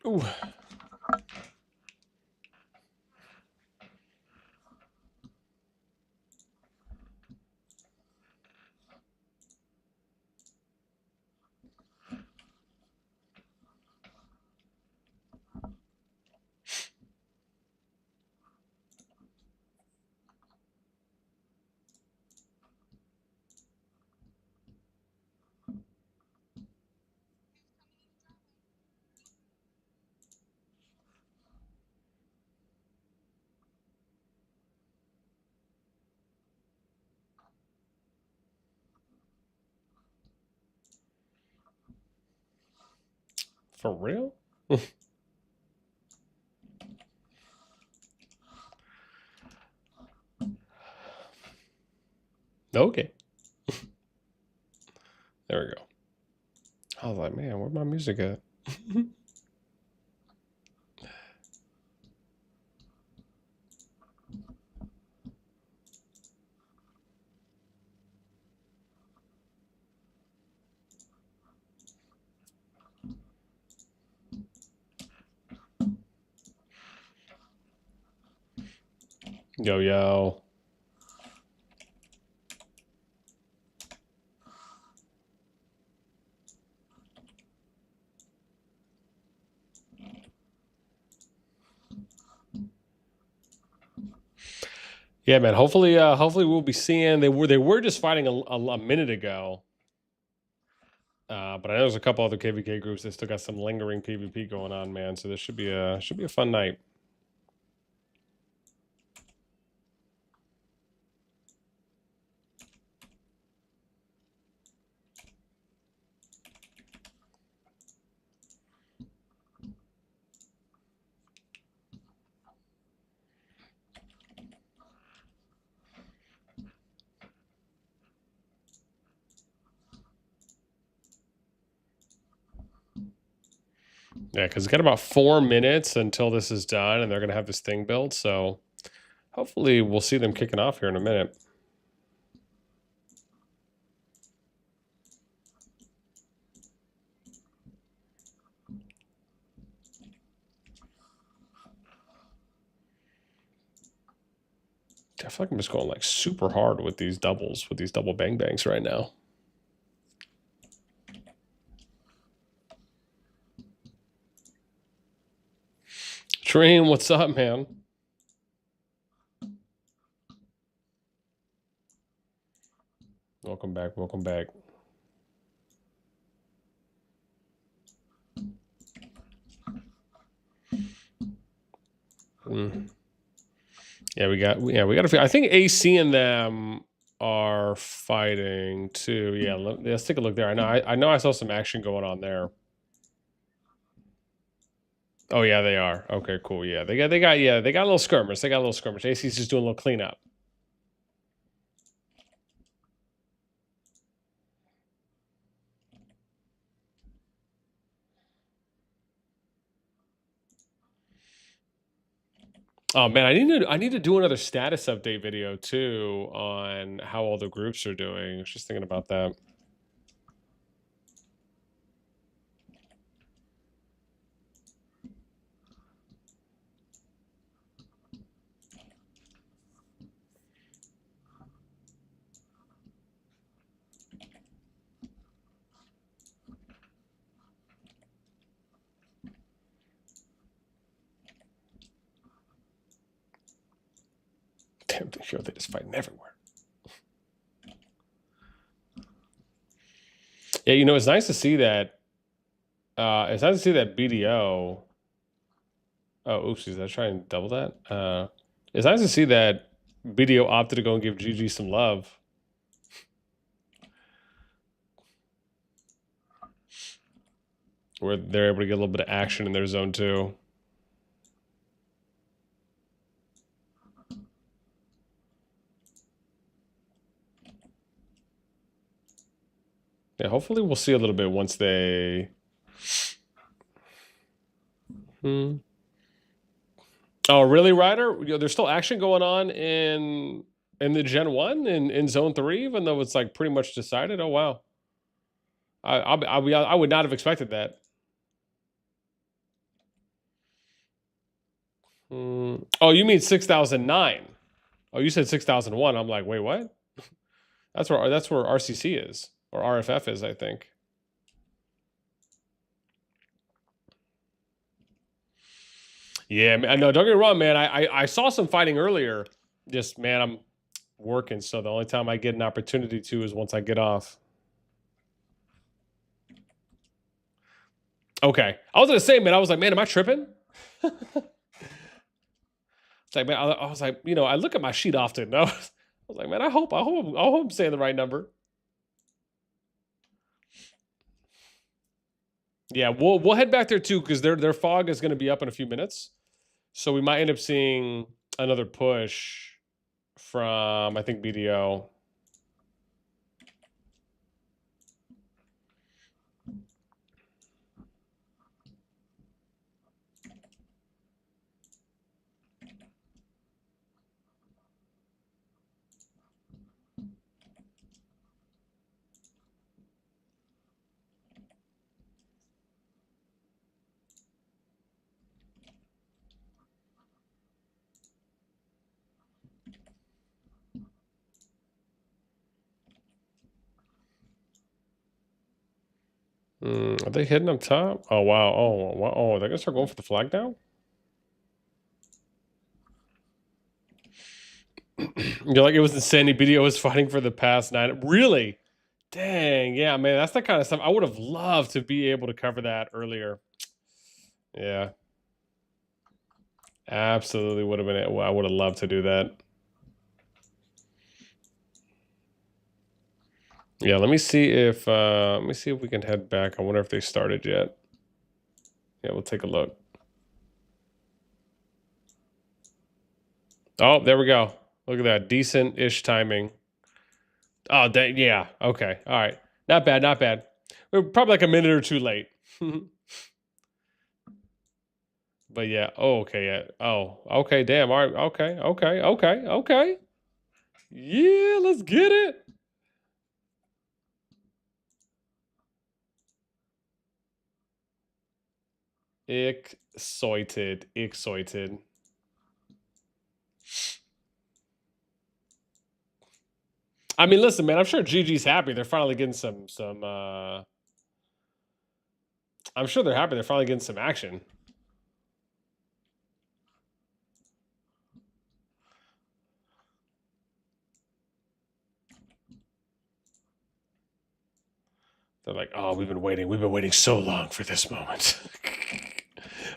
Ooh. For real? Okay. There we go. I was like, man, where'd my music at? Yo, yo. Yeah, man. Hopefully we'll be seeing. They were just fighting a minute ago. But I know there's a couple other KvK groups that still got some lingering PvP going on, man. So this should be a fun night. Yeah, because it's got about 4 minutes until this is done, and they're gonna have this thing built. So hopefully we'll see them kicking off here in a minute. I feel like I'm just going like super hard with these doubles, with these double bang bangs right now. Dream, what's up, man? Welcome back, welcome back. Yeah, we got a few. I think AC and them are fighting too. Yeah, let's take a look there. I know I saw some action going on there. Oh yeah, they are. Okay, cool. Yeah, they got a little skirmish. They got a little skirmish. AC's just doing a little cleanup. Oh man, I need to do another status update video too on how all the groups are doing. I was just thinking about that. Damn, they just fighting everywhere. Yeah, you know, it's nice to see that. It's nice to see that BDO. Oh, oopsies! Did I try and double that? It's nice to see that BDO opted to go and give GG some love. Where they're able to get a little bit of action in their zone too. Yeah, hopefully we'll see a little bit once they. Oh, really, Ryder? You know, there's still action going on in the Gen 1 in Zone 3, even though it's like pretty much decided. Oh wow. I would not have expected that. Oh, you mean 6009? Oh, you said 6001. I'm like, wait, what? That's where RCC is, or RFF is, I think. Yeah, no, don't get me wrong, man. I saw some fighting earlier. Just, man, I'm working, so the only time I get an opportunity to is once I get off. Okay. I was gonna say, man, I was like, man, am I tripping? It's like, man, I was like, you know, I look at my sheet often. I was like, man, I hope I'm saying the right number. Yeah, we'll head back there too, because their fog is going to be up in a few minutes, so we might end up seeing another push from, I think, BDO. Are they hitting up top? Oh wow! Oh wow! Oh, they're gonna start going for the flag now. You're like, it was insane. BDO was fighting for the past 9. Really? Dang, yeah, man, that's the kind of stuff I would have loved to be able to cover that earlier. Yeah, absolutely would have been it. I would have loved to do that. Yeah, let me see if we can head back. I wonder if they started yet. Yeah, we'll take a look. Oh, there we go. Look at that, decent-ish timing. Oh, yeah. Okay, all right. Not bad, not bad. We're probably like a minute or two late. But yeah. Oh, okay. Yeah. Oh, okay. Damn. All right. Okay. Okay. Okay. Okay. Yeah. Let's get it. Excited. Excited. I mean, listen, man. I'm sure GG's happy. They're finally getting some. I'm sure they're happy. They're finally getting some action. They're like, oh, we've been waiting. We've been waiting so long for this moment.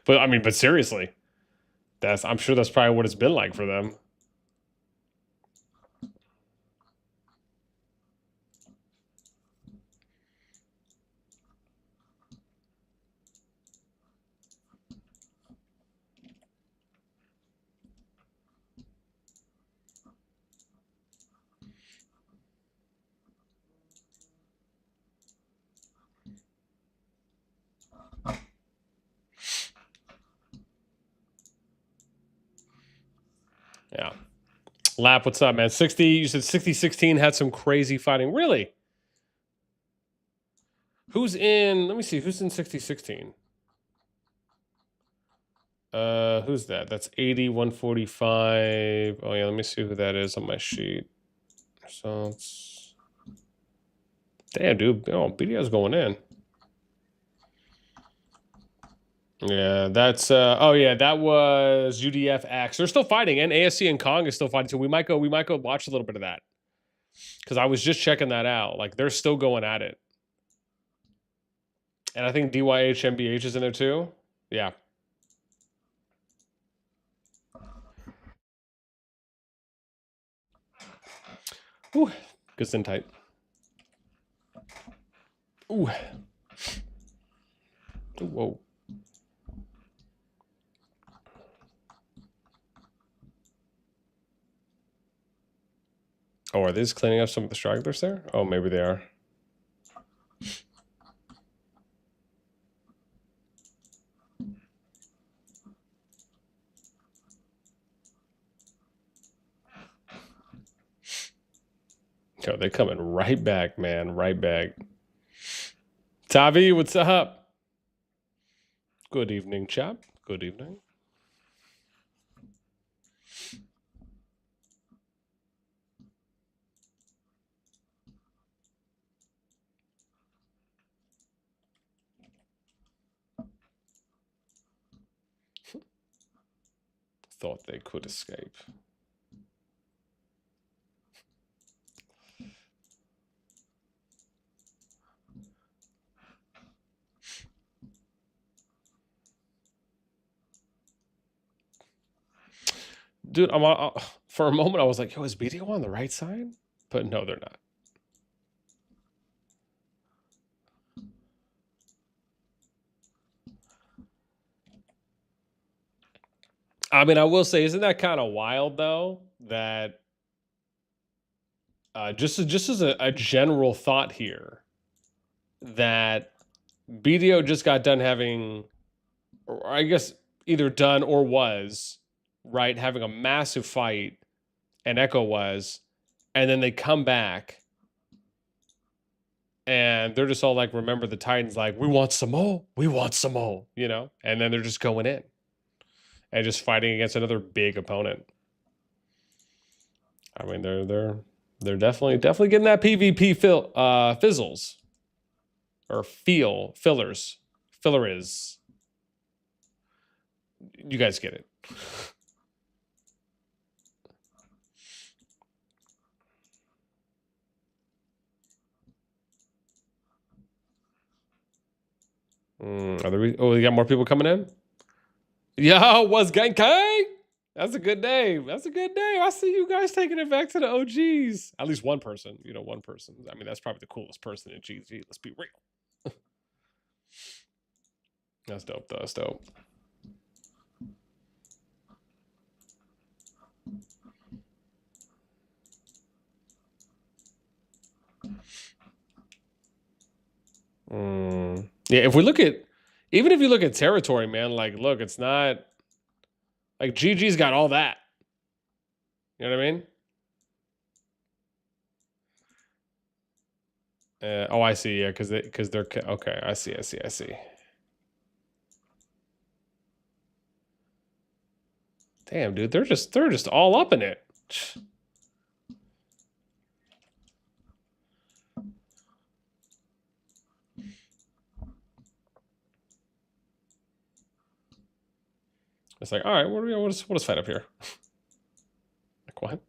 But I mean, but seriously, I'm sure that's probably what it's been like for them. Yeah. Lap, what's up, man? 60. You said 60-16 had some crazy fighting. Really? Who's in? Let me see. Who's in 60-16? Who's that? That's 80-145. Oh yeah, let me see who that is on my sheet. Results. Damn, dude. Oh, BDO's going in. Yeah, that's oh yeah, that was UDFX. They're still fighting, and ASC and KoNG is still fighting. So we might go watch a little bit of that. Because I was just checking that out. Like, they're still going at it. And I think DYH MBH is in there too. Yeah. Ooh, good sin tight. Ooh. Whoa. Oh, are they just cleaning up some of the stragglers there? Oh, maybe they are. Yo, they coming right back, man. Right back. Tavi, what's up? Good evening, chap. Good evening. Thought they could escape. Dude, for a moment I was like, yo, is BDO on the right side? But no, they're not. I mean, I will say, isn't that kind of wild though? That just as a general thought here, that BDO just got done having, or I guess either done or was, right, having a massive fight, and Echo was, and then they come back and they're just all like, remember the Titans, like, we want some more, you know? And then they're just going in and just fighting against another big opponent. I mean, they're definitely getting that PvP fizzles. Or fillers. Filler is. You guys get it. Are there? Oh, you got more people coming in? Yo, what's gang? That's a good day. That's a good day. I see you guys taking it back to the OGs. At least one person. You know, one person. I mean, that's probably the coolest person in GG. Let's be real. That's dope, though. That's dope. Yeah, if we look at, even if you look at territory, man, like, look, it's not, like, GG's got all that. You know what I mean? Oh, I see. Yeah, because they're okay. I see. Damn, dude, they're just all up in it. It's like, all right, what is fight up here? Like, what?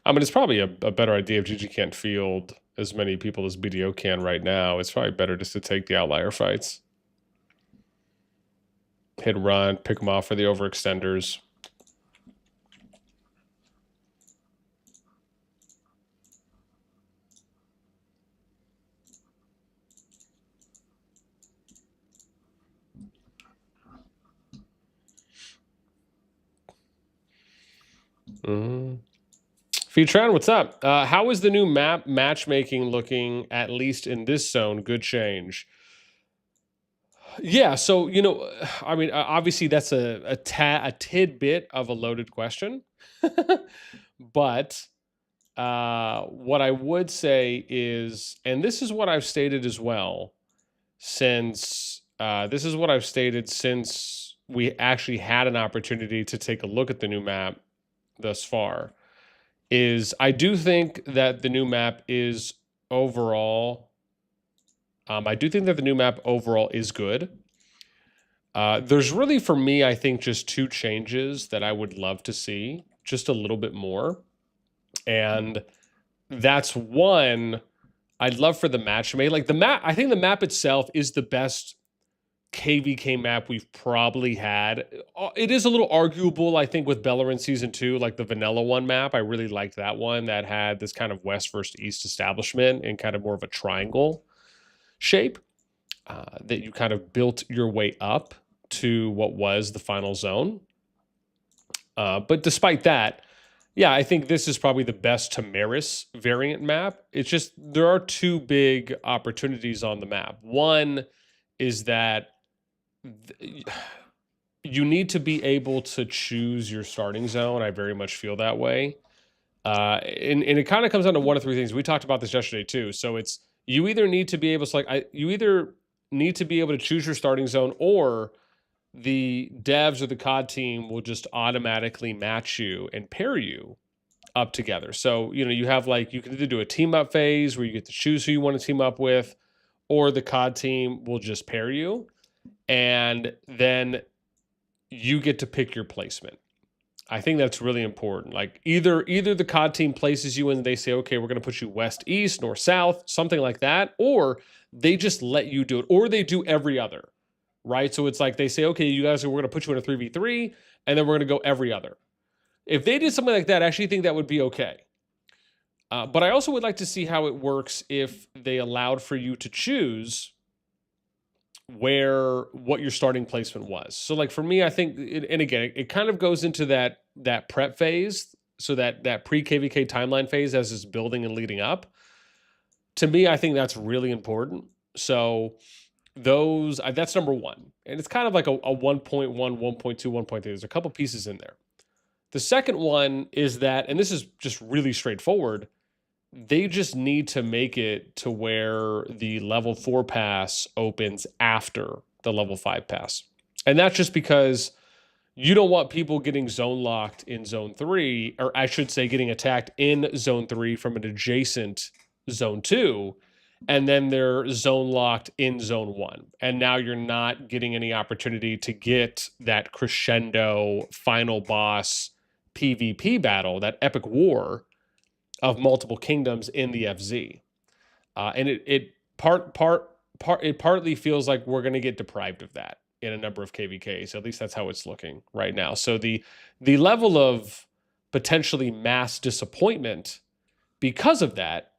I mean, it's probably a better idea if GG can't field as many people as BDO can right now. It's probably better just to take the outlier fights. Hit and run, pick them off for the overextenders. Feetran, what's up? How is the new map matchmaking looking, at least in this zone? Good change. Yeah, so, you know, I mean, obviously that's a tidbit of a loaded question. But what I would say is, and this is what I've stated as well, since we actually had an opportunity to take a look at the new map thus far, is I do think that the new map is overall, is good. There's really, for me, I think just two changes that I would love to see just a little bit more. And that's one, I'd love for the match made. Like the map, I think the map itself is the best KvK map we've probably had. It is a little arguable, I think, with Bellerin Season 2, like the vanilla one map. I really liked that one that had this kind of west versus east establishment in kind of more of a triangle shape that you kind of built your way up to what was the final zone. But despite that, yeah, I think this is probably the best Tamaris variant map. It's just there are two big opportunities on the map. One is that you need to be able to choose your starting zone. I very much feel that way. And it kind of comes down to one of three things. We talked about this yesterday too. So it's, you either need to be able to, like, you either need to be able to choose your starting zone, or the devs or the COD team will just automatically match you and pair you up together. So, you know, you have like, you can either do a team up phase where you get to choose who you want to team up with, or the COD team will just pair you, and then you get to pick your placement. I think that's really important. Like either the COD team places you and they say, okay, we're going to put you west, east, north, south, something like that, or they just let you do it, or they do every other, right? So it's like they say, okay, you guys, we're going to put you in a 3v3, and then we're going to go every other. If they did something like that, I actually think that would be okay. But I also would like to see how it works if they allowed for you to choose what your starting placement was. So like for me, I think, and again, it kind of goes into that prep phase. So that pre-KvK timeline phase as it's building and leading up. To me, I think that's really important. So that's number one. And it's kind of like a 1.1, 1.2, 1.3. There's a couple pieces in there. The second one is that, and this is just really straightforward, they just need to make it to where the level 4 pass opens after the level 5 pass. And that's just because you don't want people getting zone locked in zone 3, or I should say getting attacked in zone 3 from an adjacent zone 2, and then they're zone locked in zone 1. And now you're not getting any opportunity to get that crescendo final boss PvP battle, that epic war of multiple kingdoms in the FZ. And it partly feels like we're going to get deprived of that in a number of KvKs. At least that's how it's looking right now. So the level of potentially mass disappointment because of that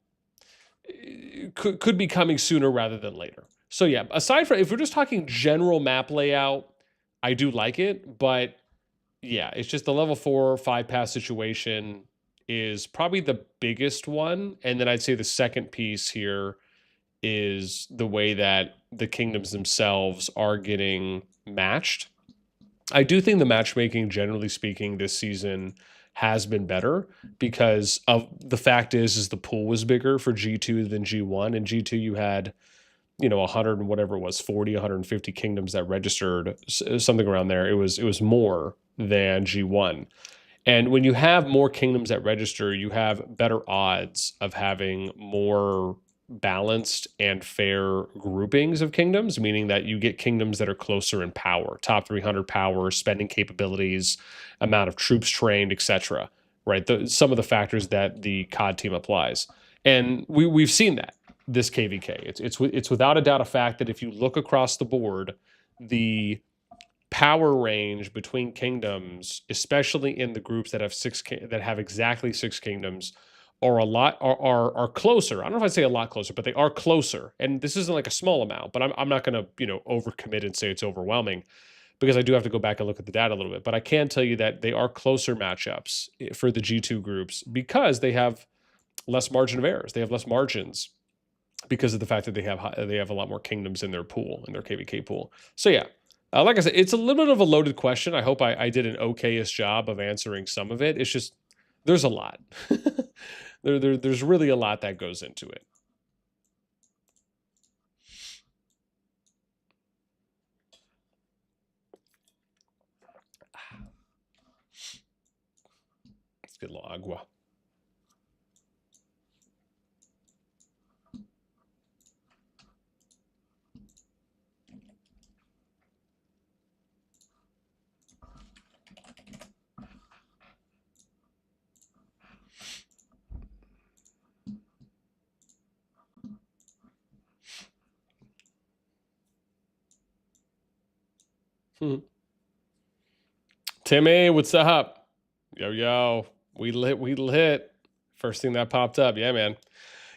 could be coming sooner rather than later. So yeah, aside from, if we're just talking general map layout, I do like it, but yeah, it's just the level 4 5 pass situation is probably the biggest one. And then I'd say the second piece here is the way that the kingdoms themselves are getting matched. I do think the matchmaking, generally speaking, this season has been better because of the fact is the pool was bigger for G2 than G1. And G2 you had, 100 and whatever it was, 40, 150 kingdoms that registered, something around there. It was more than G1. And when you have more kingdoms that register, you have better odds of having more balanced and fair groupings of kingdoms, meaning that you get kingdoms that are closer in power, top 300 power, spending capabilities, amount of troops trained, etc. Right? Some of the factors that the COD team applies. And we've seen that this KvK. It's without a doubt a fact that if you look across the board, the power range between kingdoms, especially in the groups that have exactly 6 kingdoms, are closer. I don't know if I'd say a lot closer, but they are closer. And this isn't like a small amount, but I'm not going to overcommit and say it's overwhelming, because I do have to go back and look at the data a little bit. But I can tell you that they are closer matchups for the G2 groups because they have less margin of errors. They have less margins because of the fact that they have a lot more kingdoms in their pool, in their KvK pool. So yeah. Like I said, it's a little bit of a loaded question. I hope I did an okay-ish job of answering some of it. It's just, there's a lot. There's really a lot that goes into it. Let's get a little agua. Timmy, what's up? Yo, we lit. First thing that popped up. Yeah, man.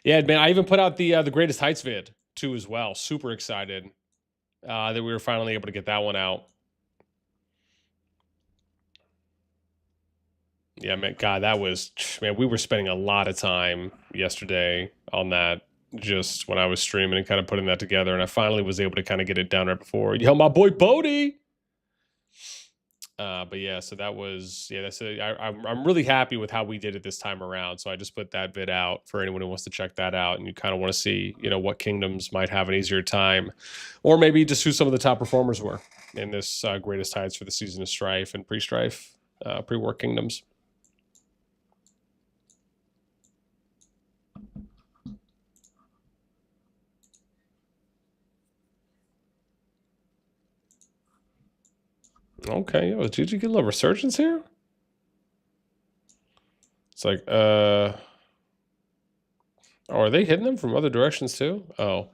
Yeah, man, I even put out the Greatest Heights vid too as well. Super excited that we were finally able to get that one out. Yeah, man, God, we were spending a lot of time yesterday on that, just when I was streaming and kind of putting that together, and I finally was able to kind of get it down right before. Yo, my boy Bodie! But yeah, so that was I'm really happy with how we did it this time around. So I just put that vid out for anyone who wants to check that out, and you kind of want to see, what kingdoms might have an easier time, or maybe just who some of the top performers were in this greatest tides for the season of Strife and pre-Strife, pre-war kingdoms. Okay, did you get a little resurgence here? It's like, oh, are they hitting them from other directions too? Oh,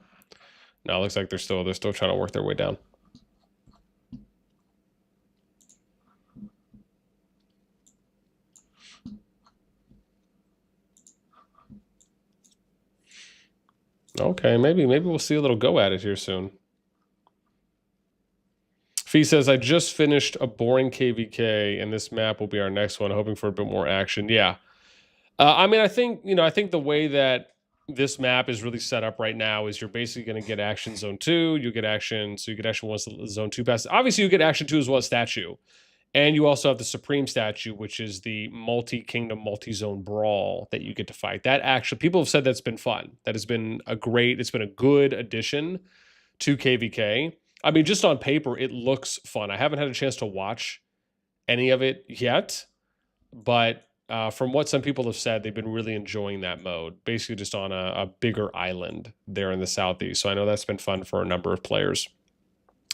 no, it looks like they're still trying to work their way down. Okay, maybe we'll see a little go at it here soon. Fee says, I just finished a boring KvK, and this map will be our next one, hoping for a bit more action. Yeah. I mean, I think the way that this map is really set up right now is you're basically going to get action zone 2, you get action, so you get action once the zone 2 passes. Obviously, you get action 2 as well as statue. And you also have the Supreme Statue, which is the multi-kingdom, multi-zone brawl that you get to fight. That actually, people have said that's been fun. That has been it's been a good addition to KvK. I mean, just on paper, it looks fun. I haven't had a chance to watch any of it yet, but from what some people have said, they've been really enjoying that mode. Basically, just on a bigger island there in the southeast. So I know that's been fun for a number of players.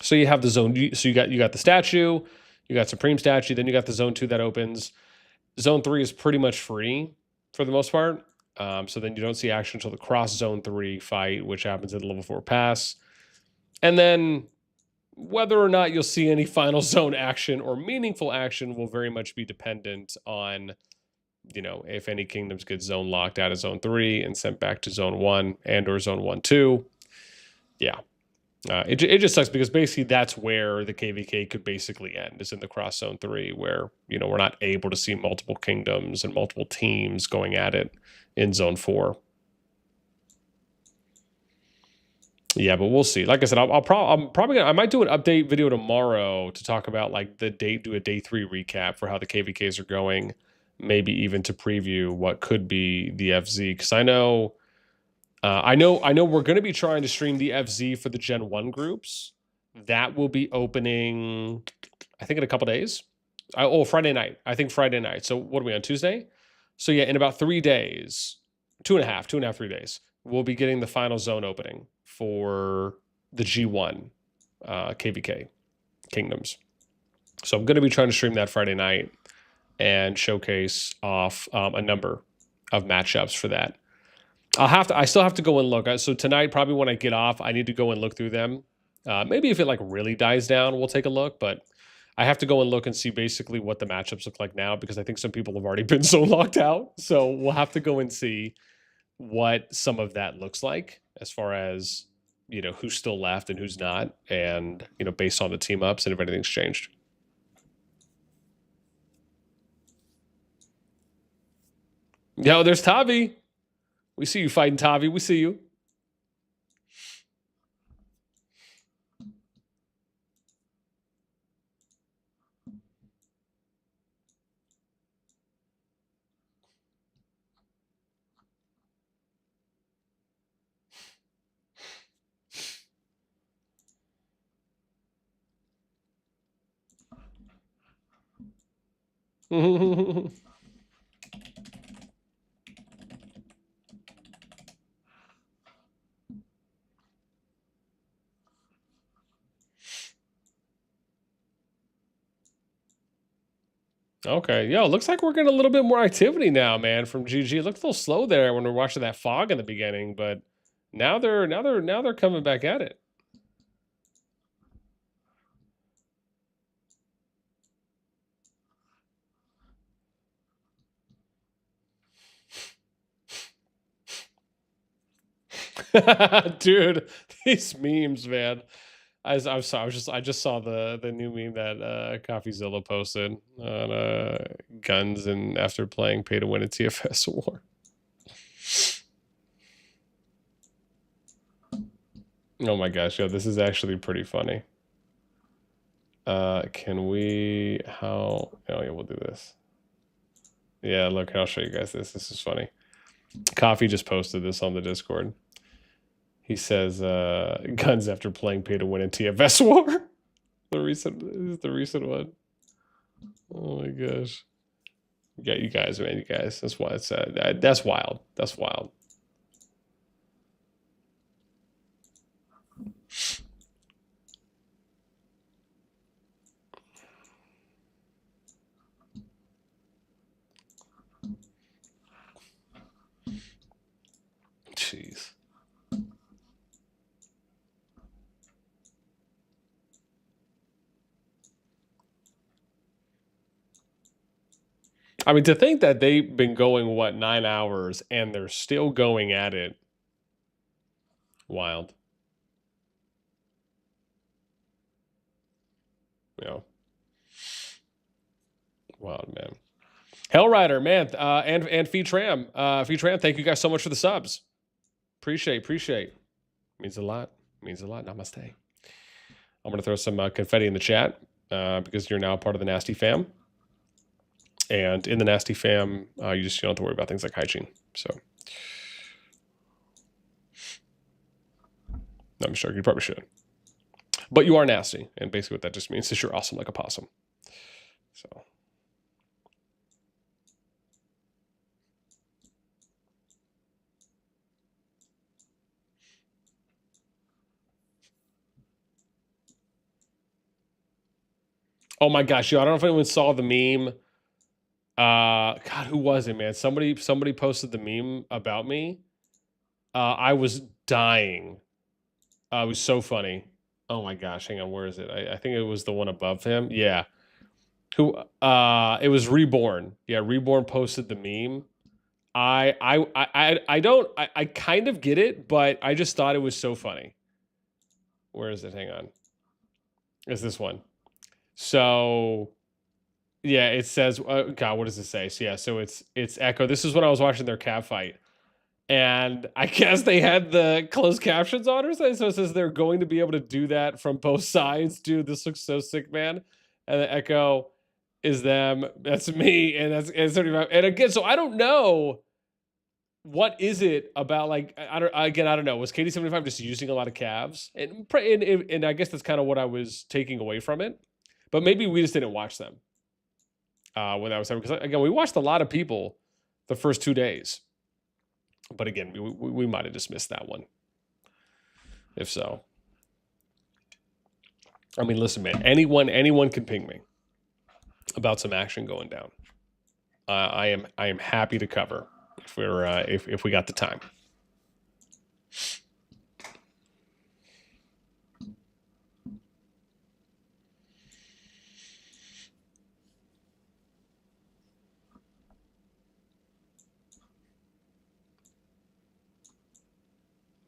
So you have the zone. So you got the statue, you got Supreme Statue, then you got the zone 2 that opens. Zone 3 is pretty much free for the most part. So then you don't see action until the cross zone 3 fight, which happens at the level 4 pass. And then whether or not you'll see any final zone action or meaningful action will very much be dependent on, if any kingdoms get zone locked out of zone 3 and sent back to zone 1 and or zone 1-2. Yeah. It just sucks because basically that's where the KvK could basically end, is in the cross zone 3, where, we're not able to see multiple kingdoms and multiple teams going at it in zone 4. Yeah, but we'll see. Like I said, I might do an update video tomorrow to talk about like do a day 3 recap for how the KvKs are going, maybe even to preview what could be the FZ, because I know we're going to be trying to stream the FZ for the Gen 1 groups. That will be opening, I think, in a couple days. Friday night. I think Friday night. So what are we on, Tuesday? So yeah, in about 3 days, 2.5, 3 days, we'll be getting the final zone opening for the G1 KvK Kingdoms. So I'm going to be trying to stream that Friday night and showcase off a number of matchups for that. I still have to go and look. So tonight, probably when I get off, I need to go and look through them. Maybe if it like really dies down, we'll take a look. But I have to go and look and see basically what the matchups look like now, because I think some people have already been so locked out. So we'll have to go and see what some of that looks like as far as, who's still left and who's not. And, based on the team ups and if anything's changed. Yo, there's Tavi. We see you fighting, Tavi. We see you. Okay, yo, looks like we're getting a little bit more activity now, man, from GG. It looked a little slow there when we were watching that fog in the beginning, but now they're coming back at it. Dude, these memes, man. I just saw the new meme that CoffeeZilla posted on guns and after playing pay to win a TFS war. Oh my gosh, yo, this is actually pretty funny. Can we, oh yeah, we'll do this. Yeah, look, I'll show you guys this. This is funny. Coffee just posted this on the Discord. He says, guns after playing pay to win in TFS war. This is the recent one. Oh my gosh. Yeah, you guys, man, you guys. That's why it's that's wild. That's wild. Jeez. I mean, to think that they've been going, what, 9 hours and they're still going at it. Wild. Yeah. Wild, man. Hellrider, man, and Feetram. Feetram, thank you guys so much for the subs. Appreciate. Means a lot. Namaste. I'm going to throw some confetti in the chat because you're now part of the NASTi fam. And in the NASTi fam, you just don't have to worry about things like hygiene. So, no, I'm sure you probably should. But you are nasty. And basically what that just means is you're awesome like a possum. So. Oh my gosh, yo, I don't know if anyone saw the meme. God, who was it, man? Somebody posted the meme about me. I was dying. It was so funny. Oh my gosh, hang on, where is it? I think it was the one above him. Yeah. Who it was Reborn. Yeah, Reborn posted the meme. I kind of get it, but I just thought it was so funny. Where is it? Hang on. It's this one. So yeah, it says, God, what does it say? So yeah, so it's Echo. This is when I was watching their cat fight. And I guess they had the closed captions on or something. So it says they're going to be able to do that from both sides. Dude, this looks so sick, man. And the Echo is them. That's me. And that's 35. And again, so I don't know. What is it about, like, I don't know. Was KD75 just using a lot of calves? And I guess that's kind of what I was taking away from it. But maybe we just didn't watch them when that was happening. Because, again, we watched a lot of people the first 2 days. But again, we might have just missed that one. If so. I mean, listen, man. Anyone can ping me about some action going down. I am happy to cover if we're if we got the time.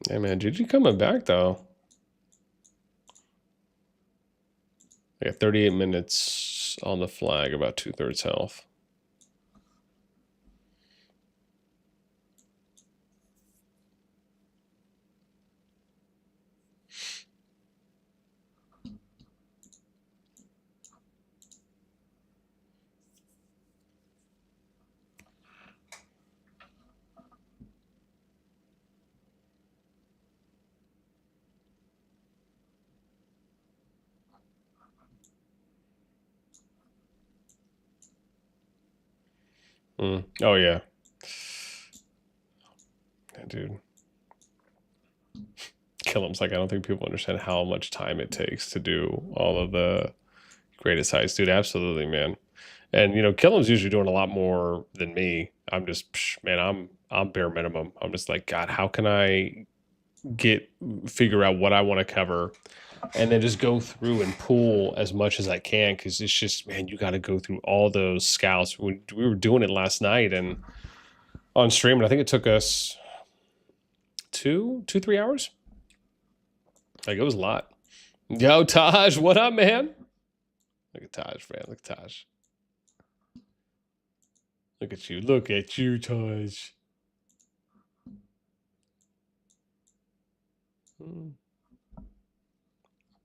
Hey man, GG coming back though. I got 38 minutes on the flag, about 2/3 health. Oh yeah, dude. Killam's like, I don't think people understand how much time it takes to do all of the greatest heights, dude. Absolutely, man. And you know, Killam's usually doing a lot more than me. I'm just, man, I'm bare minimum. I'm just like, God, how can I figure out what I want to cover, and then just go through and pull as much as I can, because it's just, man, you got to go through all those scouts. We were doing it last night and on stream, and I think it took us 3 hours. Like, it was a lot. Yo, Taj, what up, man? Look at Taj, man. Look at Taj. Look at you. Look at you, Taj.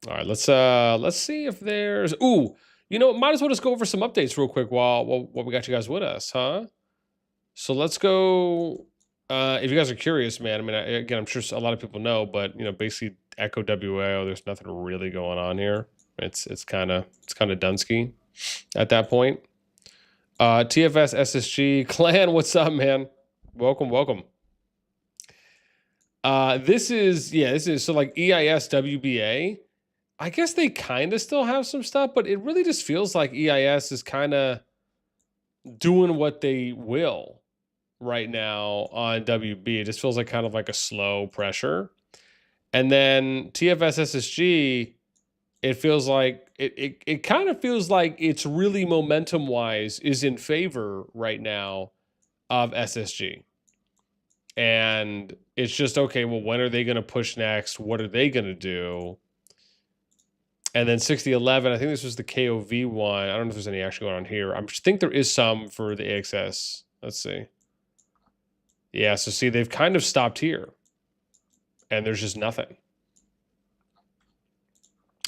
All right, let's see if there's. Ooh, you know, might as well just go over some updates real quick while we got you guys with us, huh? So let's go. If you guys are curious, man, I mean, again, I'm sure a lot of people know, but you know, basically Echo WAO, there's nothing really going on here. It's kind of Dunsky at that point. TFS SSG Clan, what's up, man? Welcome, welcome. This is so like EIS WBA. I guess they kind of still have some stuff, but it really just feels like EIS is kind of doing what they will right now on WB. It just feels like kind of like a slow pressure. And then TFS SSG, it feels like it kind of feels like it's really momentum wise is in favor right now of SSG. And it's just, okay, well, when are they going to push next? What are they going to do? And then 6011, I think this was the KOV one. I don't know if there's any actually going on here. I think there is some for the AXS. Let's see. Yeah, so see, they've kind of stopped here. And there's just nothing.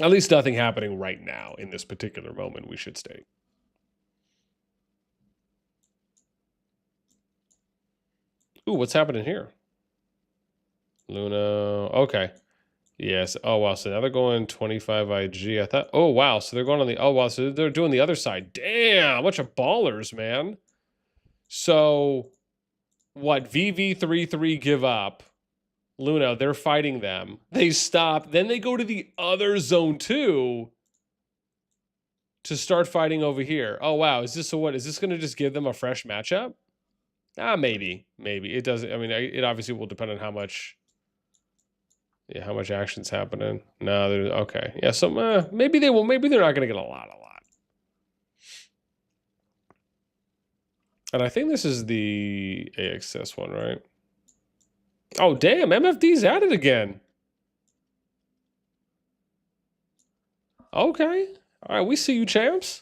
At least nothing happening right now in this particular moment, we should state. Ooh, what's happening here? Luna. Okay. Yes. Oh, wow. So now they're going 25 IG. I thought, oh, wow. So they're going on the, oh, wow. So they're doing the other side. Damn. A bunch of ballers, man. So what? VV33 give up. Luna, they're fighting them. They stop. Then they go to the other zone 2 to start fighting over here. Oh, wow. Is this a what? Is this going to just give them a fresh matchup? Maybe. Maybe. It doesn't. I mean, it obviously will depend on how much. Yeah, how much action's happening? No, there's okay. Yeah, so maybe they will. Maybe they're not going to get a lot. And I think this is the AXS one, right? Oh, damn! MFD's at it again. Okay, all right. We see you, champs.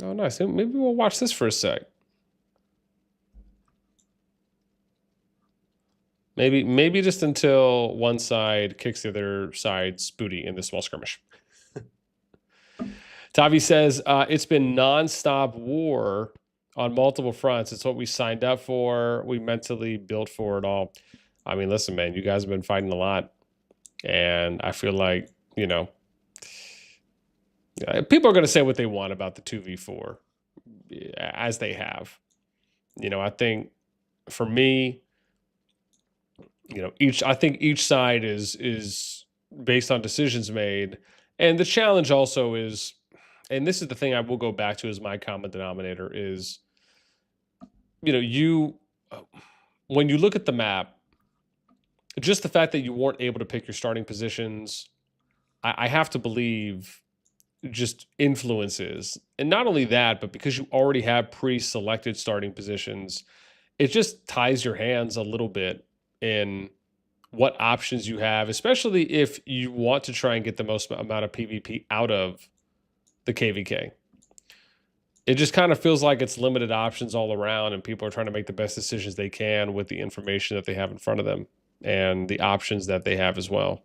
Oh, nice. Maybe we'll watch this for a sec. Maybe just until one side kicks the other side's booty in the small skirmish. Tavi says, it's been nonstop war on multiple fronts. It's what we signed up for. We mentally built for it all. I mean, listen, man, you guys have been fighting a lot. And I feel like, you know, people are going to say what they want about the 2v4 as they have. You know, I think for me, you know, I think each side is based on decisions made. And the challenge also is, and this is the thing I will go back to as my common denominator is, you know, when you look at the map, just the fact that you weren't able to pick your starting positions, I have to believe just influences. And not only that, but because you already have pre-selected starting positions, it just ties your hands a little bit in what options you have, especially if you want to try and get the most amount of PvP out of the KvK. It just kind of feels like it's limited options all around, and people are trying to make the best decisions they can with the information that they have in front of them and the options that they have as well.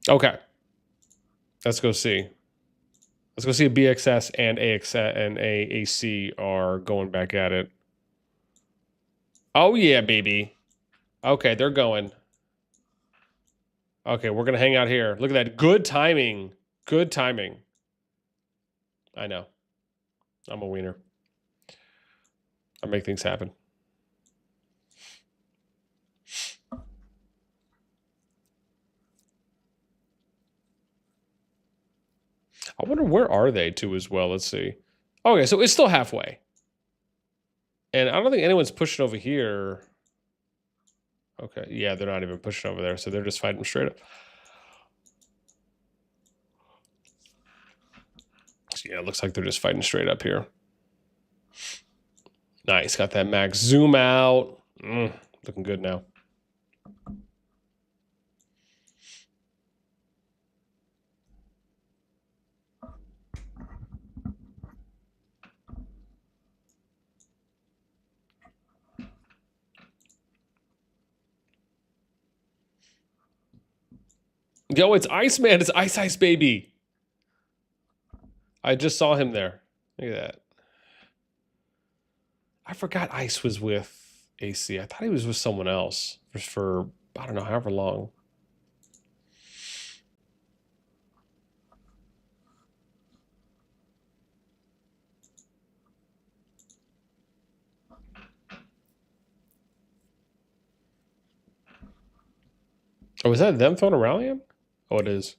Okay. Let's go see. Let's go see if BxS and AXS and AAC are going back at it. Oh, yeah, baby. Okay, they're going. Okay, we're going to hang out here. Look at that. Good timing. Good timing. I know. I'm a wiener. I make things happen. I wonder where are they too as well. Let's see. Okay, so it's still halfway. And I don't think anyone's pushing over here. Okay, yeah, they're not even pushing over there, so they're just fighting straight up. So yeah, it looks like they're just fighting straight up here. Nice, got that max zoom out. Looking good now. Yo, it's Iceman. It's Ice Baby. I just saw him there. Look at that. I forgot Ice was with AC. I thought he was with someone else for I don't know, however long. Oh, is that them throwing a rally in? Oh, it is.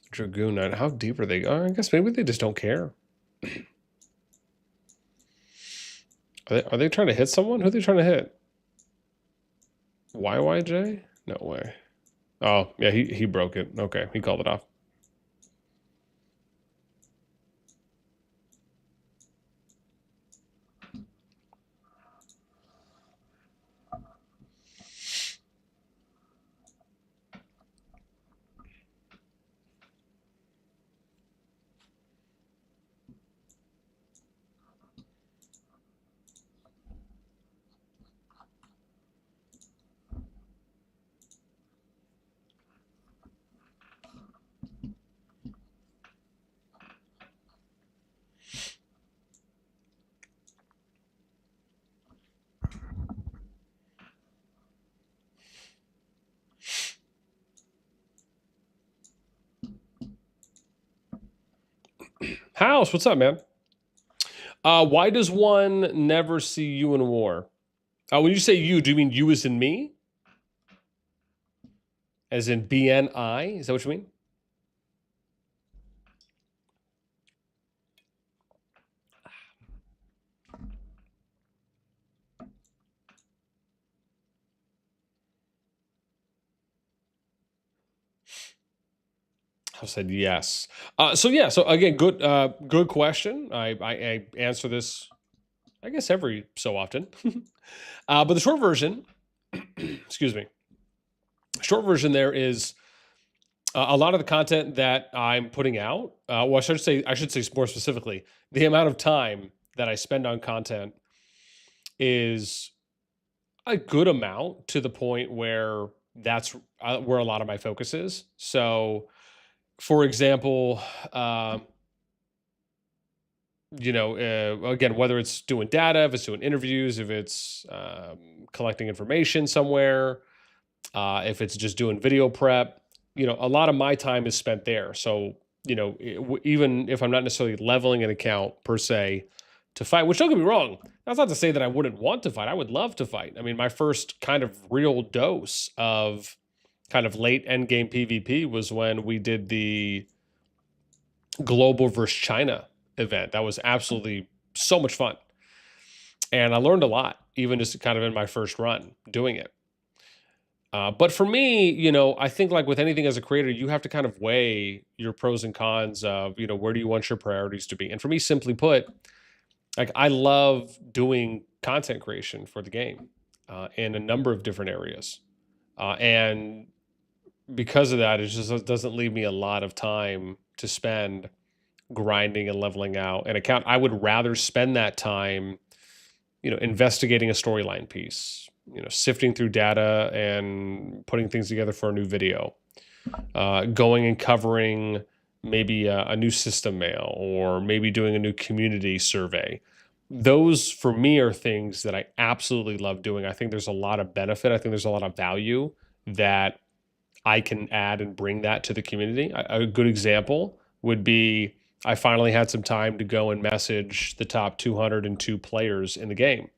Dragoon Knight. How deep are they? Oh, I guess maybe they just don't care. Are they trying to hit someone? Who are they trying to hit? YYJ? No way. Oh, yeah, he broke it. Okay, he called it off. House, what's up, man? Why does one never see you in war? When you say you, do you mean you as in me? As in BNI? Is that what you mean? I said yes. So yeah. So again, good question. I answer this, I guess, every so often. But the short version, excuse me. Short version there is a lot of the content that I'm putting out. Well, I should say more specifically, the amount of time that I spend on content is a good amount, to the point where that's where a lot of my focus is. So, for example, again, whether it's doing data, if it's doing interviews, if it's collecting information somewhere, if it's just doing video prep, a lot of my time is spent there. So, even if I'm not necessarily leveling an account per se to fight, which, don't get me wrong, that's not to say that I wouldn't want to fight. I would love to fight. I mean, my first kind of real dose of kind of late end game PvP was when we did the global versus China event. That was absolutely so much fun. And I learned a lot, even just kind of in my first run doing it. But for me, I think, like with anything as a creator, you have to kind of weigh your pros and cons of, where do you want your priorities to be? And for me, simply put, like, I love doing content creation for the game in a number of different areas. And because of that, it just doesn't leave me a lot of time to spend grinding and leveling out an account. I would rather spend that time, investigating a storyline piece, sifting through data and putting things together for a new video, going and covering maybe a new system mail, or maybe doing a new community survey. Those, for me, are things that I absolutely love doing. I think there's a lot of benefit. I think there's a lot of value that I can add and bring that to the community. A good example would be, I finally had some time to go and message the top 202 players in the game.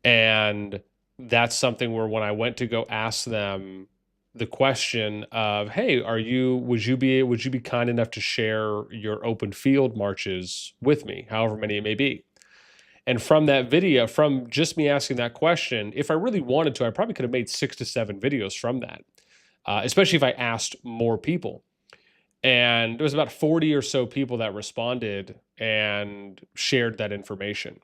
And that's something where, when I went to go ask them the question of, hey, would you be kind enough to share your open field marches with me, however many it may be? And from that video, from just me asking that question, if I really wanted to, I probably could have made 6 to 7 videos from that, especially if I asked more people. And there was about 40 or so people that responded and shared that information.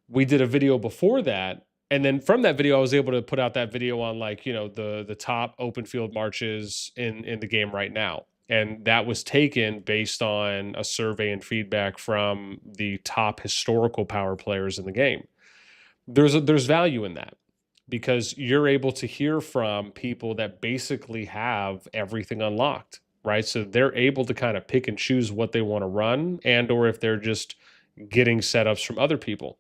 We did a video before that, and then from that video, I was able to put out that video on, like, the top open field marches in the game right now. And that was taken based on a survey and feedback from the top historical power players in the game. There's value in that. because you're able to hear from people that basically have everything unlocked, right? So they're able to kind of pick and choose what they want to run, and or if they're just getting setups from other people.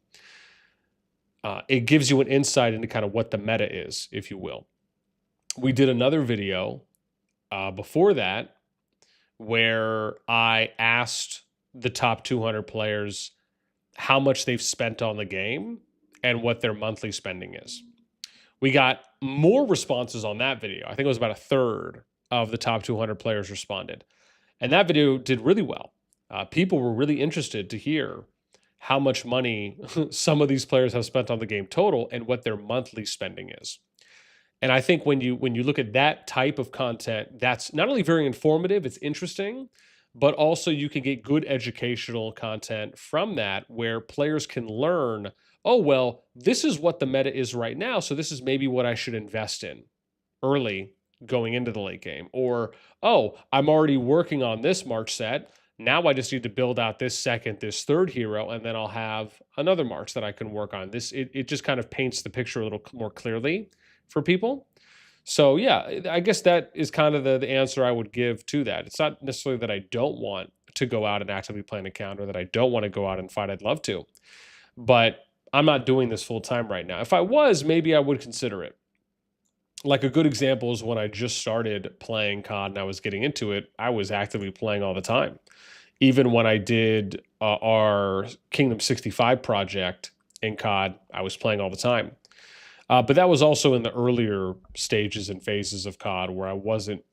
It gives you an insight into kind of what the meta is, if you will. We did another video before that where I asked the top 200 players how much they've spent on the game and what their monthly spending is. We got more responses on that video. I think it was about a third of the top 200 players responded. And that video did really well. People were really interested to hear how much money some of these players have spent on the game total and what their monthly spending is. And I think when you look at that type of content, that's not only very informative, it's interesting, but also you can get good educational content from that where players can learn, oh, well, this is what the meta is right now, so this is maybe what I should invest in early going into the late game. Or, oh, I'm already working on this March set. Now I just need to build out this second, this third hero, and then I'll have another March that I can work on. It just kind of paints the picture a little more clearly for people. So yeah, I guess that is kind of the answer I would give to that. It's not necessarily that I don't want to go out and actively play an account or that I don't want to go out and fight. I'd love to, but I'm not doing this full time right now. If I was, maybe I would consider it. Like a good example is when I just started playing COD and I was getting into it, I was actively playing all the time. Even when I did our Kingdom 65 project in COD, I was playing all the time. But that was also in the earlier stages and phases of COD where I wasn't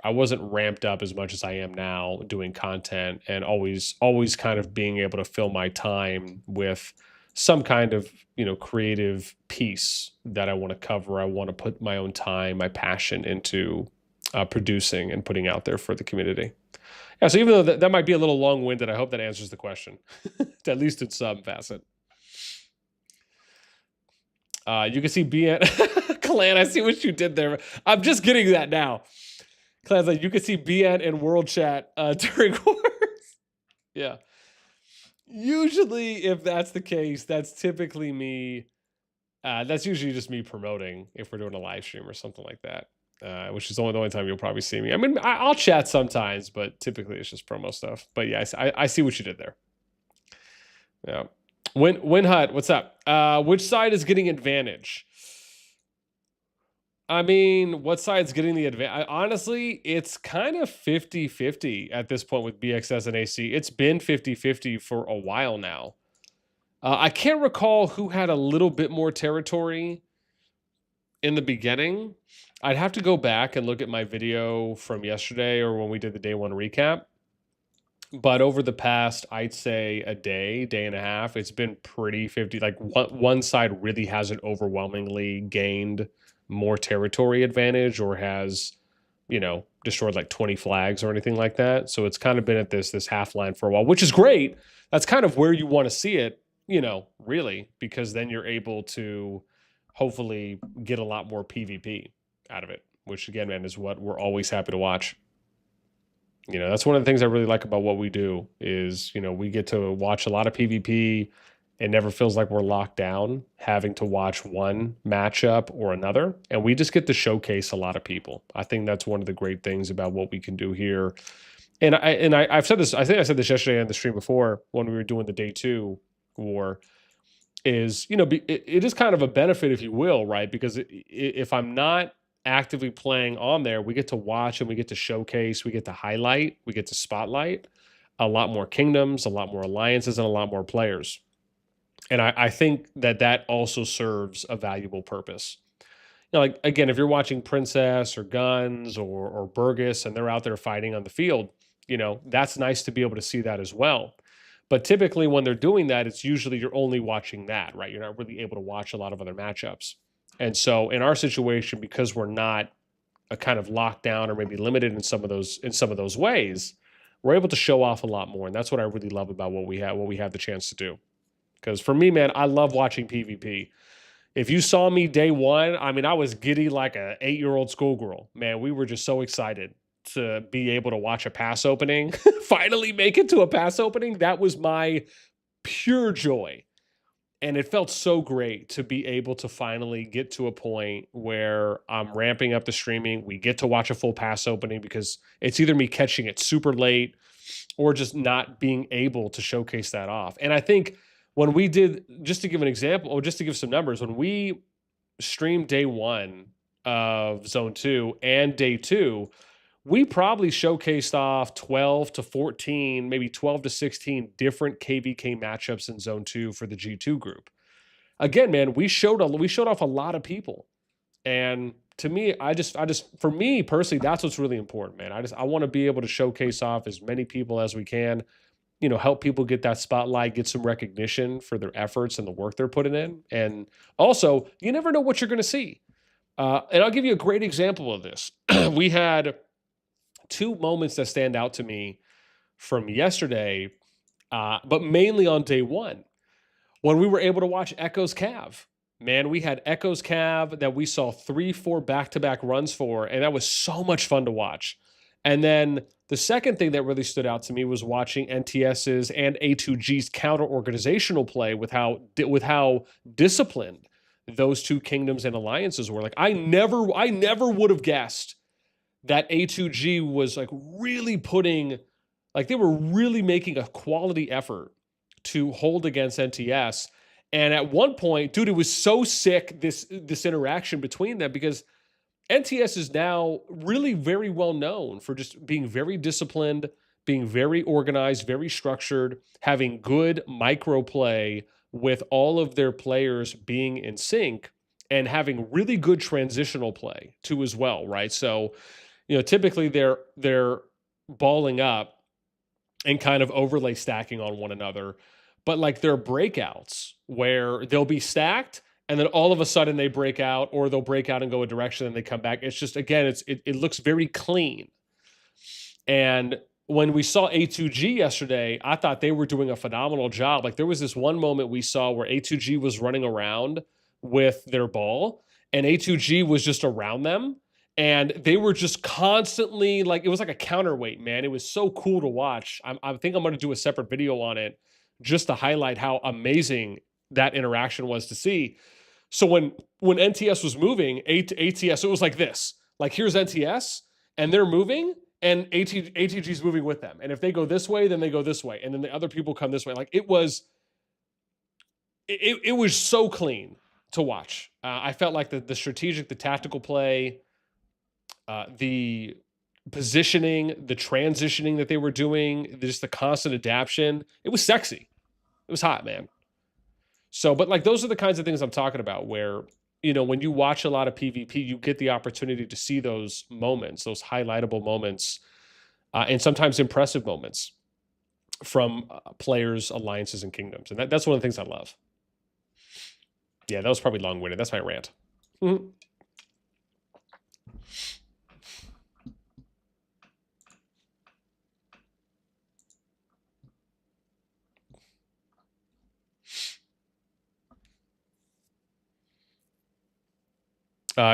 ramped up as much as I am now doing content and always kind of being able to fill my time with some kind of, creative piece that I want to cover. I want to put my own time, my passion into producing and putting out there for the community. Yeah, so even though that might be a little long-winded, I hope that answers the question, at least in some facet. You can see BN Clan. I see what you did there. I'm just getting that now. Clan's like, you can see BN in world chat during wars. Yeah. Usually, if that's the case, that's typically me. That's usually just me promoting if we're doing a live stream or something like that, which is the only time you'll probably see me. I mean, I'll chat sometimes, but typically it's just promo stuff. But yeah, I see what you did there. Yeah. Win Hut, what's up? Which side is getting advantage? I mean, what side's getting the advantage? Honestly, it's kind of 50-50 at this point with BxS and AC. It's been 50-50 for a while now. I can't recall who had a little bit more territory in the beginning. I'd have to go back and look at my video from yesterday or when we did the day one recap. But over the past, I'd say a day and a half, it's been pretty 50. Like one side really hasn't overwhelmingly gained more territory advantage or has, destroyed like 20 flags or anything like that. So it's kind of been at this half line for a while, which is great. That's kind of where you want to see it, really, because then you're able to hopefully get a lot more PvP out of it, which again, man, is what we're always happy to watch. That's one of the things I really like about what we do is, we get to watch a lot of PvP. It never feels like we're locked down having to watch one matchup or another. And we just get to showcase a lot of people. I think that's one of the great things about what we can do here. And I've said this, I think I said this yesterday on the stream before when we were doing the day 2 war is, it is kind of a benefit, if you will, right? Because if I'm not actively playing on there, we get to watch and we get to showcase, we get to highlight, we get to spotlight a lot more kingdoms, a lot more alliances, and a lot more players. And I think that also serves a valuable purpose. Like, again, if you're watching Princess or Guns or Burgess and they're out there fighting on the field, that's nice to be able to see that as well. But typically when they're doing that, it's usually you're only watching that, right? You're not really able to watch a lot of other matchups. And so in our situation, because we're not a kind of locked down or maybe limited in some of those ways, we're able to show off a lot more. And that's what I really love about what we have the chance to do. Because for me, man, I love watching PvP. If you saw me day one, I mean, I was giddy like an 8-year-old schoolgirl. Man, we were just so excited to be able to watch a pass opening, finally make it to a pass opening. That was my pure joy. And it felt so great to be able to finally get to a point where I'm ramping up the streaming. We get to watch a full pass opening because it's either me catching it super late or just not being able to showcase that off. And I think when we did, just to give an example, or just to give some numbers, when we streamed day 1 of Zone 2 and day 2, we probably showcased off 12 to 14, maybe 12 to 16 different KvK matchups in Zone 2 for the G2 group. Again, man, we showed off a lot of people. And to me, I just for me personally, that's what's really important, man. I want to be able to showcase off as many people as we can, help people get that spotlight, get some recognition for their efforts and the work they're putting in. And also, you never know what you're going to see. And I'll give you a great example of this. We had 2 moments that stand out to me from yesterday, but mainly on day 1 when we were able to watch Echoes Cav. Man, we had Echoes Cav that we saw 3-4 back-to-back runs for, and that was so much fun to watch. And then the second thing that really stood out to me was watching NTS's and A2G's counter-organizational play with how disciplined those 2 kingdoms and alliances were. Like, I never would have guessed that A2G was like really putting, like they were really making a quality effort to hold against NTS. And at one point, dude, it was so sick, this interaction between them, because NTS is now really very well known for just being very disciplined, being very organized, very structured, having good micro play with all of their players being in sync, and having really good transitional play too as well, right? So, typically they're balling up and kind of overlay stacking on one another. But like their breakouts where they'll be stacked and then all of a sudden they break out, or they'll break out and go a direction and they come back. It's just, again, it looks very clean. And when we saw A2G yesterday, I thought they were doing a phenomenal job. Like there was this one moment we saw where A2G was running around with their ball and A2G was just around them. And they were just constantly, like, it was like a counterweight, man. It was so cool to watch. I think I'm going to do a separate video on it just to highlight how amazing that interaction was to see. So when NTS was moving, ATS, it was like this. Like, here's NTS, and they're moving, and ATG is moving with them. And if they go this way, then they go this way. And then the other people come this way. Like, it was so clean to watch. I felt like the strategic, the tactical play, the positioning, the transitioning that they were doing, just the constant adaptation, it was sexy. It was hot, man. So, but like, those are the kinds of things I'm talking about where, when you watch a lot of PvP, you get the opportunity to see those moments, those highlightable moments, and sometimes impressive moments from players, alliances, and kingdoms. And that's one of the things I love. Yeah, that was probably long-winded. That's my rant. Mm-hmm.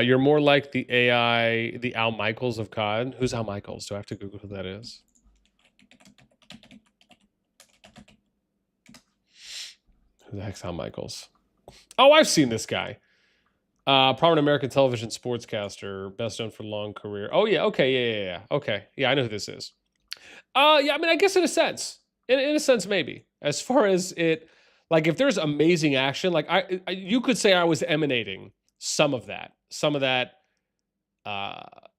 You're more like the AI, the Al Michaels of COD. Who's Al Michaels? Do I have to Google who that is? Who the heck's Al Michaels? Oh, I've seen this guy. Prominent American television sportscaster, best known for long career. Oh, yeah. Okay. Yeah. Okay. Yeah, I know who this is. Yeah, I mean, I guess in a sense. In a sense, maybe. As far as it, like, if there's amazing action, like, you could say I was emanating some of that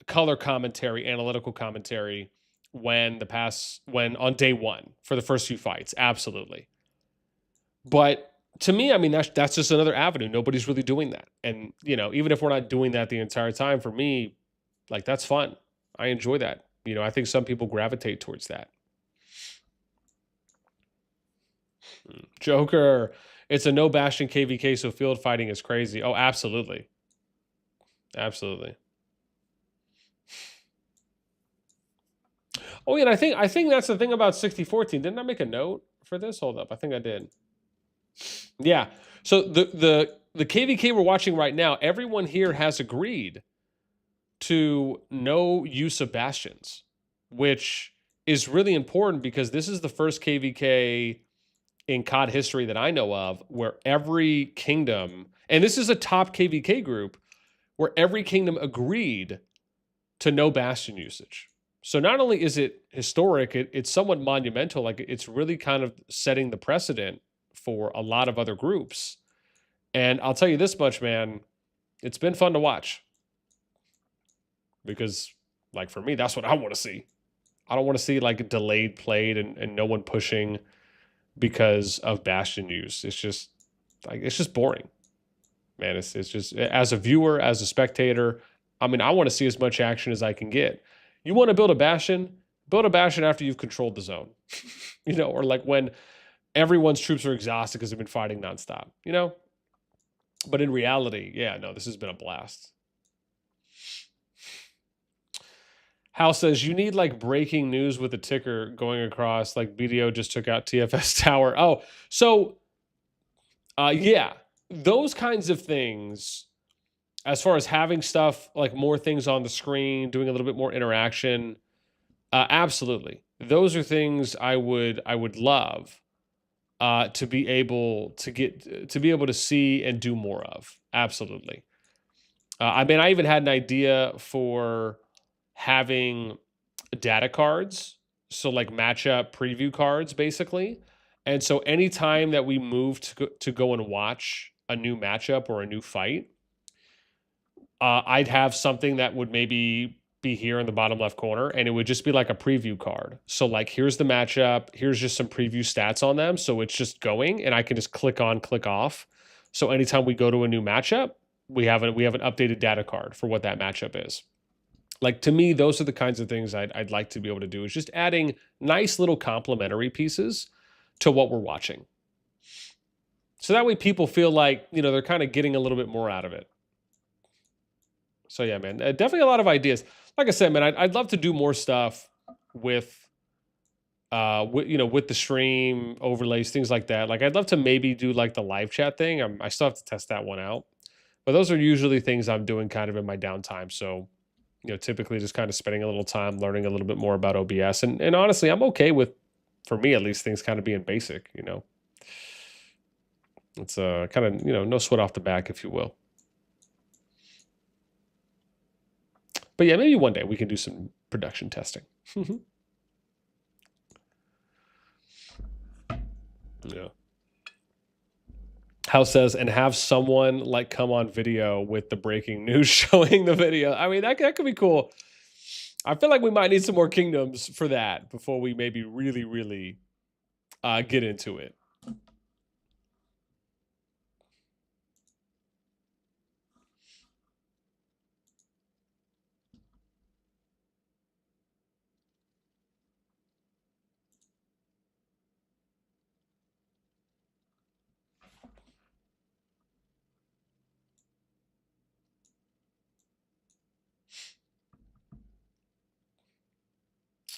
color commentary, analytical commentary when on day 1 for the first few fights. Absolutely. But to me, I mean, that's just another avenue. Nobody's really doing that. And, even if we're not doing that the entire time, for me, like, that's fun. I enjoy that. I think some people gravitate towards that. Joker, it's a no bashing KvK, so field fighting is crazy. Oh, absolutely. Absolutely. Oh, yeah, and I think that's the thing about 6014. Didn't I make a note for this? Hold up. I think I did. Yeah. So the KvK we're watching right now, everyone here has agreed to no use of bastions, which is really important because this is the first KvK in COD history that I know of where every kingdom, and this is a top KvK group, where every kingdom agreed to no Bastion usage. So not only is it historic, it's somewhat monumental. Like it's really kind of setting the precedent for a lot of other groups. And I'll tell you this much, man, it's been fun to watch. Because, like, for me, that's what I want to see. I don't want to see, like, delayed played and no one pushing because of Bastion use. It's just, like, it's just boring. Man, it's just, as a viewer, as a spectator, I mean, I want to see as much action as I can get. You want to build a Bastion after you've controlled the zone. You know, or like when everyone's troops are exhausted because they've been fighting nonstop, you know? But in reality, yeah, no, this has been a blast. Hal says, you need like breaking news with a ticker going across, like BDO just took out TFS Tower. Oh, so yeah, those kinds of things, as far as having stuff, like more things on the screen, doing a little bit more interaction, absolutely. Those are things I would love to be able to see and do more of. Absolutely. I mean, I even had an idea for having data cards, so like matchup preview cards, basically. And so anytime that we move to go and watch a new matchup or a new fight, I'd have something that would maybe be here in the bottom left corner, and it would just be like a preview card. So like, here's the matchup, here's just some preview stats on them. So it's just going, and I can just click on, click off. So anytime we go to a new matchup, we have an updated data card for what that matchup is. Like, to me, those are the kinds of things I'd like to be able to do, is just adding nice little complementary pieces to what we're watching. So that way people feel like, you know, they're kind of getting a little bit more out of it. So yeah, man, definitely a lot of ideas. Like I said, man, I'd love to do more stuff with the stream overlays, things like that. Like, I'd love to maybe do like the live chat thing. I still have to test that one out. But those are usually things I'm doing kind of in my downtime. So, you know, typically just kind of spending a little time learning a little bit more about OBS. And honestly, I'm okay with, for me at least, things kind of being basic, you know. It's kind of, you know, no sweat off the back, if you will. But yeah, maybe one day we can do some production testing. Yeah. House says, and have someone like come on video with the breaking news showing the video. I mean, that could be cool. I feel like we might need some more kingdoms for that before we maybe really, really get into it.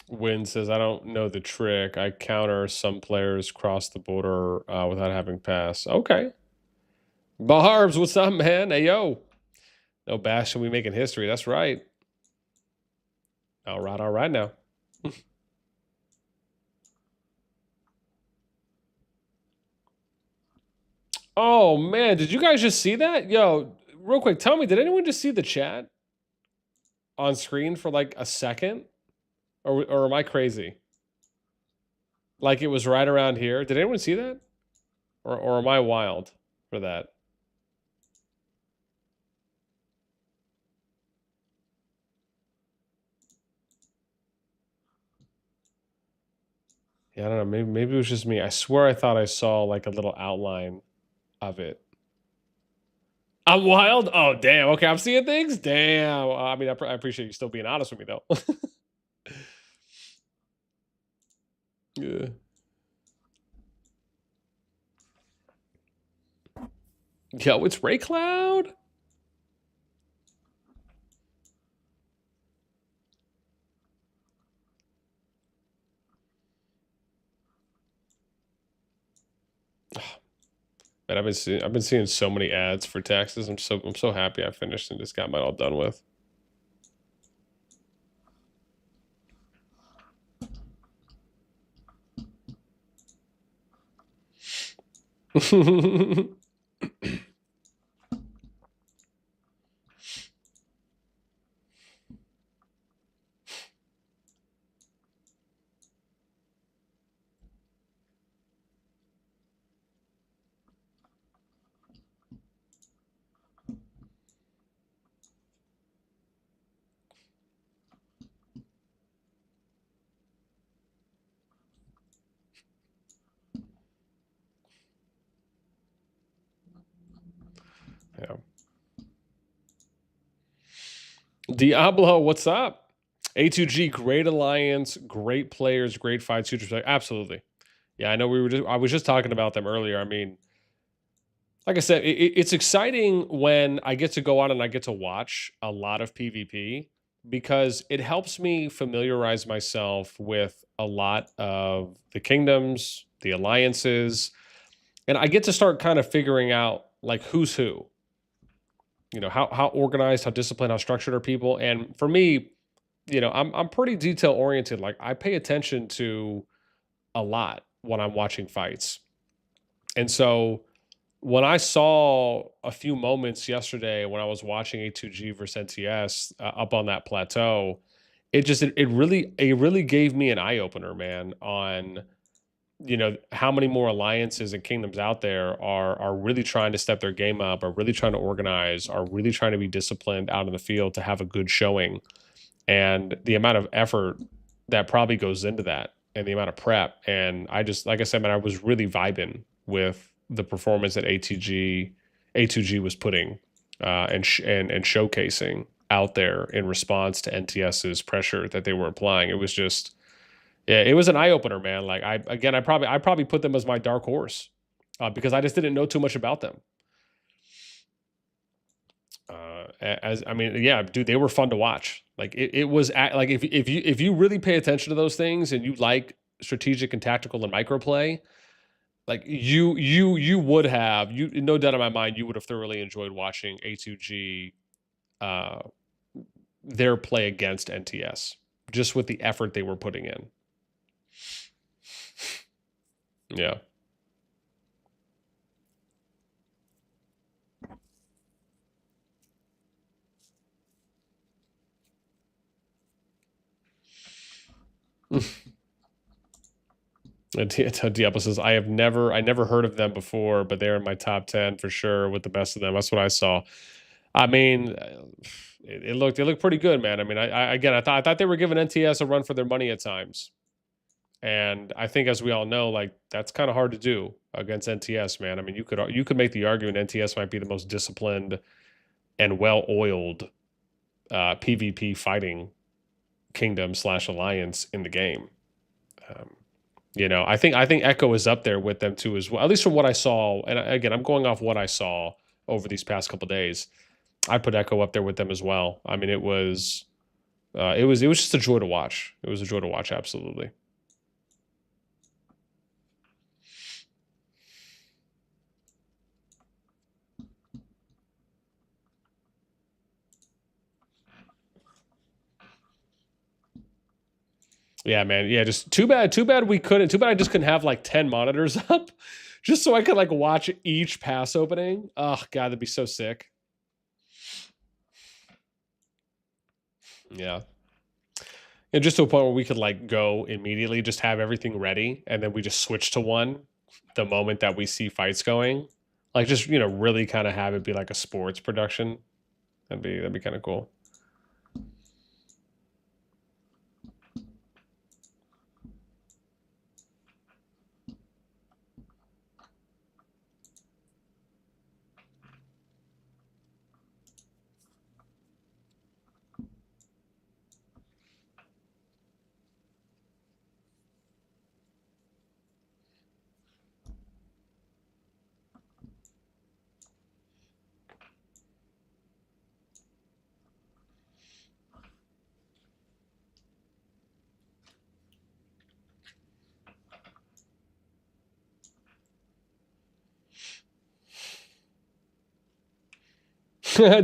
Win says, I don't know the trick. I counter some players cross the border without having pass. Okay. Barbs, what's up, man? Hey, yo. No Bastion, we making history. That's right. All right now. Oh, man. Did you guys just see that? Yo, real quick, tell me, did anyone just see the chat on screen for like a second? Or am I crazy? Like, it was right around here. Did anyone see that? Or am I wild for that? Yeah, I don't know. Maybe it was just me. I swear I thought I saw like a little outline of it. I'm wild? Oh, damn. Okay, I'm seeing things? Damn. I mean, I appreciate you still being honest with me, though. Yeah. Yo, it's Ray Cloud. Man, I've been seeing so many ads for taxes. I'm so happy I finished and just got mine all done with. Yeah. Diablo, what's up? A2G, great alliance, great players, great fights, future. Absolutely. Yeah, I know I was just talking about them earlier. I mean, like I said, it's exciting when I get to go out and I get to watch a lot of PvP because it helps me familiarize myself with a lot of the kingdoms, the alliances, and I get to start kind of figuring out like who's who. You know, how organized, how disciplined, how structured are people. And for me, you know, I'm pretty detail oriented. Like I pay attention to a lot when I'm watching fights. And so when I saw a few moments yesterday when I was watching A2G versus NTS up on that plateau, it really gave me an eye opener, man, on you know how many more alliances and kingdoms out there are really trying to step their game up, are really trying to organize, are really trying to be disciplined out in the field to have a good showing, and the amount of effort that probably goes into that and the amount of prep. And I just, like I said, man, I was really vibing with the performance that A2G was putting and showcasing out there in response to NTS's pressure that they were applying. It was just, yeah, it was an eye opener, man. Like I probably put them as my dark horse because I just didn't know too much about them. As I mean, yeah, dude, they were fun to watch. Like it was like if you really pay attention to those things and you like strategic and tactical and microplay, like you would have, you no doubt in my mind, you would have thoroughly enjoyed watching A2G uh their play against NTS just with the effort they were putting in. Yeah. Diablo says, I never heard of them before, but they're in my top 10 for sure with the best of them. That's what I saw. I mean, it looked pretty good, man. I mean, I thought they were giving NTS a run for their money at times. And I think, as we all know, like that's kind of hard to do against NTS, man. I mean, you could make the argument NTS might be the most disciplined and well-oiled PvP fighting kingdom / alliance in the game. You know, I think Echo is up there with them too as well. At least from what I saw, and again, I'm going off what I saw over these past couple days. I put Echo up there with them as well. I mean, it was just a joy to watch. It was a joy to watch, absolutely. Yeah, man. Yeah, just too bad we couldn't. Too bad I just couldn't have like 10 monitors up, just so I could like watch each pass opening. Oh god, that'd be so sick. Yeah. And just to a point where we could like go immediately, just have everything ready, and then we just switch to one the moment that we see fights going. Like just, you know, really kind of have it be like a sports production. That'd be kind of cool.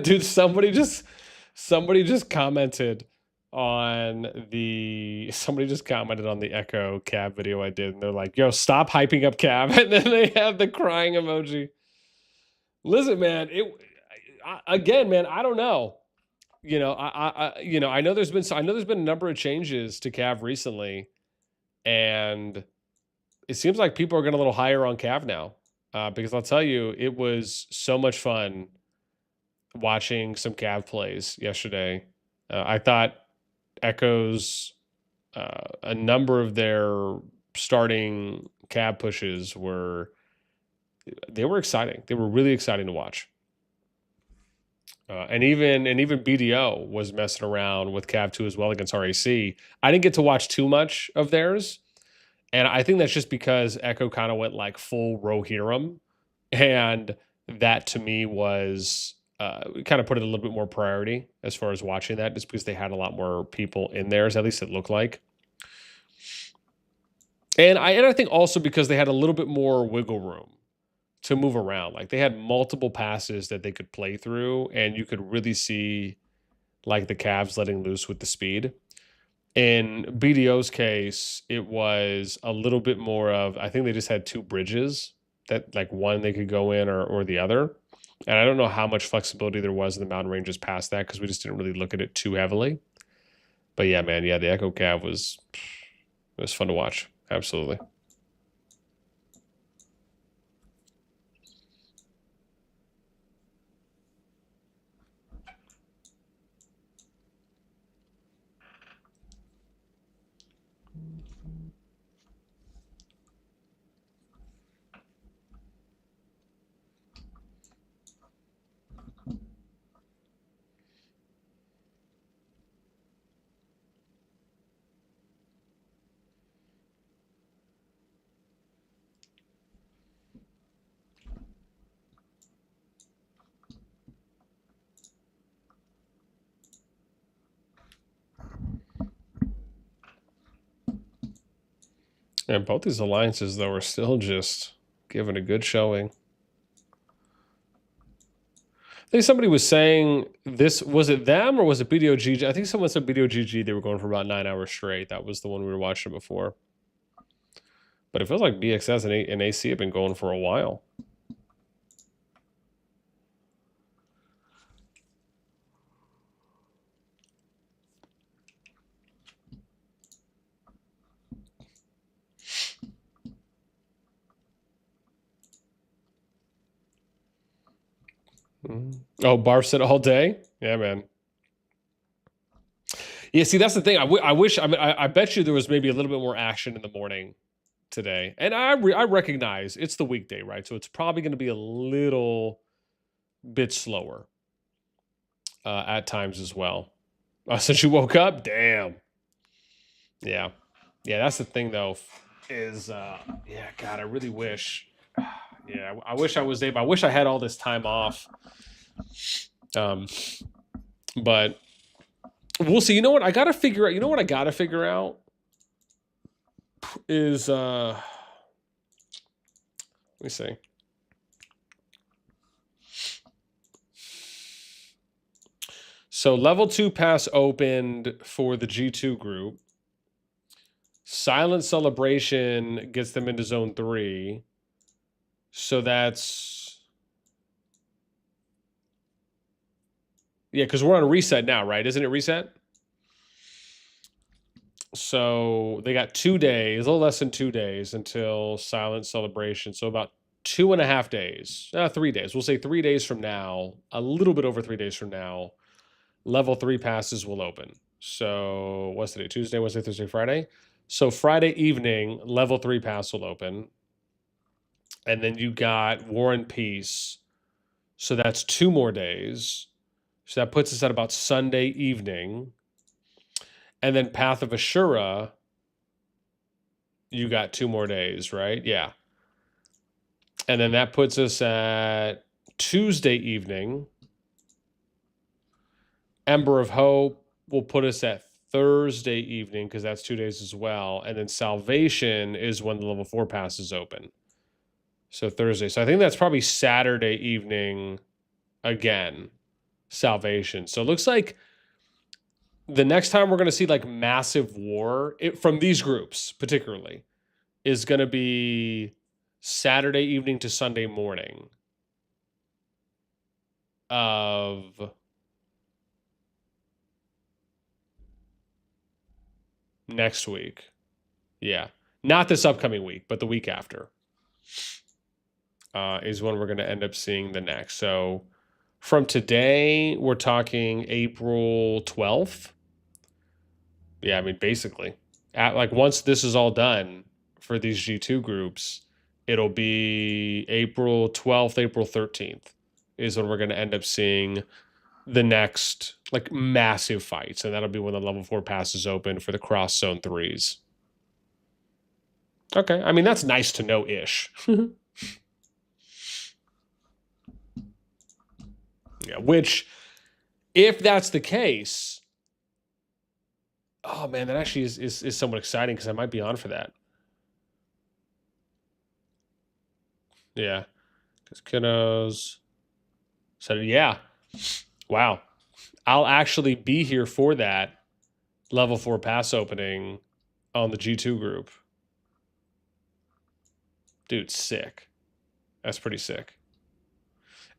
Dude, somebody just commented on the somebody just commented on the Echo Cav video I did, and they're like, "Yo, stop hyping up Cav," and then they have the crying emoji. Listen, man, again, man, I don't know. You know, I know there's been a number of changes to Cav recently, and it seems like people are getting a little higher on Cav now. Because I'll tell you, it was so much fun watching some Cav plays yesterday. I thought Echoes, a number of their starting Cav pushes were exciting. They were really exciting to watch. And even BDO was messing around with Cav 2 as well against RAC. I didn't get to watch too much of theirs, and I think that's just because Echo kind of went like full Rohirrim, and that to me was kind of put it a little bit more priority as far as watching that, just because they had a lot more people in theirs, at least it looked like. And I think also because they had a little bit more wiggle room to move around. Like they had multiple passes that they could play through, and you could really see like the Cavs letting loose with the speed. In BDO's case, it was a little bit more of, I think they just had two bridges that like one they could go in or the other. And I don't know how much flexibility there was in the mountain ranges past that, because we just didn't really look at it too heavily. But yeah, man, yeah, the Echo Cav was fun to watch. Absolutely. And both these alliances, though, are still just giving a good showing. I think somebody was saying this, was it them or was it BDO GG? I think someone said BDO GG, they were going for about 9 hours straight. That was the one we were watching before. But it feels like BxS and AC have been going for a while. Oh, Barf said all day? Yeah, man. Yeah, see, that's the thing. I wish, I bet you there was maybe a little bit more action in the morning today. And I recognize it's the weekday, right? So it's probably going to be a little bit slower at times as well. Since you woke up? Damn. Yeah. Yeah, that's the thing, though, is, yeah, God, I really wish. Yeah, I wish I was able. I wish I had all this time off. But we'll see. You know what? I got to figure out. You know what I got to figure out is, let me see. So level 2 pass opened for the G2 group. Silent Celebration gets them into Zone 3. So that's... Yeah, because we're on a reset now, right? Isn't it reset? So they got 2 days, a little less than 2 days until Silent Celebration. So about 2.5 days, 3 days. We'll say 3 days from now, a little bit over 3 days from now, level 3 passes will open. So what's today? Tuesday, Wednesday, Thursday, Friday. So Friday evening, level 3 pass will open. And then you got War and Peace. So that's 2 more days. So that puts us at about Sunday evening. And then Path of Ashura, you got 2 more days, right? Yeah. And then that puts us at Tuesday evening. Ember of Hope will put us at Thursday evening, because that's 2 days as well. And then Salvation is when the level 4 pass is open. So Thursday. So I think that's probably Saturday evening again, Salvation. So it looks like the next time we're going to see like massive war from these groups particularly is going to be Saturday evening to Sunday morning of next week. Yeah. Not this upcoming week, but the week after is when we're going to end up seeing the next. So from today, we're talking April 12th. Yeah, I mean, basically, once this is all done for these G2 groups, it'll be April 12th, April 13th is when we're going to end up seeing the next like massive fights. And that'll be when the level 4 passes open for the cross zone 3s. Okay. I mean, that's nice to know ish. Yeah. Which, if that's the case, oh man, that actually is somewhat exciting because I might be on for that. Yeah. Because kiddos said, yeah. Wow. I'll actually be here for that level 4 pass opening on the G2 group. Dude, sick. That's pretty sick.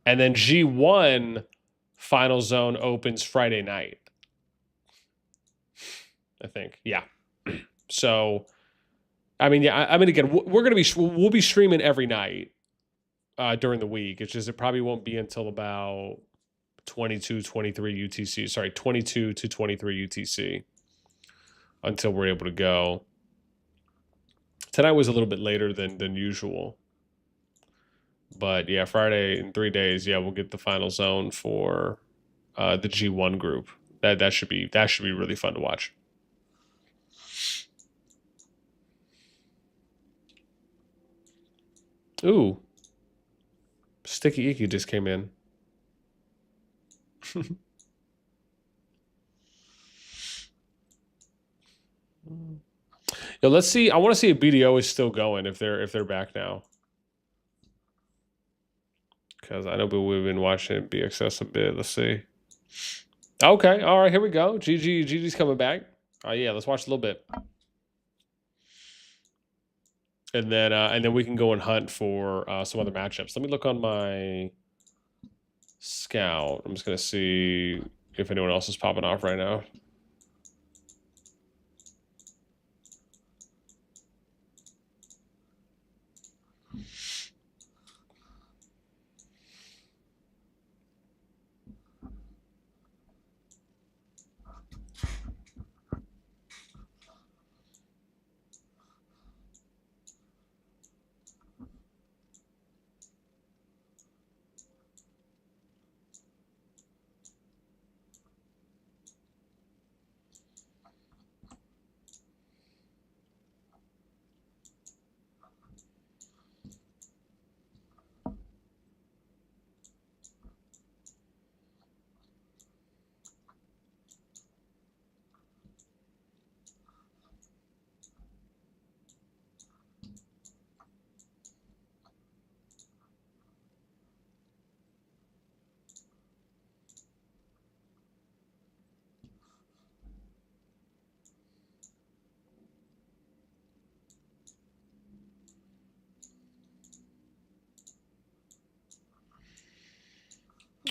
And then G1 final zone opens Friday night. I think. Yeah. So, I mean, yeah, I mean, again, we'll be streaming every night during the week. It's just, it probably won't be until about 22, 23 UTC. Sorry, 22 to 23 UTC until we're able to go. Tonight was a little bit later than usual. But yeah, Friday in 3 days, yeah, we'll get the final zone for the G1 group. That should be really fun to watch. Ooh. Sticky Icky just came in. Yo, let's see. I want to see if BDO is still going if they're back now. Because I know we've been watching BxS a bit. Let's see. Okay, all right, here we go. GG's coming back. Oh yeah, let's watch a little bit. And then we can go and hunt for some other matchups. Let me look on my scout. I'm just gonna see if anyone else is popping off right now.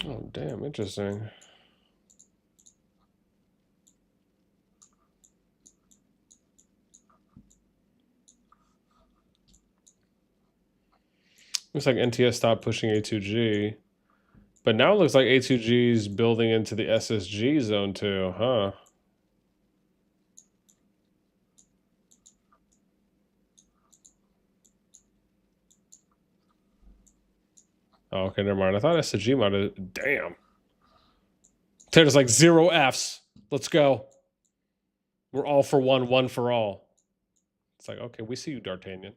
Oh damn, interesting. Looks like NTS stopped pushing A2G. But now it looks like A2G is building into the SSG zone too, huh? Oh, okay, never mind. I thought SSG might have. Damn. There's like 0 Fs. Let's go. We're all for one, one for all. It's like, okay, we see you, D'Artagnan.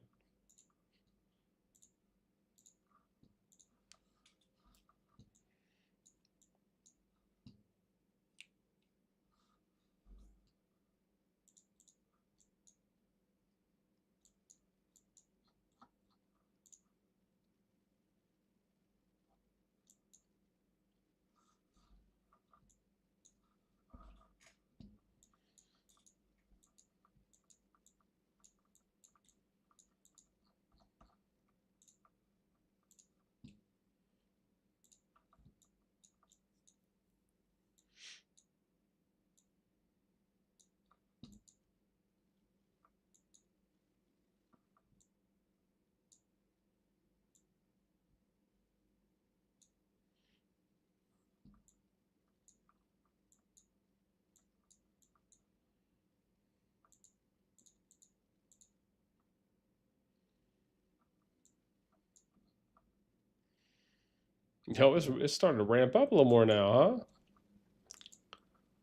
Yo, it's starting to ramp up a little more now, huh?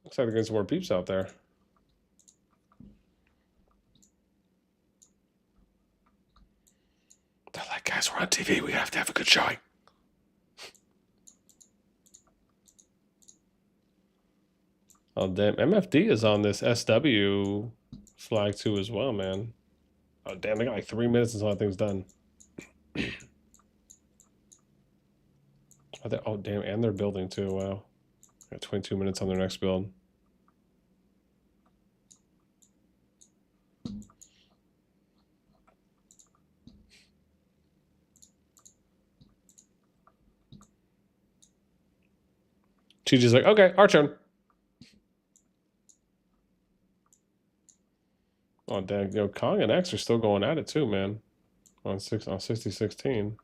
Looks like they're getting some more peeps out there. They're like, guys, we're on TV. We have to have a good showing. Oh, damn. MFD is on this SW flag too as well, man. Oh, damn. They got like 3 minutes until that thing's done. Oh, damn. And they're building too. Wow. Got 22 minutes on their next build. Chichi's like, okay, our turn. Oh, damn. Yo, KoNG and X are still going at it too, man. On 60-16.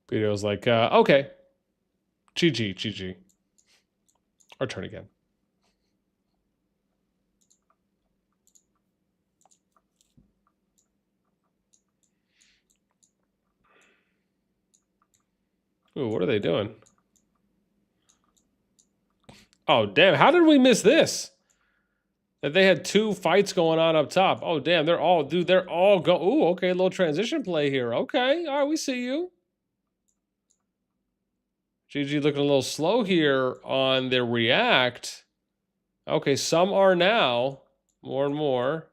BDO's like, okay. GG. Our turn again. Ooh, what are they doing? Oh, damn. How did we miss this? That they had 2 fights going on up top. Oh, damn. They're all go. Ooh, okay. A little transition play here. Okay. All right. We see you. GG looking a little slow here on their react. Okay. Some are now. More and more.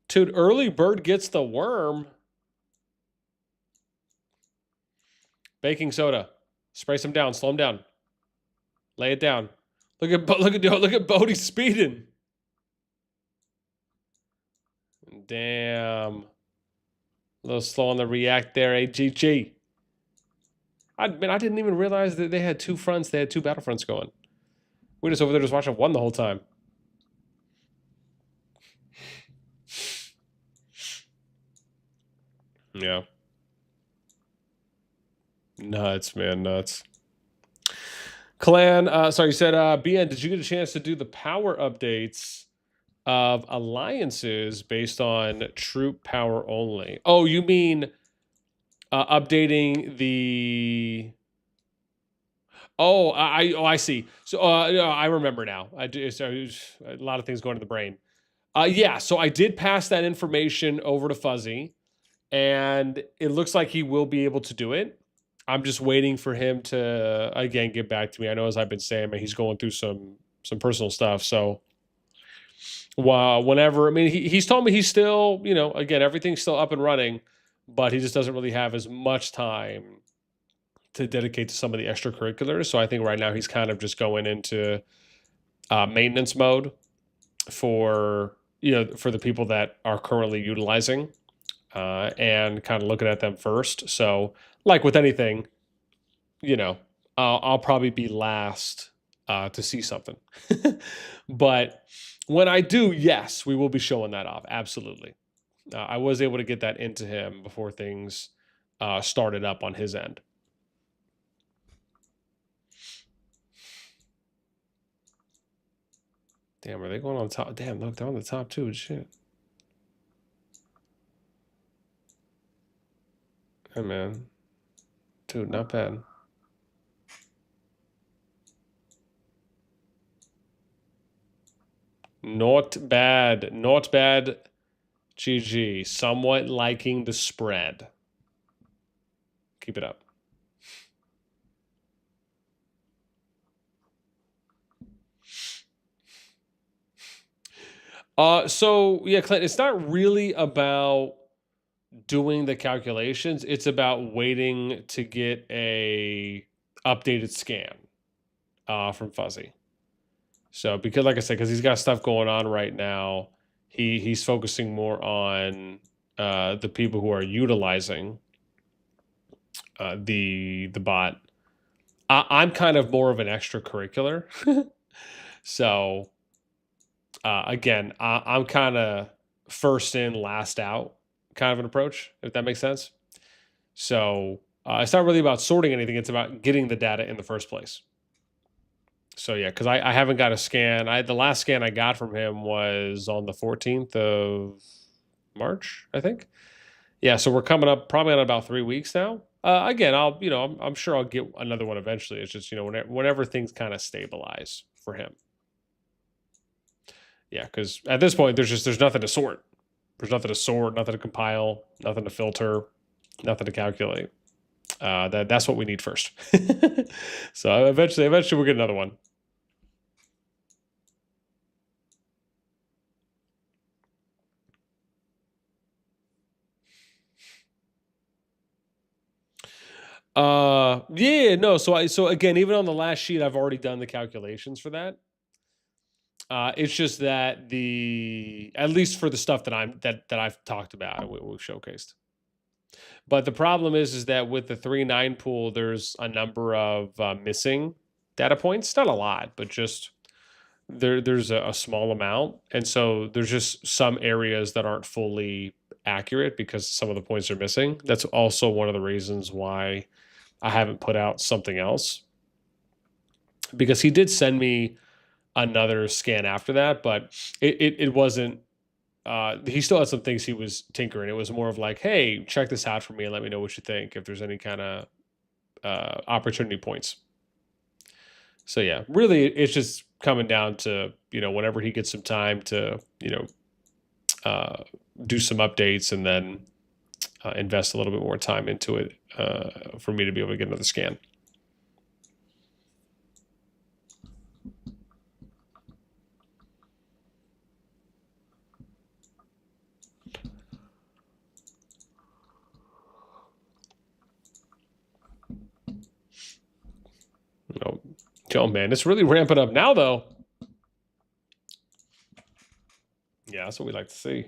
Dude, early bird gets the worm. Baking soda. Spray some down. Slow him down. Lay it down. Look at Bodie speeding. Damn. A little slow on the react there, AGG. I didn't even realize that they had 2 fronts. They had 2 battlefronts going. We're just over there just watching one the whole time. Yeah. Nuts, man, nuts. Clan, sorry, you said, BN, did you get a chance to do the power updates of alliances based on troop power only? Oh, you mean updating the... Oh, I see. So I remember now. I do. So a lot of things going to the brain. Yeah. So I did pass that information over to Fuzzy, and it looks like he will be able to do it. I'm just waiting for him to again get back to me. I know, as I've been saying, man, he's going through some personal stuff. So whenever, I mean, he's told me he's still, again, everything's still up and running, but he just doesn't really have as much time to dedicate to some of the extracurriculars. So I think right now he's kind of just going into maintenance mode for for the people that are currently utilizing and kind of looking at them first. So like with anything, I'll probably be last to see something. But when I do, yes, we will be showing that off. Absolutely. I was able to get that into him before things started up on his end. Damn, are they going on top? Damn, look, they're on the top too. Shit. Hey, man. Dude, not bad. Not bad. Not bad GG. Somewhat liking the spread. Keep it up. So yeah, Clint, it's not really about doing the calculations. It's about waiting to get a updated scan from Fuzzy. So because, like I said, because he's got stuff going on right now, he's focusing more on the people who are utilizing the bot. I'm kind of more of an extracurricular. So again, I'm kind of first in, last out kind of an approach, if that makes sense. So it's not really about sorting anything. It's about getting the data in the first place. So yeah, because I haven't got a scan. The last scan I got from him was on the 14th of March, I think. Yeah, so we're coming up probably on about 3 weeks now. Again, I'm sure I'll get another one eventually. It's just, whenever things kind of stabilize for him. Yeah, because at this point, there's nothing to sort. There's nothing to sort, nothing to compile, nothing to filter, nothing to calculate. That's what we need first. So eventually we'll get another one. Yeah, no. So again, even on the last sheet, I've already done the calculations for that. It's just that at least for the stuff that I've talked about and we've showcased. But the problem is that with the 3.9 pool, there's a number of missing data points. Not a lot, but just there's a small amount, and so there's just some areas that aren't fully accurate because some of the points are missing. That's also one of the reasons why I haven't put out something else, because he did send me another scan after that, but it wasn't. He still had some things he was tinkering. It was more of like, hey, check this out for me and let me know what you think if there's any kind of opportunity points. So yeah, really, it's just coming down to whenever he gets some time to do some updates and then invest a little bit more time into it for me to be able to get another scan. Oh man, it's really ramping up now though. Yeah, that's what we like to see.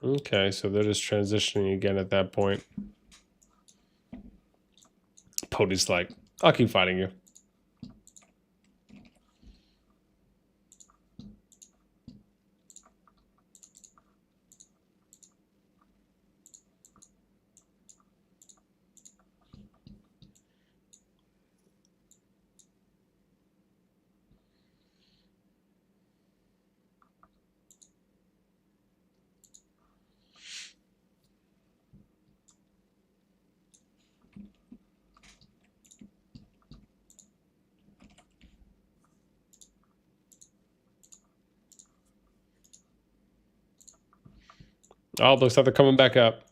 Okay, so they're just transitioning again at that point. Pody's like, I'll keep fighting you. Oh, looks like they're coming back up.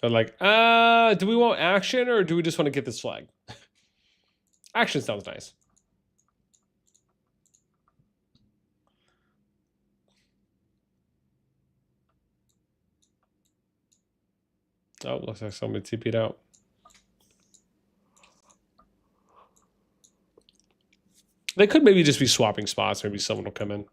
They're like, do we want action or do we just want to get this flag? Action sounds nice. Oh, looks like somebody TP'd out. They could maybe just be swapping spots. Maybe someone will come in.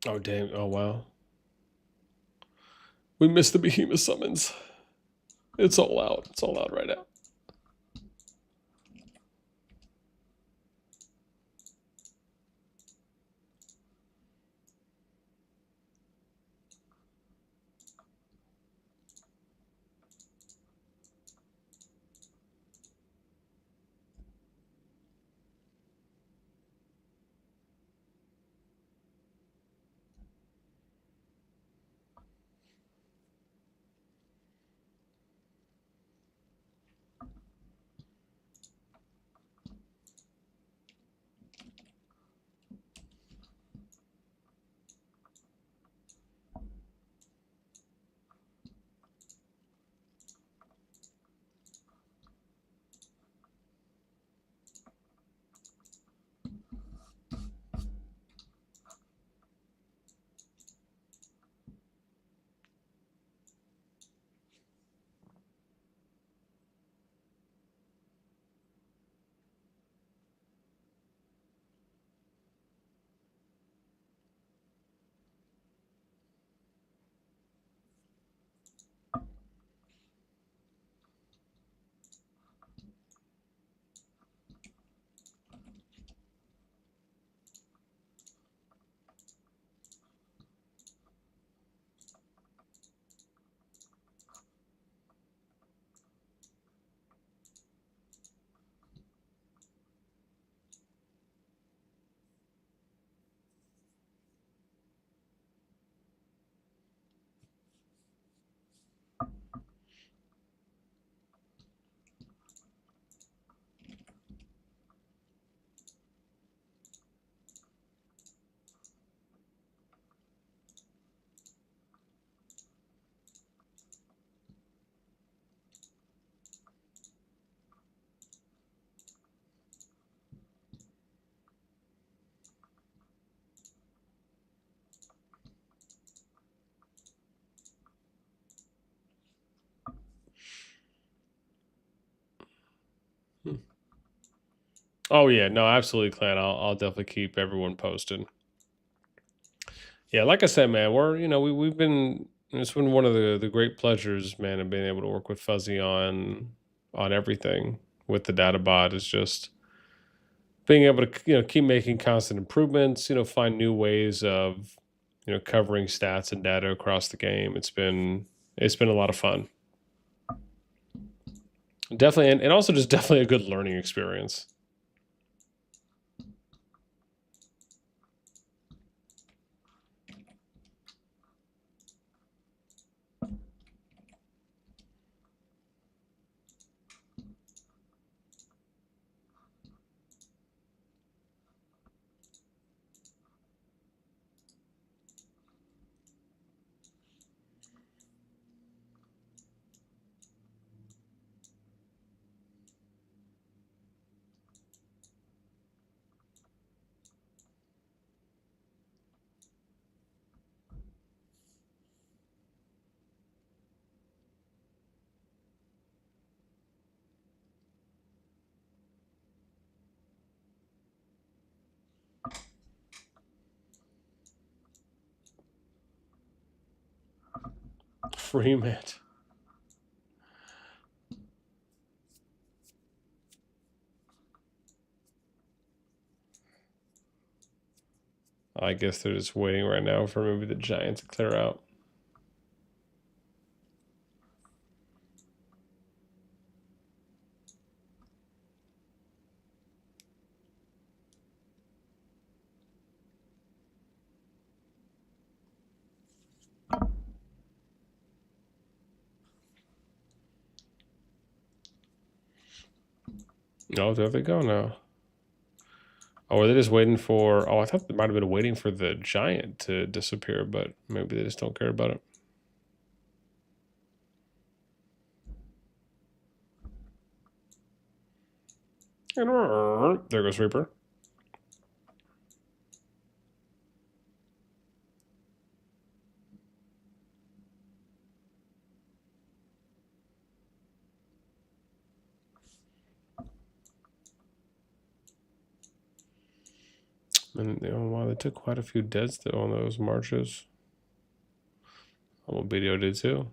Oh, damn. Oh, wow. We missed the behemoth summons. It's all out. It's all out right now. Oh yeah, no, absolutely, Clan. I'll definitely keep everyone posted. Yeah, like I said, man, we've been, it's been one of the great pleasures, man, of being able to work with Fuzzy on everything with the data bot is just being able to keep making constant improvements, find new ways of covering stats and data across the game. It's been a lot of fun. Definitely, and also just definitely a good learning experience. Freeman. I guess they're just waiting right now for maybe the Giants to clear out. Oh, there they go now. Oh, are they just waiting for... Oh, I thought they might have been waiting for the Giant to disappear, but maybe they just don't care about it. There goes Reaper. And wow, they took quite a few deads though on those marches. Well, BDO did too.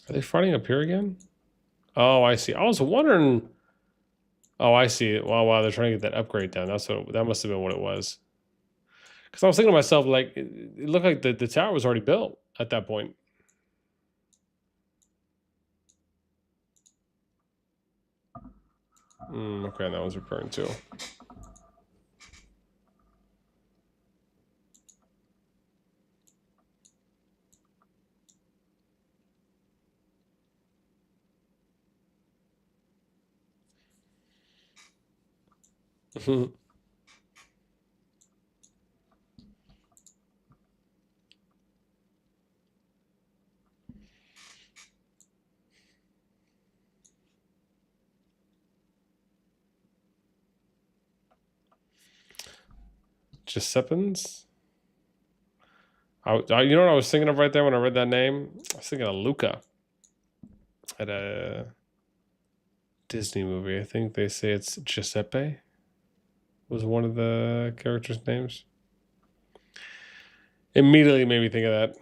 Are they fighting up here again? Oh, I see. I was wondering. Oh, I see. Wow, they're trying to get that upgrade done. That must have been what it was. Because I was thinking to myself, like, it looked like the tower was already built at that point. Okay, that was repairing too. Giuseppens? You know what I was thinking of right there when I read that name? I was thinking of Luca at a Disney movie. I think they say it's Giuseppe. Was one of the characters' names. Immediately made me think of that.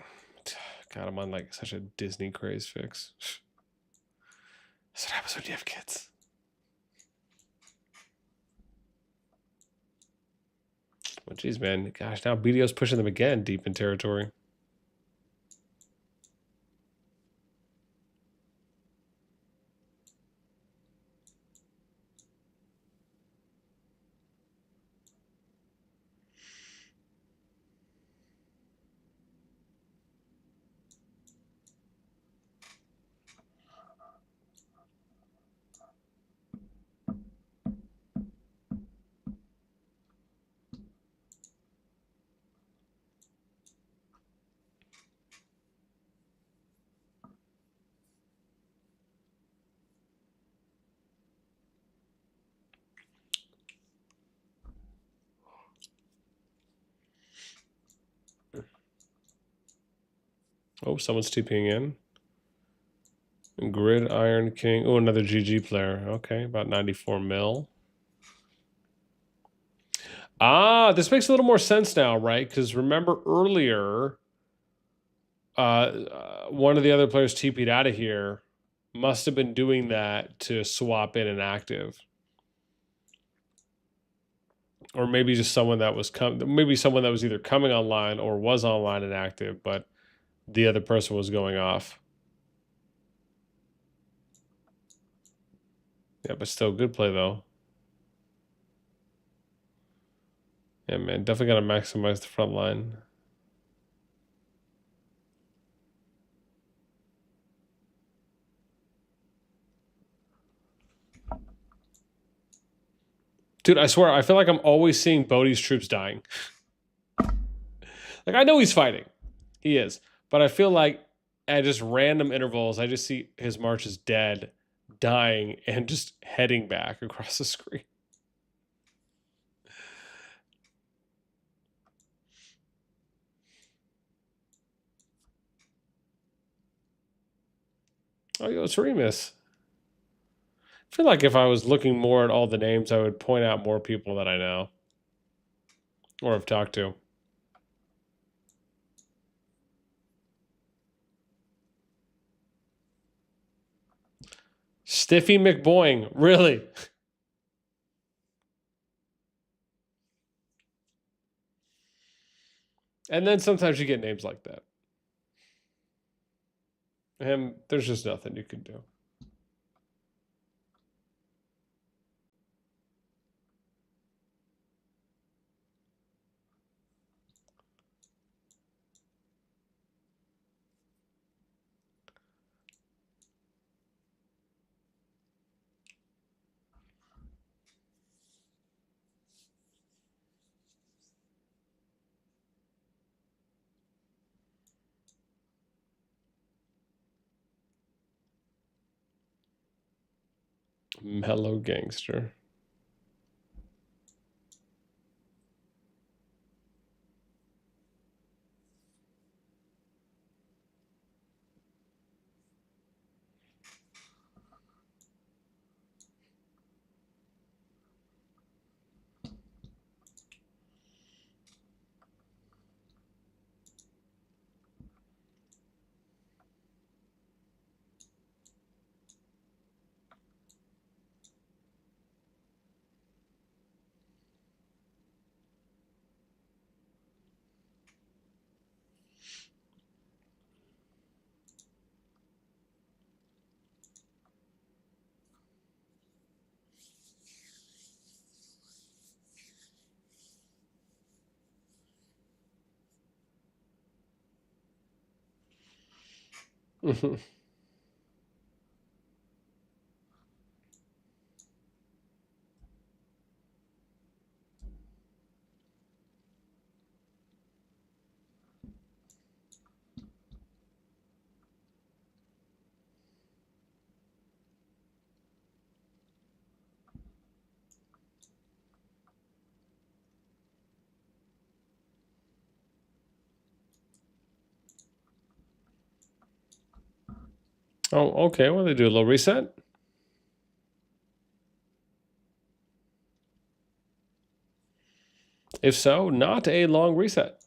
God, I'm on like such a Disney craze fix. That's what happens when you have kids. Well, geez, man. Gosh, now BDO's pushing them again deep in territory. Oh, someone's TPing in. Grid Iron King. Oh, another GG player. Okay, about 94 mil. Ah, this makes a little more sense now, right? Because remember earlier, one of the other players TP'd out of here. Must have been doing that to swap in an active. Or maybe just someone that was maybe someone that was either coming online or was online and active, but the other person was going off. Yeah, but still good play though. Yeah, man, definitely gotta maximize the front line. Dude, I swear, I feel like I'm always seeing Bodhi's troops dying. Like, I know he's fighting. He is. But I feel like at just random intervals, I just see his marches dead, dying, and just heading back across the screen. Oh, yo, it's Remus. I feel like if I was looking more at all the names, I would point out more people that I know or have talked to. Stiffy McBoing, really? And then sometimes you get names like that. And there's just nothing you can do. Mellow gangster. Oh, okay. Well, they do a little reset. If so, not a long reset.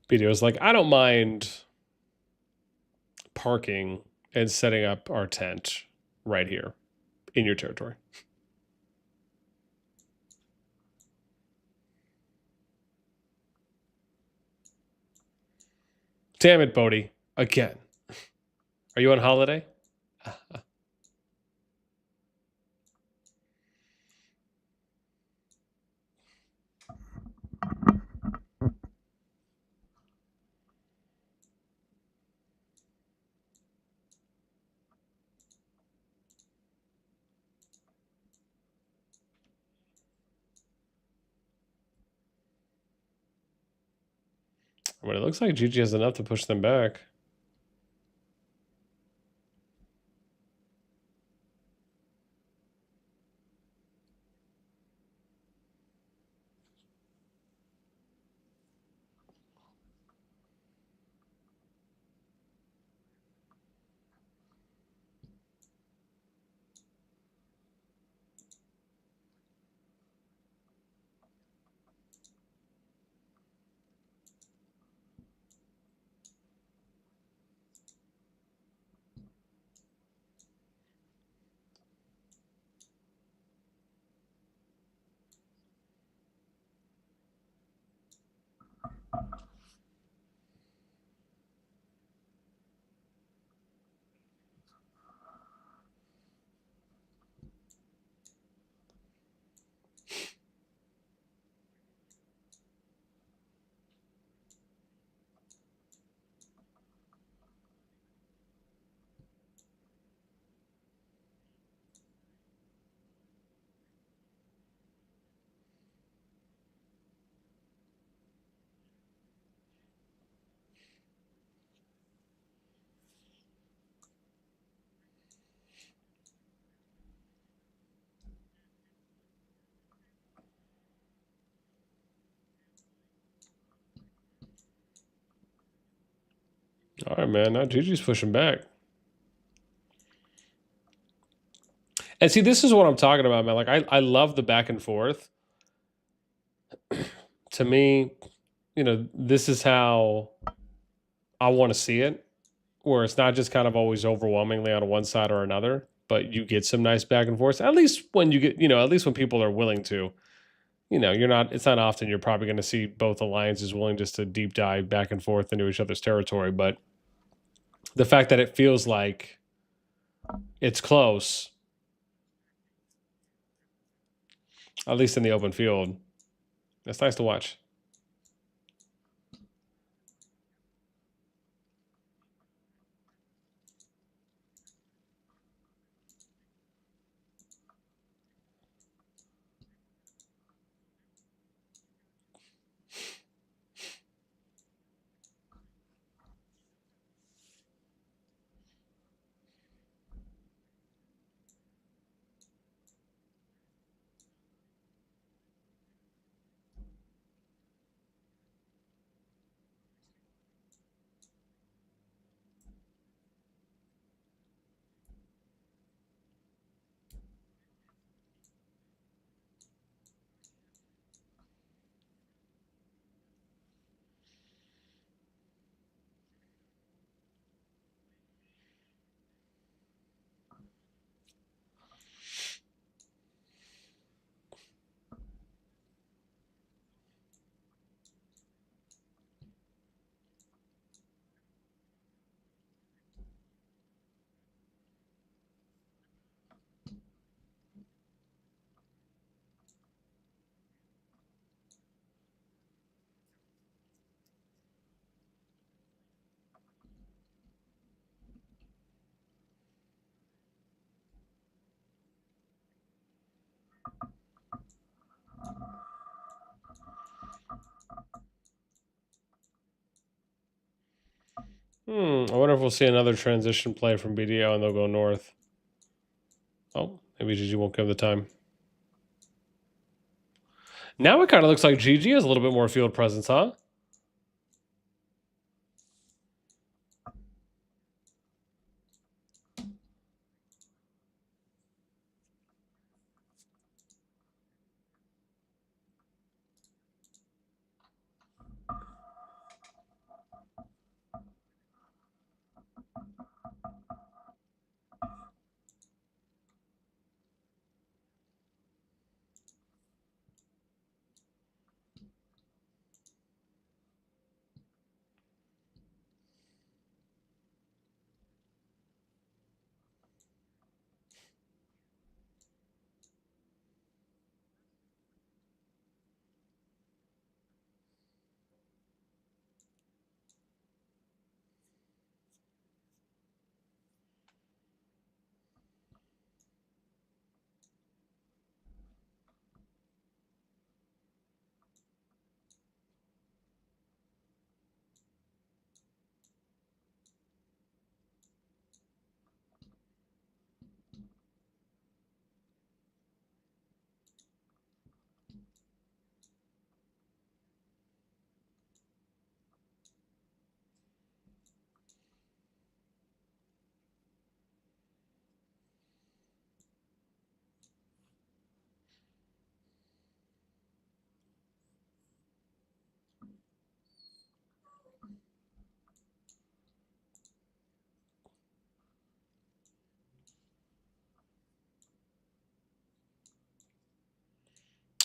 BDO is like, I don't mind parking and setting up our tent right here in your territory. Damn it, Bodhi. Again. Are you on holiday? But it looks like GG has enough to push them back. All right, man. Now GG's pushing back. And see, this is what I'm talking about, man. Like, I love the back and forth. To me, you know, this is how I want to see it, where it's not just kind of always overwhelmingly on one side or another, but you get some nice back and forth. At least when you get, you know, at least when people are willing to, you know, it's not often you're probably going to see both alliances willing just to deep dive back and forth into each other's territory. But the fact that it feels like it's close, at least in the open field, it's nice to watch. I wonder if we'll see another transition play from BDO and they'll go north. Oh, maybe GG won't give the time. Now it kind of looks like GG has a little bit more field presence, huh?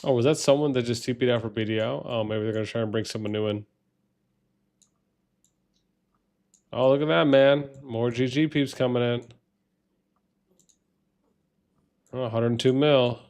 Oh, was that someone that just TP'd out for BDO? Oh, maybe they're going to try and bring someone new in. Oh, look at that, man. More GG peeps coming in. Oh, 102 mil.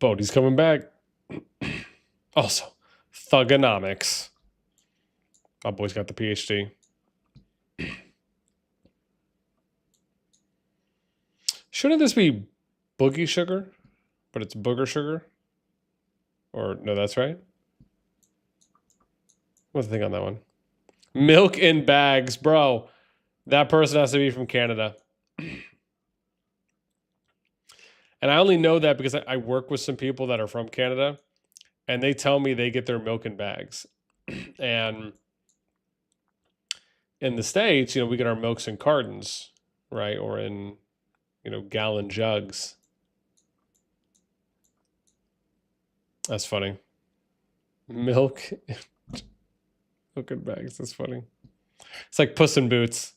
Bodie's coming back. Also, Thugonomics. My boy's got the PhD. Shouldn't this be boogie sugar? But it's booger sugar? Or, no, that's right. What's the thing on that one? Milk in bags, bro. That person has to be from Canada. And I only know that because I work with some people that are from Canada, and they tell me they get their milk in bags. And in the States, we get our milks in cartons, right? Or in, gallon jugs. That's funny. Milk in bags. That's funny. It's like Puss in Boots,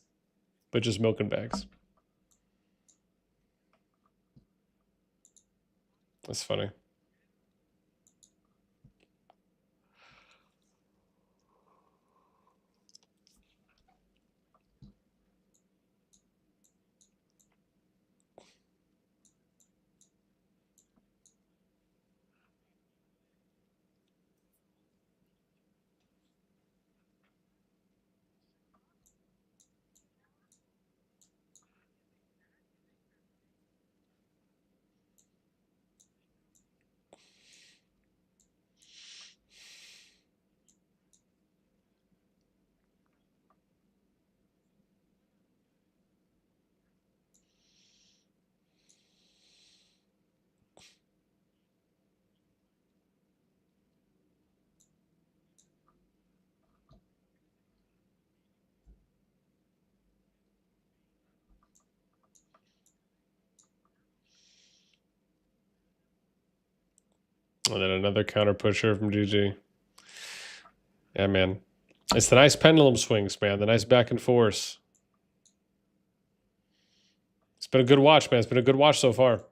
but just milk in bags. That's funny. And then another counter pusher from GG. Yeah, man. It's the nice pendulum swings, man. The nice back and forth. It's been a good watch, man. It's been a good watch so far.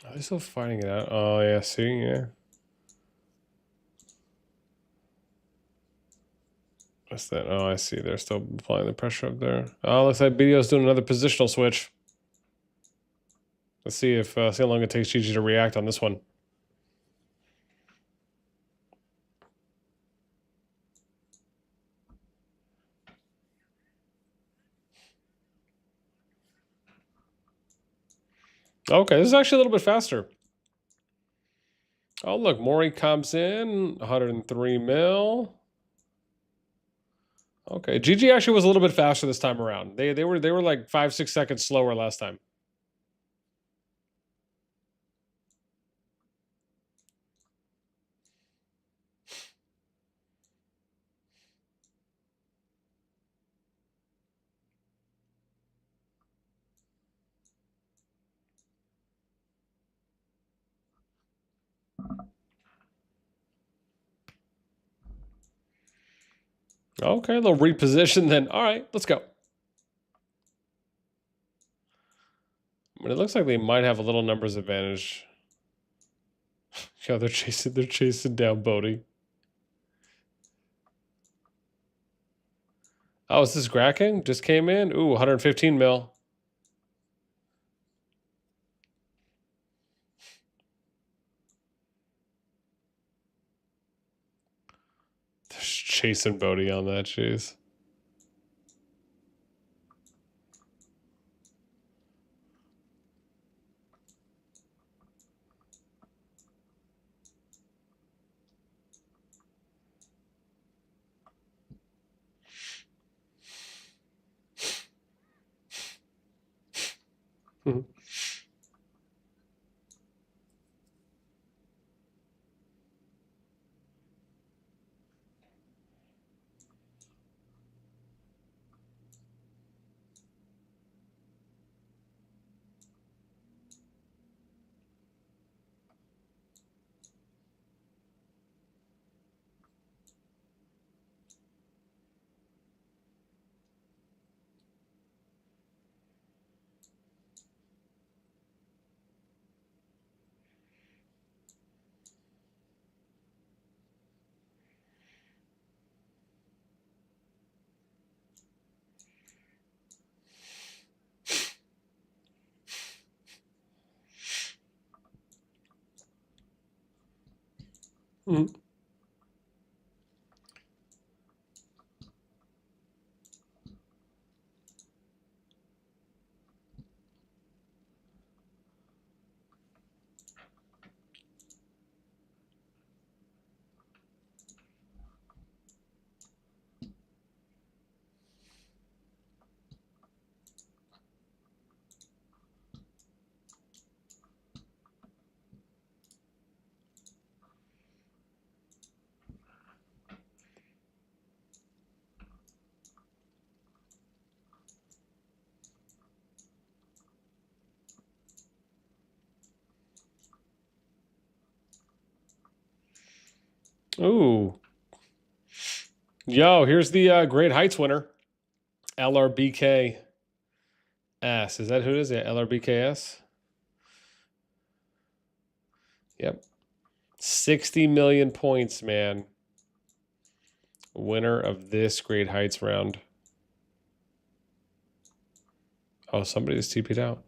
Are they still fighting it out? Oh, yeah, see, yeah. What's that? Oh, I see. They're still applying the pressure up there. Oh, looks like BDO's doing another positional switch. Let's see if see how long it takes Gigi to react on this one. Okay, this is actually a little bit faster. Oh, look, Maury comes in, 103 mil. Okay, GG actually was a little bit faster this time around. They were like 5-6 seconds slower last time. Okay, a little reposition then. All right, let's go. I mean, it looks like they might have a little numbers advantage. Yeah, they're chasing down Bodie. Oh, is this Kraken? Just came in? Ooh, 115 mil. They're chasing Bodie on that, jeez. Ooh. Yo, here's the Great Heights winner. LRBKS. Is that who it is? Yeah, LRBKS. Yep. 60 million points, man. Winner of this Great Heights round. Oh, somebody just TP'd out.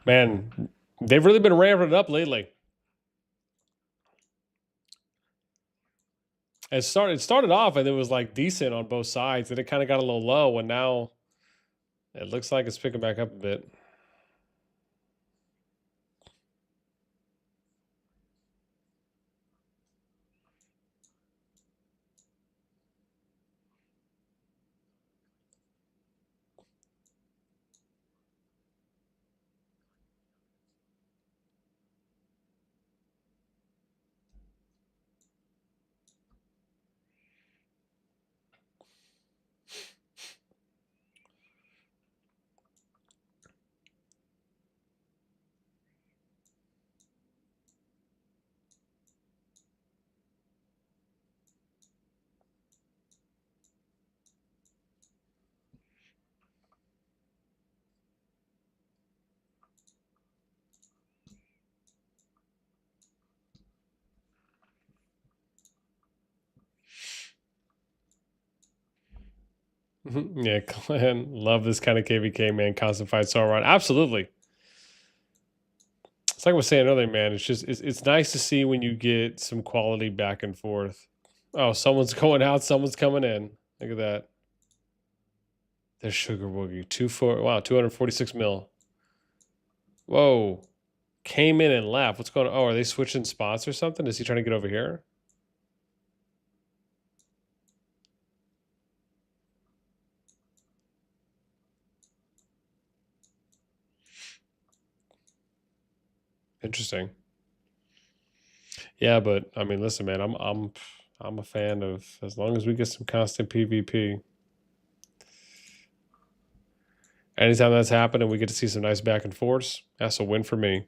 Man, they've really been ramping it up lately. It started off and it was like decent on both sides, and it kind of got a little low, and now it looks like it's picking back up a bit. Yeah, Glenn, love this kind of KvK, man. Constant fight, so run. Absolutely. It's like I was saying earlier, man. It's just it's nice to see when you get some quality back and forth. Oh, someone's going out, someone's coming in. Look at that. There's Sugar Woogie. 246 mil. Whoa. Came in and left. What's going on? Oh, are they switching spots or something? Is he trying to get over here? Interesting. Yeah, but I mean, listen, man, I'm a fan of as long as we get some constant PvP. Anytime that's happening, we get to see some nice back and forths. That's a win for me.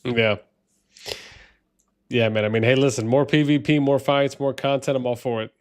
Yeah. Yeah, man. I mean, hey, listen, more PvP, more fights, more content. I'm all for it.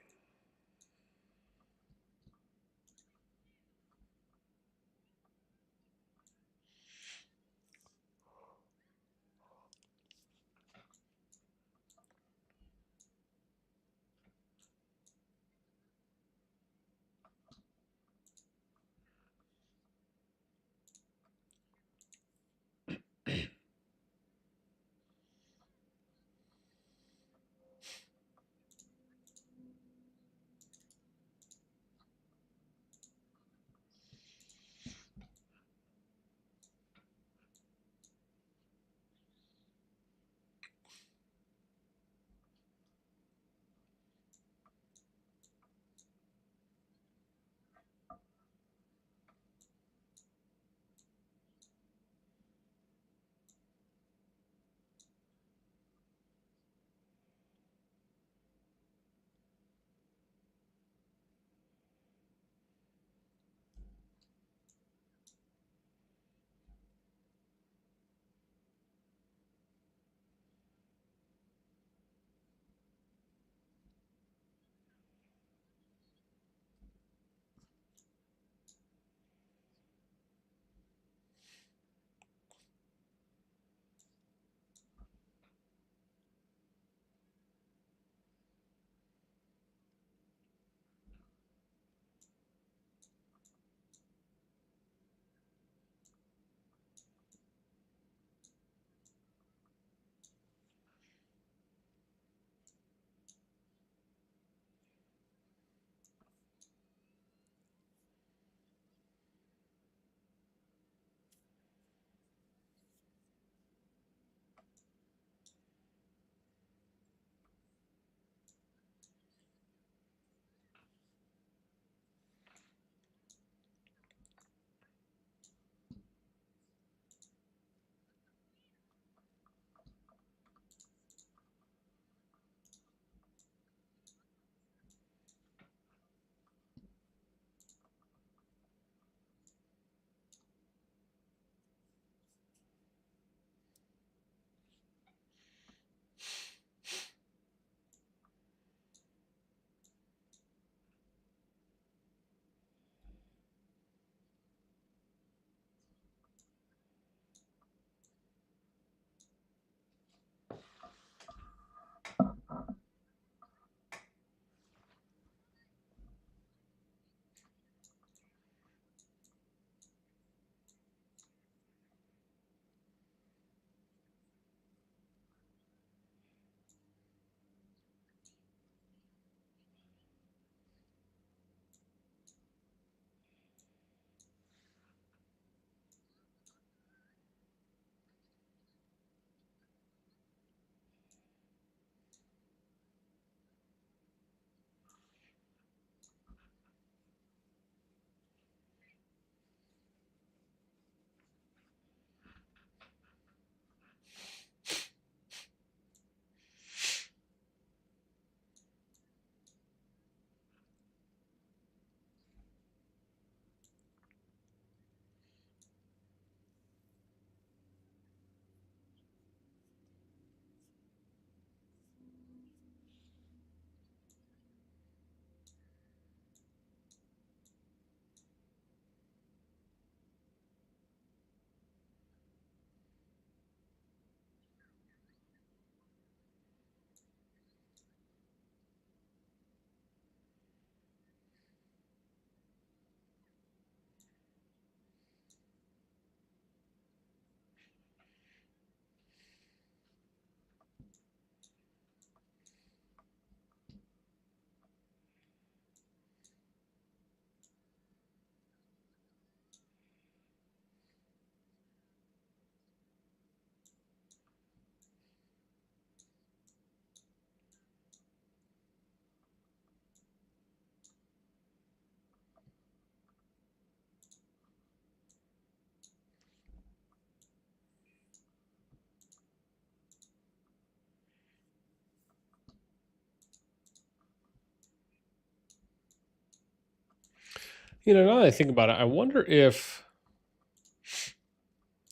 You know, now that I think about it, I wonder if...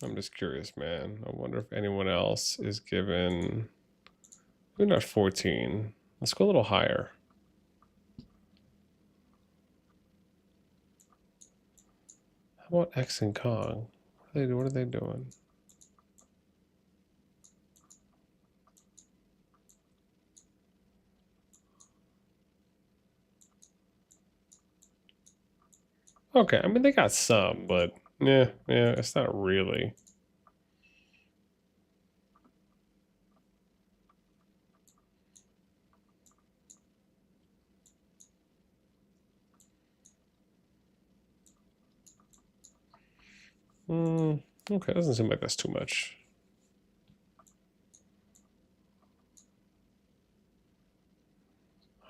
I'm just curious, man. I wonder if anyone else is given... We're not 14. Let's go a little higher. How about X and KoNG? What are they doing? Okay, I mean, they got some, but yeah, it's not really. Okay, doesn't seem like that's too much.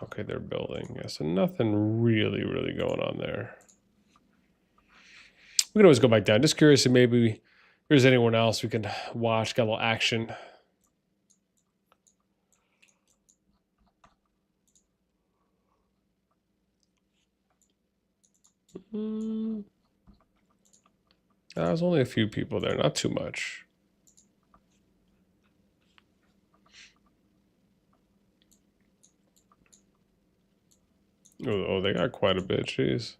Okay, they're building. Yeah, so nothing really going on there. We can always go back down. Just curious if maybe there's anyone else we can watch, got a little action. There's only a few people there, not too much. Oh, they got quite a bit, jeez.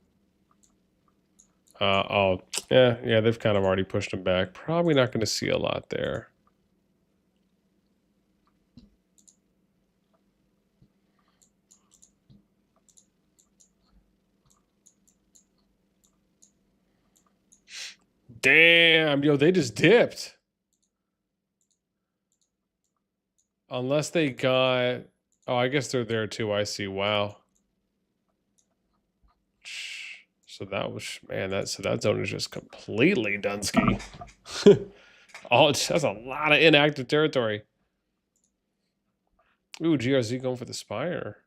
Yeah, they've kind of already pushed them back. Probably not going to see a lot there. Damn, yo, they just dipped. Unless they got... Oh, I guess they're there too. I see. Wow. So that was... Man, so that zone is just completely Dunsky. Oh, that's a lot of inactive territory. Ooh, GRZ going for the Spire.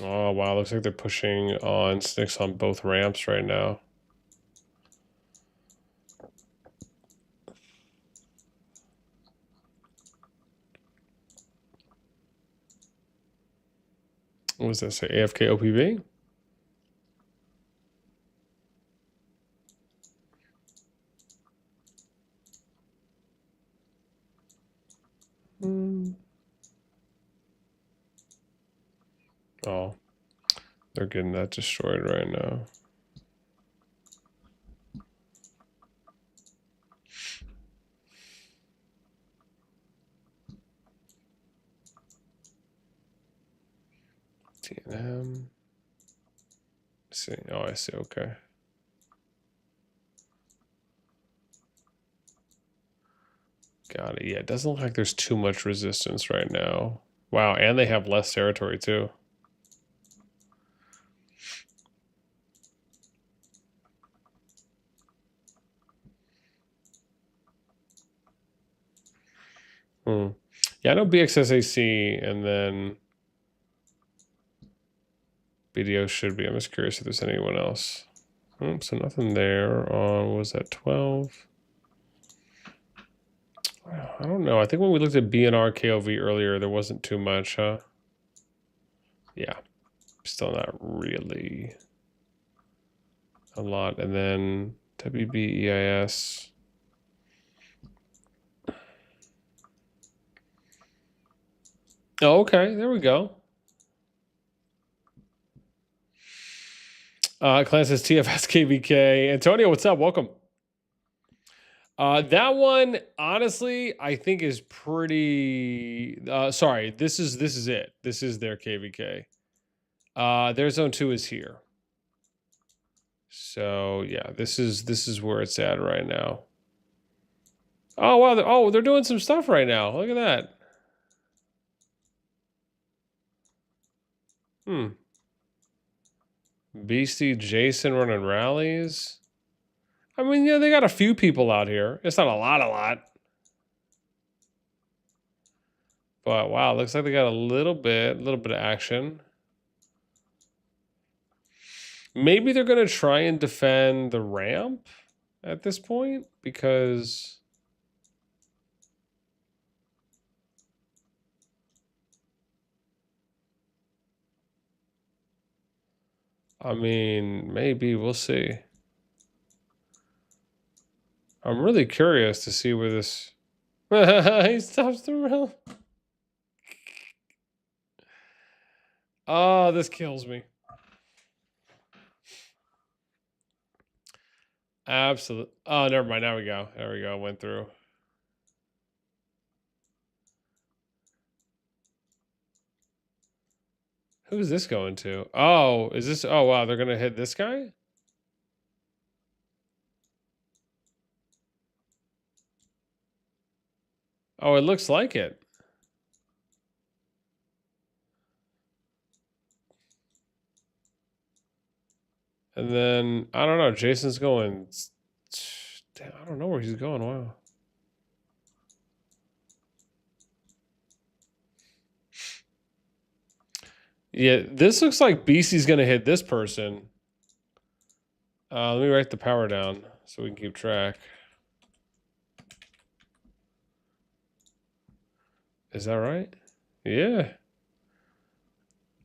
Oh, wow. Looks like they're pushing on sticks on both ramps right now. What was that say? AFK OPV? Oh, they're getting that destroyed right now. TNM. See. Oh, I see. Okay. Got it. Yeah, it doesn't look like there's too much resistance right now. Wow, and they have less territory too. Yeah, I know BxS AC and then BDO should be. I'm just curious if there's anyone else. So nothing there on, what was that, 12? I don't know. I think when we looked at BNR KOV earlier, there wasn't too much, huh? Yeah, still not really a lot. And then WBEIS. Oh, okay. There we go. Clan says TFS KvK. Antonio, what's up? Welcome. That one, honestly, I think is pretty. Sorry, this is it. This is their KvK. Their zone 2 is here. So yeah, this is where it's at right now. Oh wow! They're doing some stuff right now. Look at that. Beastie Jason running rallies. I mean, yeah, they got a few people out here. It's not a lot. But wow, looks like they got a little bit of action. Maybe they're gonna try and defend the ramp at this point because I mean, maybe we'll see. I'm really curious to see where this. He stops the round. Oh, this kills me. Absolutely. Oh, never mind. Now we go. There we go. Went through. Who's this going to? Oh, is this? Oh, wow. They're going to hit this guy? Oh, it looks like it. And then, I don't know. Jason's going. Damn, I don't know where he's going. Wow. Yeah, this looks like BC's going to hit this person. Let me write the power down so we can keep track. Is that right? Yeah.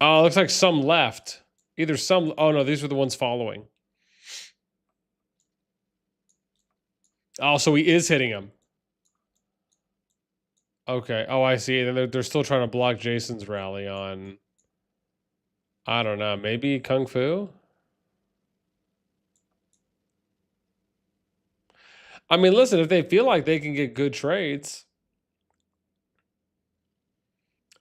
Oh, it looks like some left. Either some. Oh, no, these were the ones following. Oh, so he is hitting him. Okay. Oh, I see. And they're still trying to block Jason's rally on. I don't know. Maybe Kung Fu? I mean, listen, if they feel like they can get good trades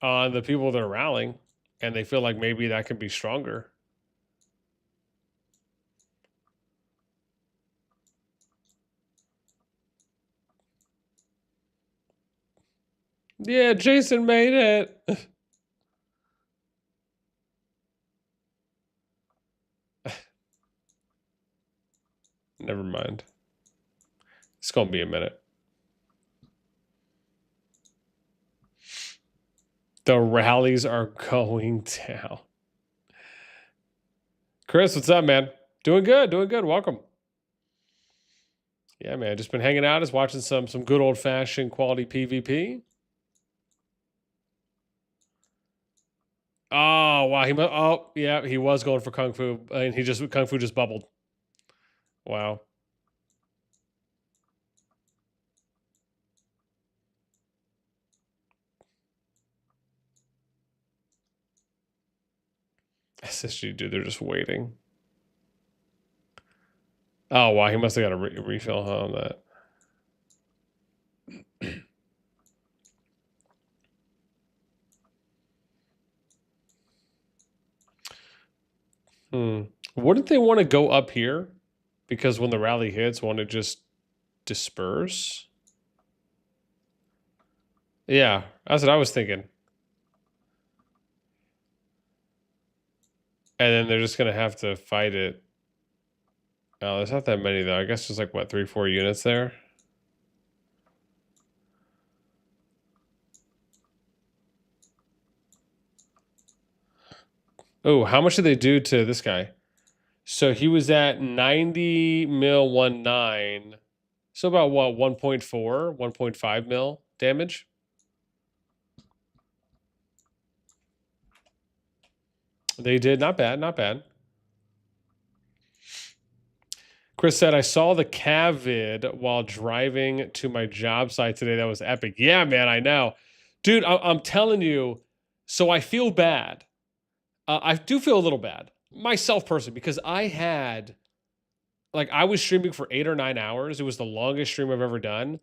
on the people that are rallying, and they feel like maybe that can be stronger. Yeah, Jason made it. Never mind. It's going to be a minute. The rallies are going down. Chris, what's up, man? Doing good, doing good. Welcome. Yeah, man. Just been hanging out, just watching some good old-fashioned quality PvP. Oh, wow. Oh, yeah, he was going for Kung Fu, and Kung Fu just bubbled. Wow. SSG, dude, they're just waiting. Oh, wow. He must have got a refill on that. Wouldn't they want to go up here? Because when the rally hits, want to just disperse? Yeah, that's what I was thinking. And then they're just going to have to fight it. Oh, there's not that many, though. I guess there's like, what, 3-4 units there? Oh, how much did they do to this guy? So he was at 90 mil 19. So about what, 1.4, 1.5 mil damage? They did. Not bad, not bad. Chris said, I saw the Cav vid while driving to my job site today. That was epic. Yeah, man, I know. Dude, I'm telling you, so I feel bad. I do feel a little bad, myself personally, because I was streaming for 8 or 9 hours. It was the longest stream I've ever done.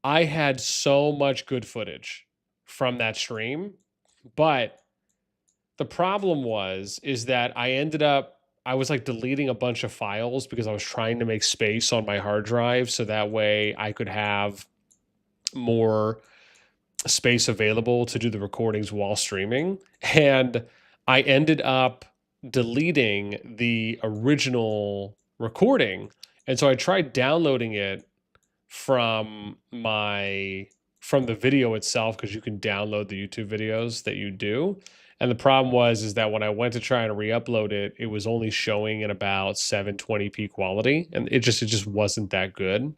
I had so much good footage from that stream, but the problem is that I was like deleting a bunch of files because I was trying to make space on my hard drive so that way I could have more space available to do the recordings while streaming. And I ended up deleting the original recording. And so I tried downloading it from the video itself, because you can download the YouTube videos that you do. And the problem is that when I went to try and re-upload it, it was only showing in about 720p quality, and it just wasn't that good.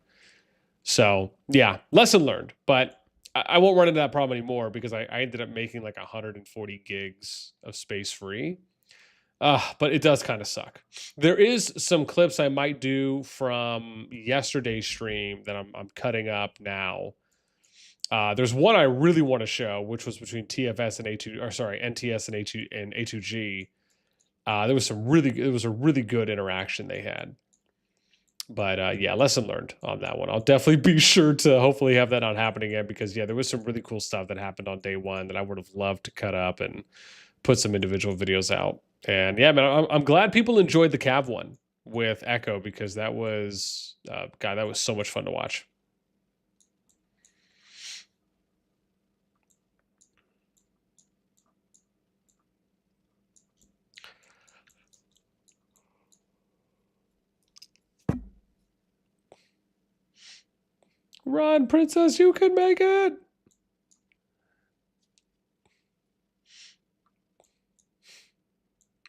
So yeah, lesson learned. But I won't run into that problem anymore because I ended up making like 140 gigs of space free. But it does kind of suck. There is some clips I might do from yesterday's stream that I'm cutting up now. There's one I really want to show, which was between TFS and A2, or sorry, NTS and A2G. There was it was a really good interaction they had. But yeah, lesson learned on that one. I'll definitely be sure to hopefully have that not happen again, because yeah, there was some really cool stuff that happened on day one that I would have loved to cut up and put some individual videos out. And yeah, man, I'm glad people enjoyed the Cav one with Echo, because that was, God, that was so much fun to watch. Run, princess, you can make it.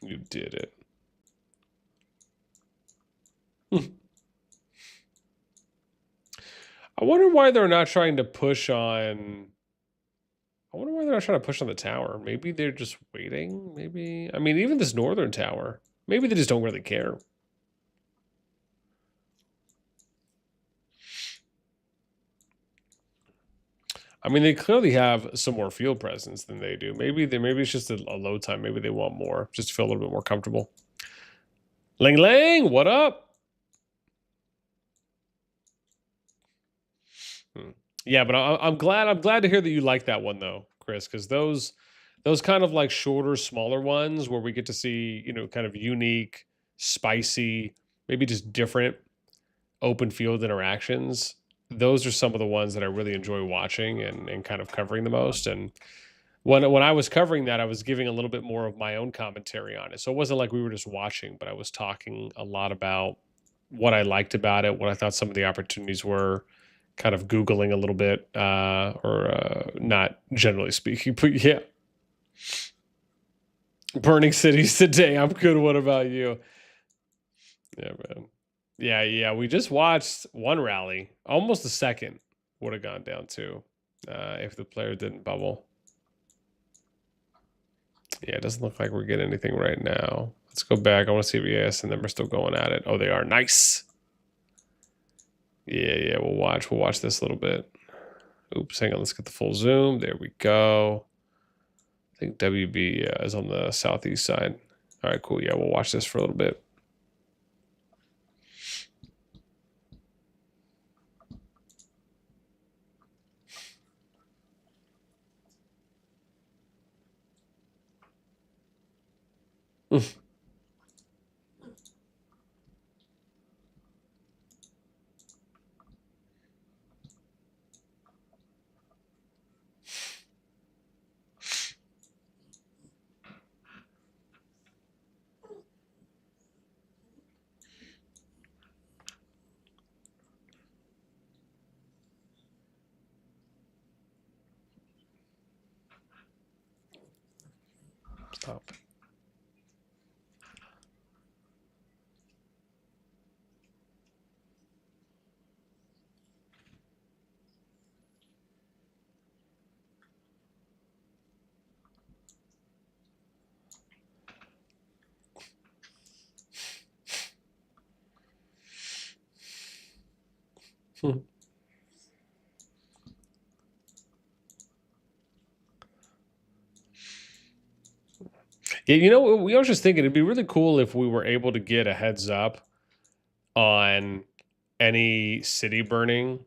You did it. I wonder why they're not trying to push on. I wonder why they're not trying to push on the tower. Maybe they're just waiting. Maybe. I mean, even this northern tower. Maybe they just don't really care. I mean, they clearly have some more field presence than they do. Maybe it's just a load time. Maybe they want more, just to feel a little bit more comfortable. Ling Ling, what up? Yeah, but I'm glad to hear that you like that one though, Chris, because those kind of like shorter, smaller ones where we get to see, you know, kind of unique, spicy, maybe just different open field interactions. Those are some of the ones that I really enjoy watching and kind of covering the most. And when I was covering that, I was giving a little bit more of my own commentary on it. So it wasn't like we were just watching, but I was talking a lot about what I liked about it, what I thought some of the opportunities were, kind of Googling a little bit, or not generally speaking, but yeah. Burning cities today. I'm good. What about you? Yeah, man. Yeah. We just watched one rally. Almost a second would have gone down too, if the player didn't bubble. Yeah, it doesn't look like we're getting anything right now. Let's go back. I want to see if BxS and them are still going at it. Oh, they are. Nice. Yeah. We'll watch this a little bit. Oops, hang on. Let's get the full zoom. There we go. I think WB is on the southeast side. All right, cool. Yeah, we'll watch this for a little bit. Stop. Yeah, you know, we were just thinking it'd be really cool if we were able to get a heads up on any city burning,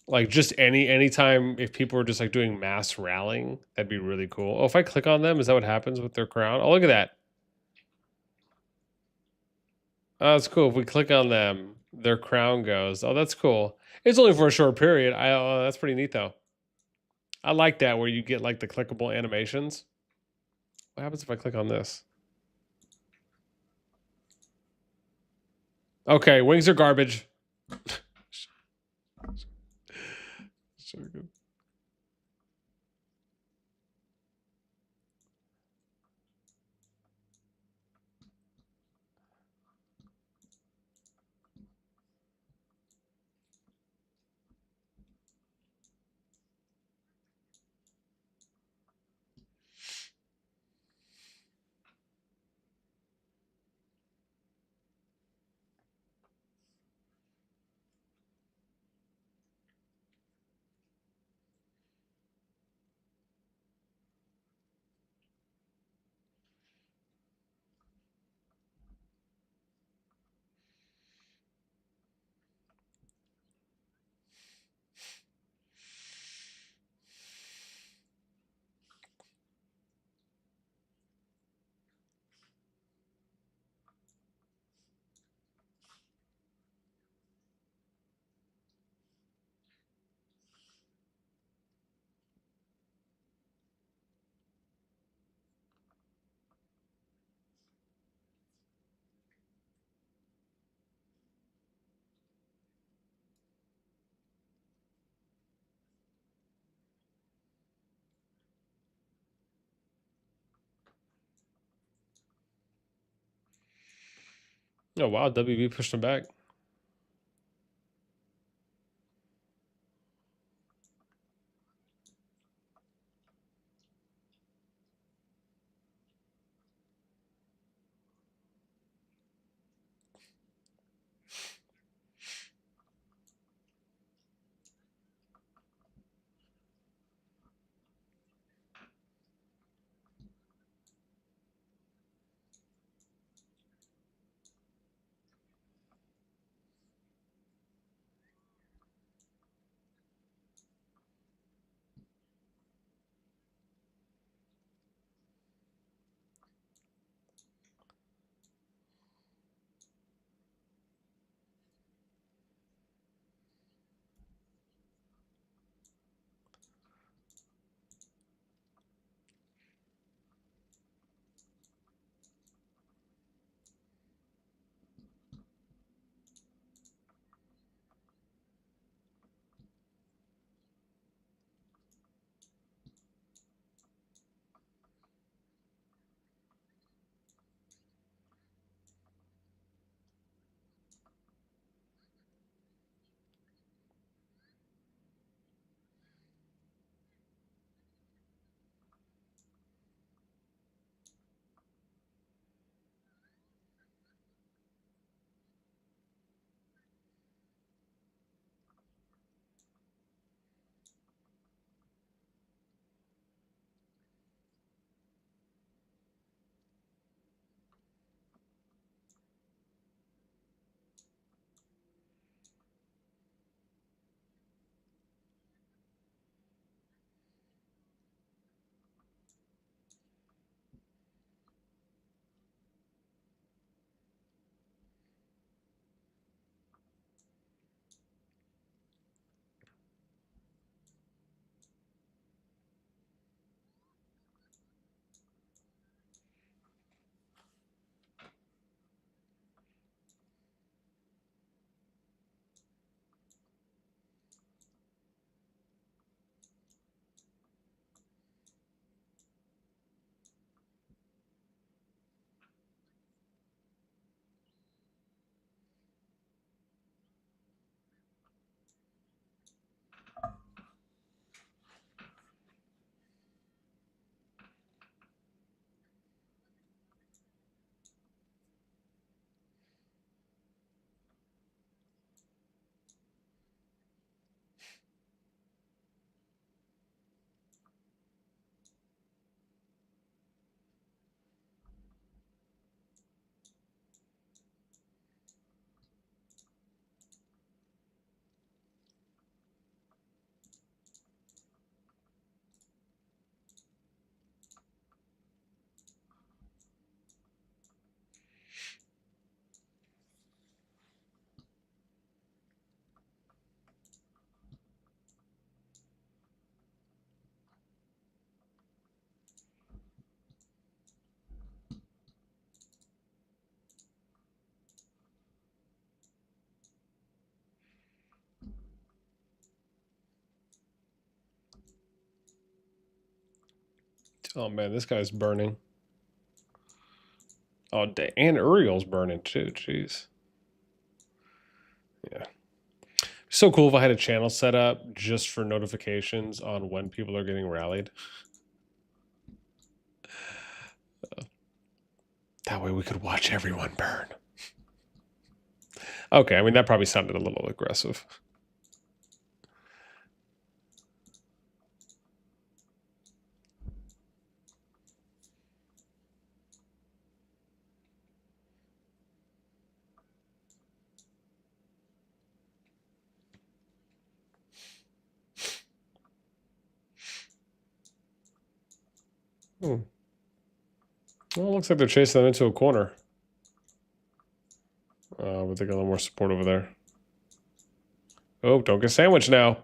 like just anytime if people are just like doing mass rallying, that'd be really cool. Oh, if I click on them, is that what happens with their crown? Oh, look at that. Oh, that's cool. If we click on them, their crown goes. Oh, that's cool. It's only for a short period. That's pretty neat though. I like that where you get like the clickable animations. What happens if I click on this? Okay, wings are garbage. So good. Oh, wow. WB pushed him back. Oh, man, this guy's burning. Oh, and Uriel's burning too. Jeez. Yeah. So cool if I had a channel set up just for notifications on when people are getting rallied. That way we could watch everyone burn. Okay, I mean, that probably sounded a little aggressive. Hmm. Well, it looks like they're chasing them into a corner. But they got a little more support over there. Oh, don't get sandwiched now.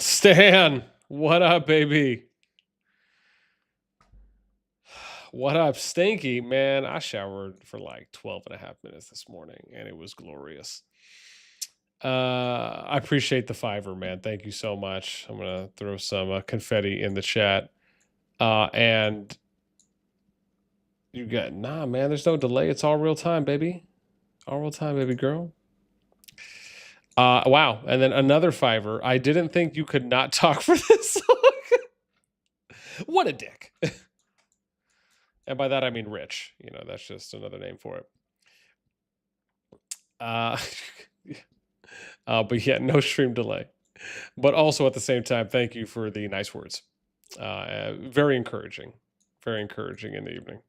Stan, what up, baby? What up, Stinky? Man, I showered for like 12 and a half minutes this morning, and it was glorious. I appreciate the $5, man. Thank you so much. I'm going to throw some confetti in the chat. And you got, nah, man, there's no delay. It's all real time, baby. All real time, baby girl. Wow. And then another $5. I didn't think you could not talk for this song. What a dick. And by that, I mean rich. You know, that's just another name for it. But yeah, no stream delay. But also at the same time, thank you for the nice words. Very encouraging. Very encouraging in the evening.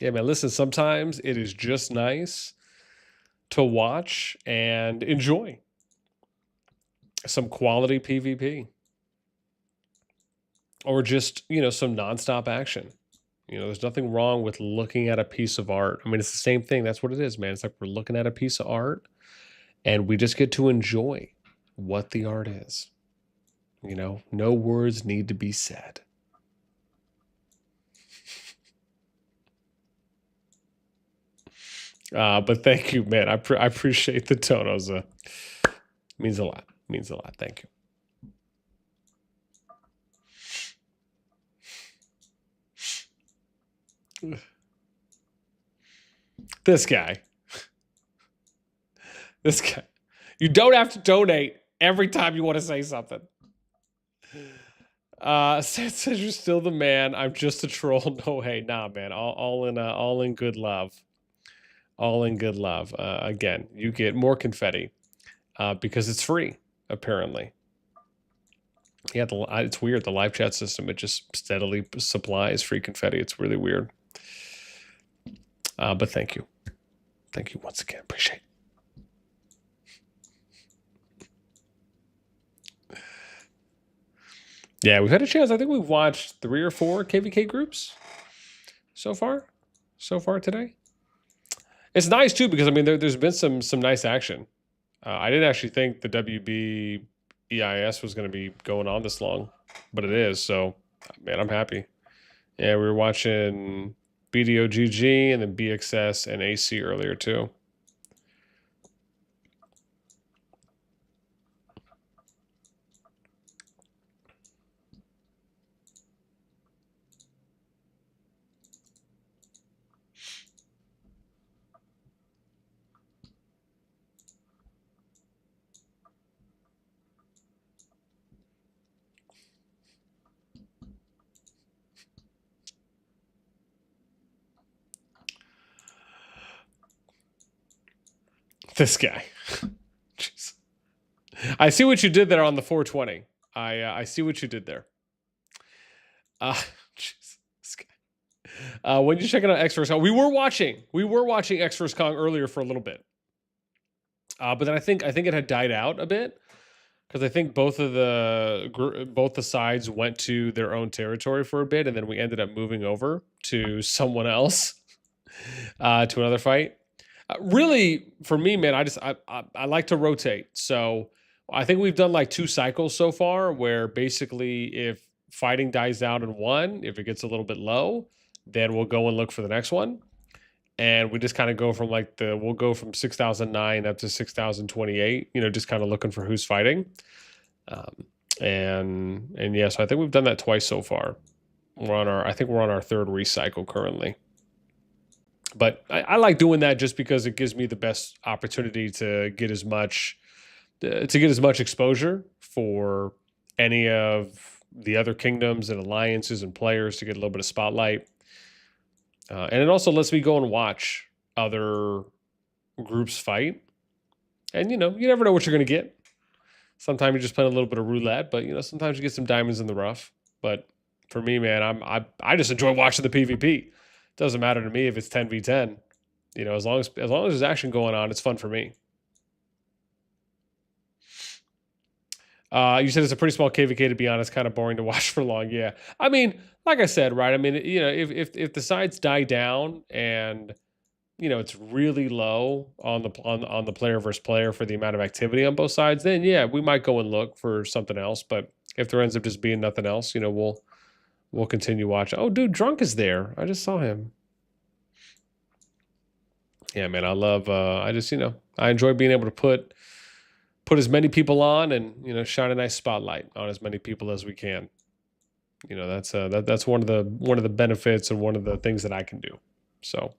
Yeah, man, listen, sometimes it is just nice to watch and enjoy some quality PvP. Or just, you know, some nonstop action. You know, there's nothing wrong with looking at a piece of art. I mean, it's the same thing. That's what it is, man. It's like we're looking at a piece of art and we just get to enjoy what the art is. You know, no words need to be said. But thank you, man. I appreciate the tonos. Means a lot. Means a lot. Thank you. This guy. This guy. You don't have to donate every time you want to say something. Says you're still the man. I'm just a troll. No, hey, nah, man. All in good love. All in good love. Again, you get more confetti because it's free, apparently. Yeah, it's weird. The live chat system, it just steadily supplies free confetti. It's really weird. But thank you. Thank you once again. Appreciate it. Yeah, we've had a chance. I think we've watched 3 or 4 KvK groups so far today. It's nice too because I mean there's been some nice action. I didn't actually think the WB EIS was going to be going on this long, but it is. So, man, I'm happy. Yeah, we were watching BDO GG and then BxS and AC earlier too. This guy. Jeez. I see what you did there on the 420. I see what you did there. Jeez. This guy. When you checking out X vs. KoNG, we were watching X vs. KoNG earlier for a little bit. But then I think it had died out a bit because I think both the sides went to their own territory for a bit, and then we ended up moving over to someone else to another fight. Really, for me, man, I like to rotate. So I think we've done like 2 cycles so far where basically if fighting dies out in one, if it gets a little bit low, then we'll go and look for the next one. And we just kind of go from like we'll go from 6009 up to 6028, you know, just kind of looking for who's fighting. And yeah, so I think we've done that twice so far. I think we're on our 3rd recycle currently. But I like doing that just because it gives me the best opportunity to get as much exposure for any of the other kingdoms and alliances and players to get a little bit of spotlight. And it also lets me go and watch other groups fight. And, you know, you never know what you're going to get. Sometimes you're just playing a little bit of roulette, but, you know, sometimes you get some diamonds in the rough. But for me, man, I just enjoy watching the PvP. Doesn't matter to me if it's 10v10. You know, as long as there's action going on, it's fun for me. You said it's a pretty small KvK, to be honest, kind of boring to watch for long. Yeah. I mean, like I said, right? I mean, you know, if the sides die down and you know, it's really low on the player versus player for the amount of activity on both sides, then yeah, we might go and look for something else. But if there ends up just being nothing else, you know, we'll continue watching. Oh, dude, Drunk is there. I just saw him. Yeah, man, I love. I just, you know, I enjoy being able to put as many people on and, you know, shine a nice spotlight on as many people as we can. You know, that's one of the benefits and one of the things that I can do. So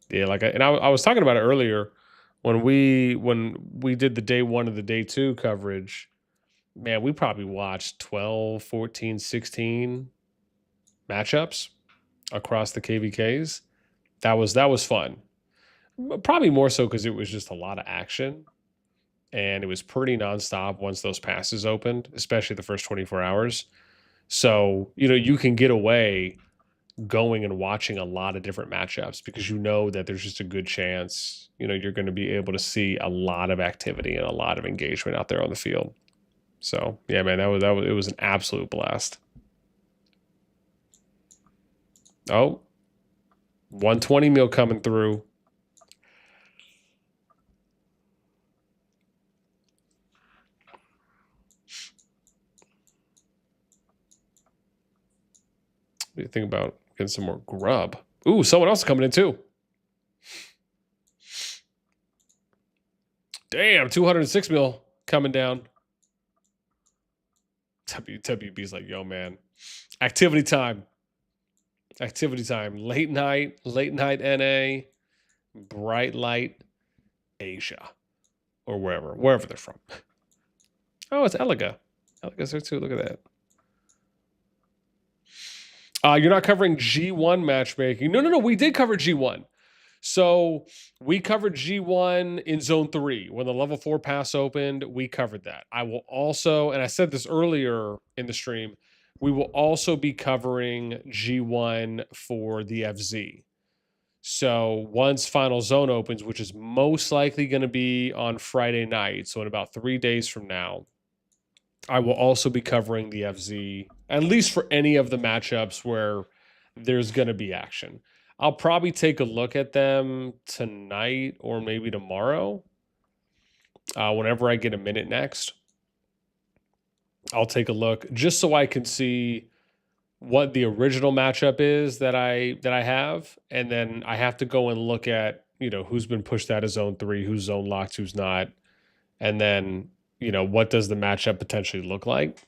yeah, like I was talking about it earlier when we did the day 1 of the day 2 coverage. Man, we probably watched 12, 14, 16 matchups across the KvKs. That was fun. Probably more so because it was just a lot of action and it was pretty nonstop once those passes opened, especially the first 24 hours. So, you know, you can get away going and watching a lot of different matchups because you know that there's just a good chance, you know, you're going to be able to see a lot of activity and a lot of engagement out there on the field. So, yeah, man, that was it was an absolute blast. Oh, 120 mil coming through. What do you think about getting some more grub? Ooh, someone else coming in too. Damn, 206 mil coming down. WB's like, yo, man, activity time. Activity time. Late night NA, bright light Asia, or wherever they're from. Oh, it's Eliga. Eliga's there too. Look at that. You're not covering G1 matchmaking. No. We did cover G1. So we covered G1 in Zone 3. When the level 4 pass opened, we covered that. I will also, and I said this earlier in the stream, we will also be covering G1 for the FZ. So once Final Zone opens, which is most likely going to be on Friday night, so in about 3 days from now, I will also be covering the FZ, at least for any of the matchups where there's going to be action. I'll probably take a look at them tonight or maybe tomorrow. Whenever I get a minute next, I'll take a look just so I can see what the original matchup is that I have, and then I have to go and look at, you know, who's been pushed out of Zone 3, who's zone locked, who's not, and then, you know, what does the matchup potentially look like.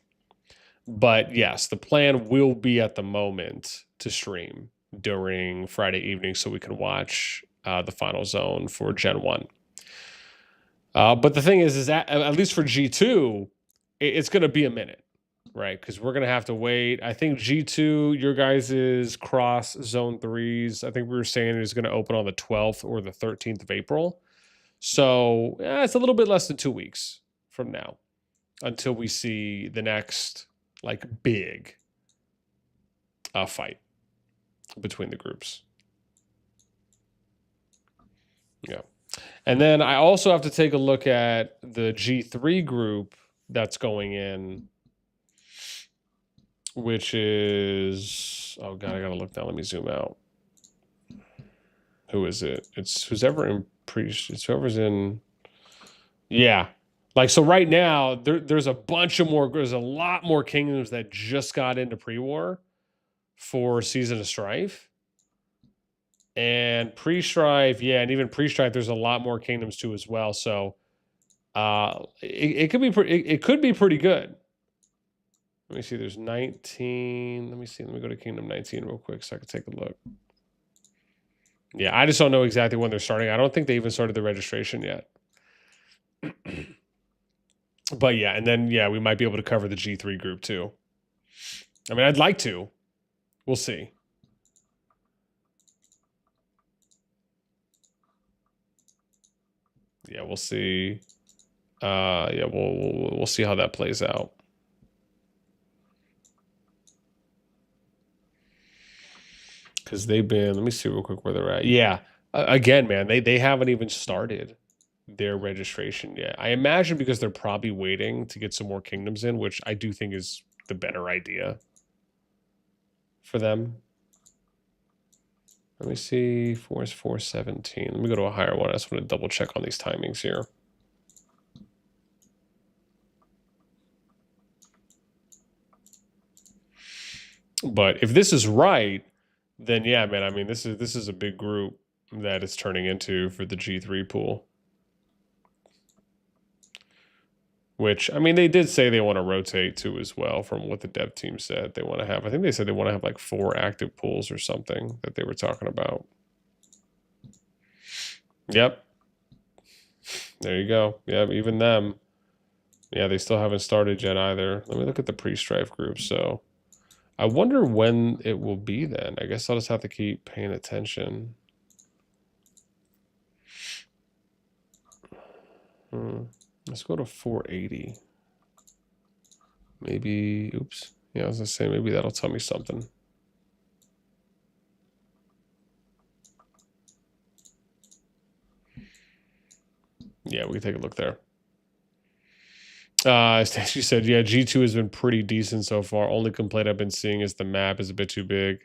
But yes, the plan will be at the moment to stream during Friday evening so we can watch the Final Zone for Gen 1. But the thing is that at least for G2, it's going to be a minute, right? Because we're going to have to wait. I think G2, your guys' cross Zone 3s, I think we were saying it is going to open on the 12th or the 13th of April. So it's a little bit less than 2 weeks from now until we see the next like big fight between the groups. Yeah. And then I also have to take a look at the G3 group that's going in, which is, oh God, I gotta look down. Let me zoom out. Who is it? It's whoever's in, yeah. Like, so right now, there's a lot more kingdoms that just got into pre-war for Season of Strife. And pre-Strife, yeah, and even pre-Strife, there's a lot more kingdoms too as well. So it could be pretty good. Let me see, there's 19. Let me see, let me go to Kingdom 19 real quick so I can take a look. Yeah, I just don't know exactly when they're starting. I don't think they even started the registration yet. But yeah, and then, yeah, we might be able to cover the G3 group too. I mean, I'd like to. We'll see. Yeah, we'll see. Yeah, we'll see how that plays out. Because they've been, let me see real quick where they're at. Yeah, again, man, they haven't even started their registration yet. I imagine because they're probably waiting to get some more kingdoms in, which I do think is the better idea for them. Let me see. 4 is 417. Let me go to a higher one. I just want to double check on these timings here. But if this is right, then yeah, man. I mean, this is a big group that it's turning into for the G3 pool. Which, I mean, they did say they want to rotate to as well from what the dev team said they want to have. I think they said they want to have like 4 active pools or something that they were talking about. Yep. There you go. Yep, even them. Yeah, they still haven't started yet either. Let me look at the pre-strife group. So I wonder when it will be then. I guess I'll just have to keep paying attention. Let's go to 480. Maybe, oops. Yeah, I was gonna say, maybe that'll tell me something. Yeah, we can take a look there. She said, yeah, G2 has been pretty decent so far. Only complaint I've been seeing is the map is a bit too big.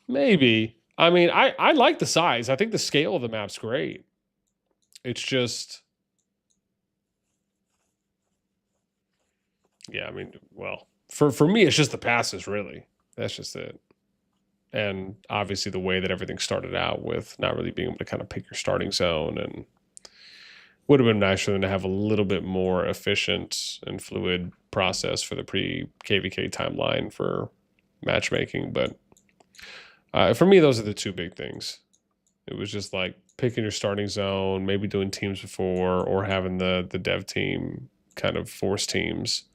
Maybe. I mean, I like the size. I think the scale of the map's great. It's just... Yeah, I mean, well, for me, it's just the passes, really. That's just it. And obviously the way that everything started out with not really being able to kind of pick your starting zone, and would have been nicer than to have a little bit more efficient and fluid process for the pre-KvK timeline for matchmaking. But for me, those are the two big things. It was just like picking your starting zone, maybe doing teams before, or having the dev team kind of force teams,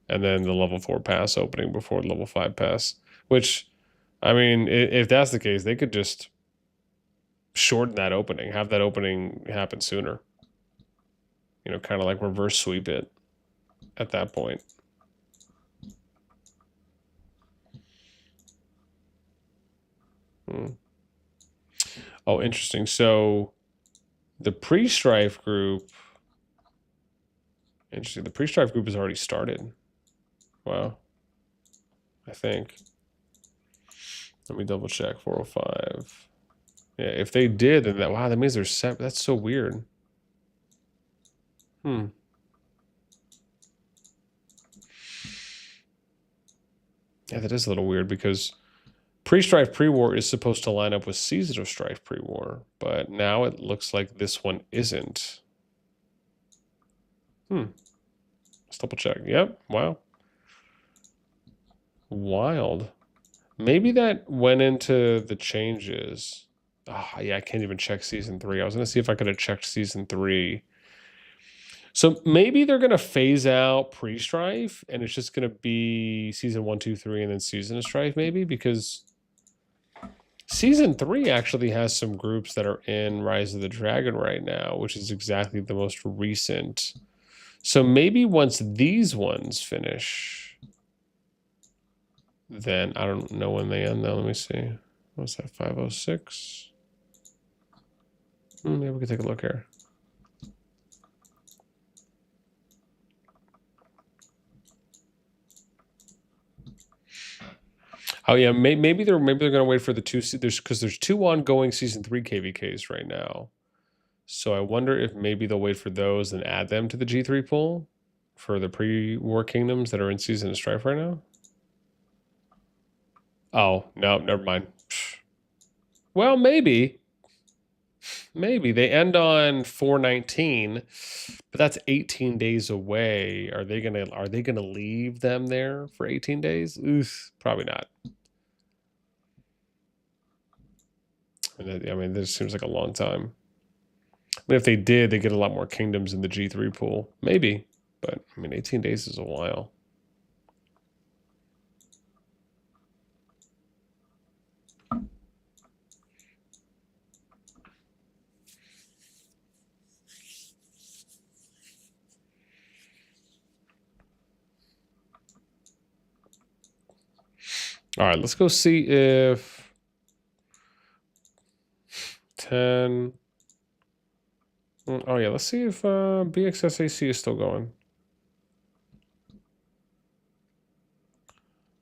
and then the level 4 pass opening before the level 5 pass. Which, I mean, if that's the case, they could just shorten that opening, have that opening happen sooner. You know, kind of like reverse sweep it at that point. Oh, interesting. So the pre-strife group, interesting. The pre-strife group has already started. Wow. I think. Let me double check. 405. Yeah, if they did, then that, wow, that means they're set. That's so weird. Yeah, that is a little weird because pre-strife pre-war is supposed to line up with Season of Strife pre-war, but now it looks like this one isn't. Let's double check. Yep. Wow. Wild. Maybe that went into the changes. Oh, yeah, I can't even check Season 3. I was going to see if I could have checked Season 3. So maybe they're going to phase out pre-strife, and it's just going to be Season 1, 2, 3, and then Season of Strife, maybe, because Season 3 actually has some groups that are in Rise of the Dragon right now, which is exactly the most recent. So maybe once these ones finish, then I don't know when they end, though. Let me see. What's that, 506? Maybe we can take a look here. Oh yeah, maybe they're gonna wait for the two. Because there's 2 ongoing Season 3 KvKs right now. So I wonder if maybe they'll wait for those and add them to the G3 pool for the pre-war kingdoms that are in Season of Strife right now. Oh no, never mind. Well, maybe they end on 419, but that's 18 days away. Are they gonna leave them there for 18 days? Oof, probably not. I mean, this seems like a long time. I mean, if they did, they get a lot more kingdoms in the G3 pool. Maybe, but I mean, 18 days is a while. All right, let's go see if 10. Oh yeah, let's see if BxS AC is still going.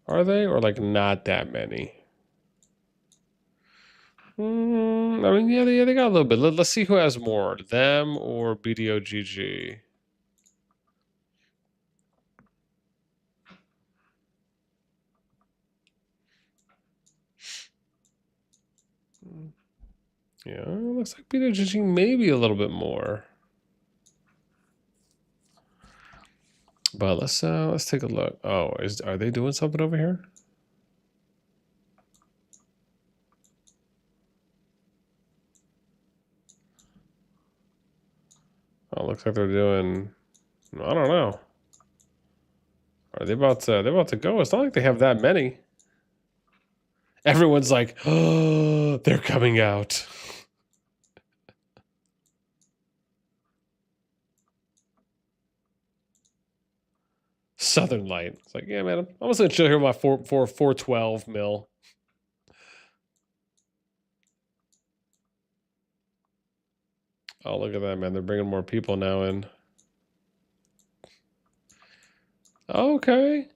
Are they, or like not that many? I mean, yeah, they got a little bit. Let's see who has more, them or BDO GG. Yeah, looks like BDO GG maybe a little bit more. But let's take a look. Oh, are they doing something over here? Oh, looks like they're doing. I don't know. Are they about to? They're about to go. It's not like they have that many. Everyone's like, oh, they're coming out. Southern Light. It's like, yeah, man, I'm just gonna chill here with my 412 mil. Oh, look at that, man. They're bringing more people now in. Okay.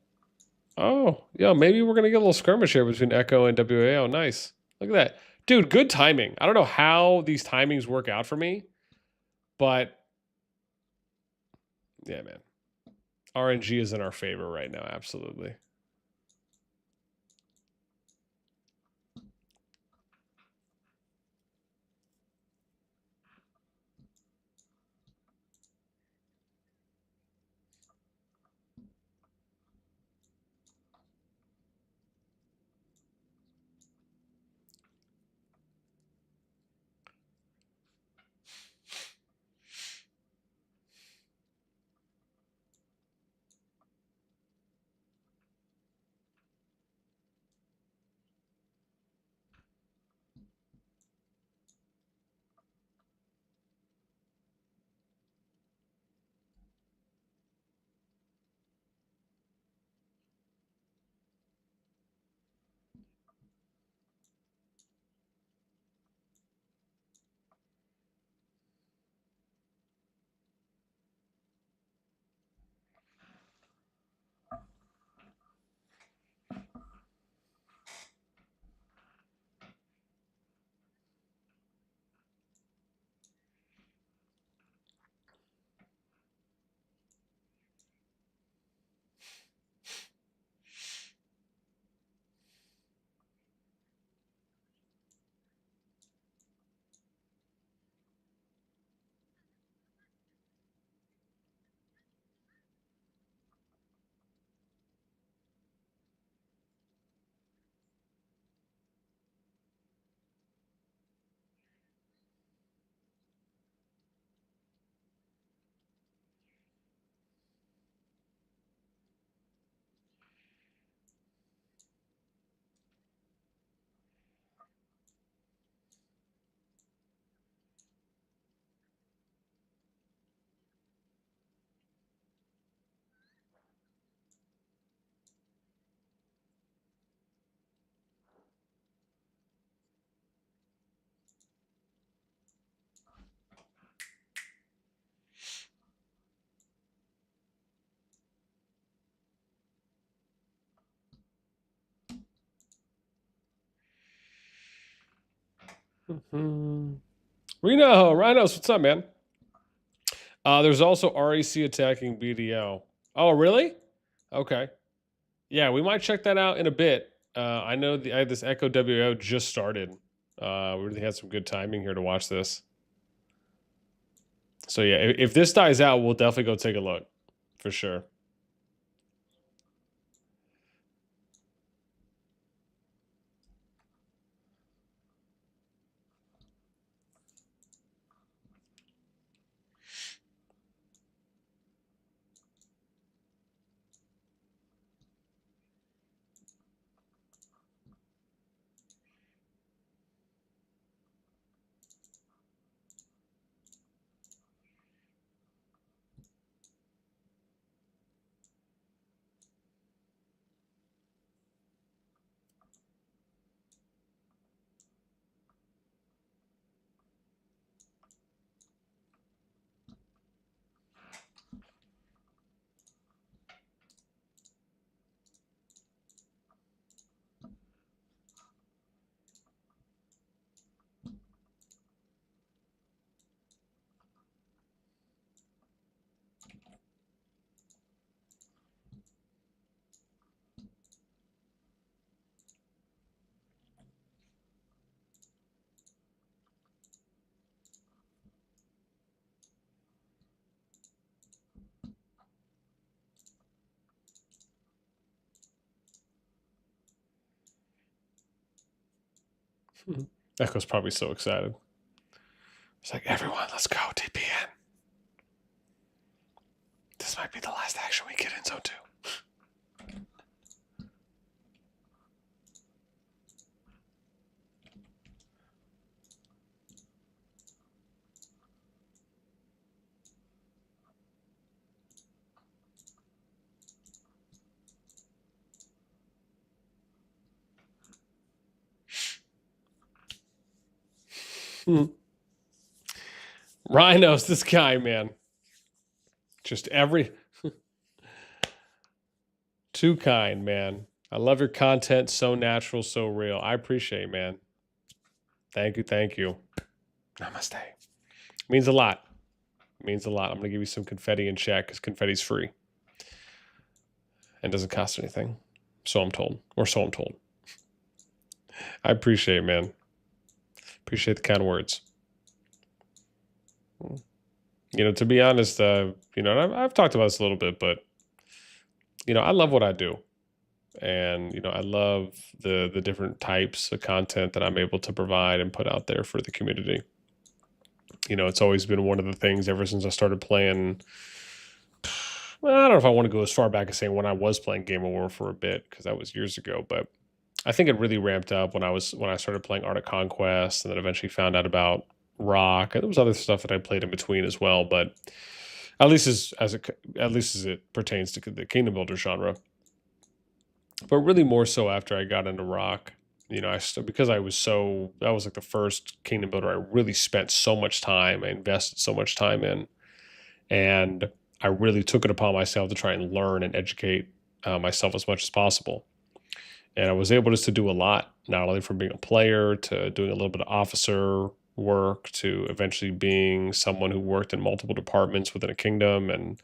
Oh, yeah, maybe we're going to get a little skirmish here between Echo and WA. Oh, nice. Look at that. Dude, good timing. I don't know how these timings work out for me, but yeah, man. RNG is in our favor right now. Absolutely. Rhinos, what's up, man? There's also RAC attacking BDO. Oh, really? Okay. Yeah, we might check that out in a bit. I know this Echo WO just started. We really had some good timing here to watch this. So yeah, if this dies out, we'll definitely go take a look, for sure. Echo's probably so excited. It's like, everyone, let's go, TPN. This might be the last action we get in Zone 2. Rhinos, this guy, man. Just too kind, man. I love your content. So natural, so real. I appreciate it, man. Thank you. Thank you. Namaste. Means a lot. Means a lot. I'm going to give you some confetti in chat because confetti's free. And doesn't cost anything. So I'm told. Or so I'm told. I appreciate it, man. Appreciate the kind words. You know, to be honest, you know, and I've talked about this a little bit, but, you know, I love what I do. And, you know, I love the different types of content that I'm able to provide and put out there for the community. You know, it's always been one of the things ever since I started playing. Well, I don't know if I want to go as far back as saying when I was playing Game of War for a bit, because that was years ago, but I think it really ramped up when I started playing Art of Conquest, and then eventually found out about Rock, and there was other stuff that I played in between as well. But at least as it pertains to the Kingdom Builder genre, but really more so after I got into Rock. You know, because that was like the first Kingdom Builder I really spent so much time, I invested so much time in, and I really took it upon myself to try and learn and educate myself as much as possible. And I was able just to do a lot, not only from being a player to doing a little bit of officer work to eventually being someone who worked in multiple departments within a kingdom, and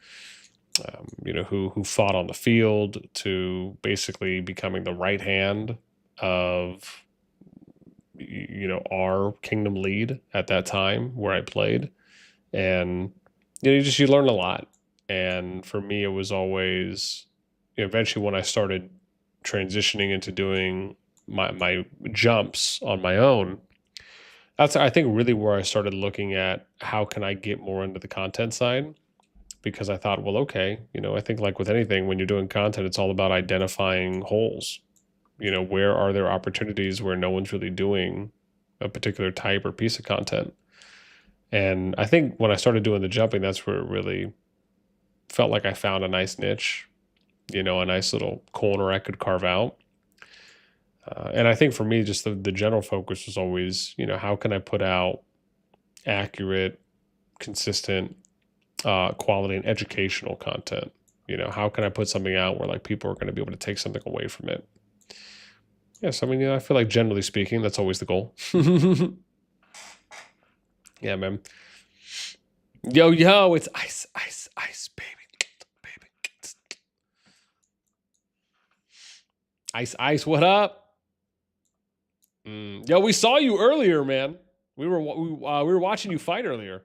you know, who fought on the field, to basically becoming the right hand of, you know, our kingdom lead at that time where I played. And you know, you learn a lot. And for me, it was always, you know, eventually when I started transitioning into doing my jumps on my own, that's, I think, really where I started looking at how can I get more into the content side. Because I thought, well, okay, you know, I think like with anything, when you're doing content, it's all about identifying holes. You know, where are there opportunities where no one's really doing a particular type or piece of content? And I think when I started doing the jumping, that's where it really felt like I found a nice niche, you know, a nice little corner I could carve out. And I think for me, just the general focus was always, you know, how can I put out accurate, consistent, quality and educational content? You know, how can I put something out where like people are going to be able to take something away from it? Yes, I mean, you know, I feel like generally speaking, that's always the goal. Yeah, man. Yo, it's ice, baby. Ice, what up? Yo, we saw you earlier, man. We were watching you fight earlier,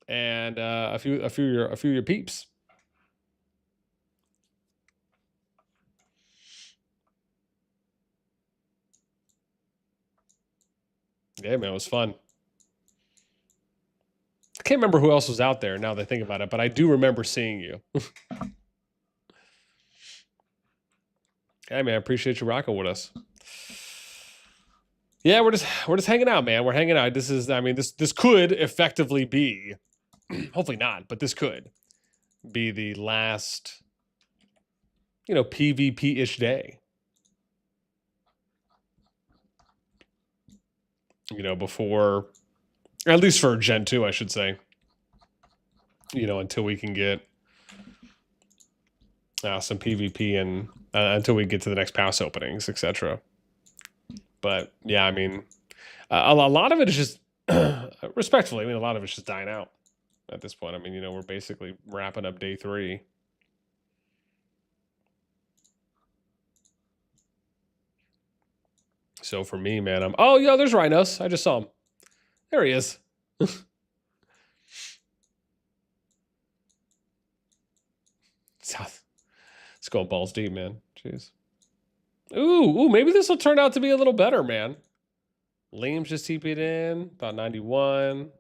and a few of your peeps. Yeah, man, it was fun. I can't remember who else was out there now that I think about it, but I do remember seeing you. Hey, man, I appreciate you rocking with us. Yeah, we're just hanging out, man. We're hanging out. This is, I mean, this could effectively be, hopefully not, but this could be the last, you know, PvP-ish day. You know, before, at least for Gen 2, I should say. You know, until we can get some PvP and until we get to the next pass openings, etc. But yeah, I mean, a lot of it is just, respectfully, I mean, a lot of it's just dying out at this point. I mean, you know, we're basically wrapping up day 3. So for me, man, oh, yeah, there's Rhinos. I just saw him. There he is. It's going balls deep, man. Jeez. Ooh, maybe this will turn out to be a little better, man. Liam's just TP'd in, about 91.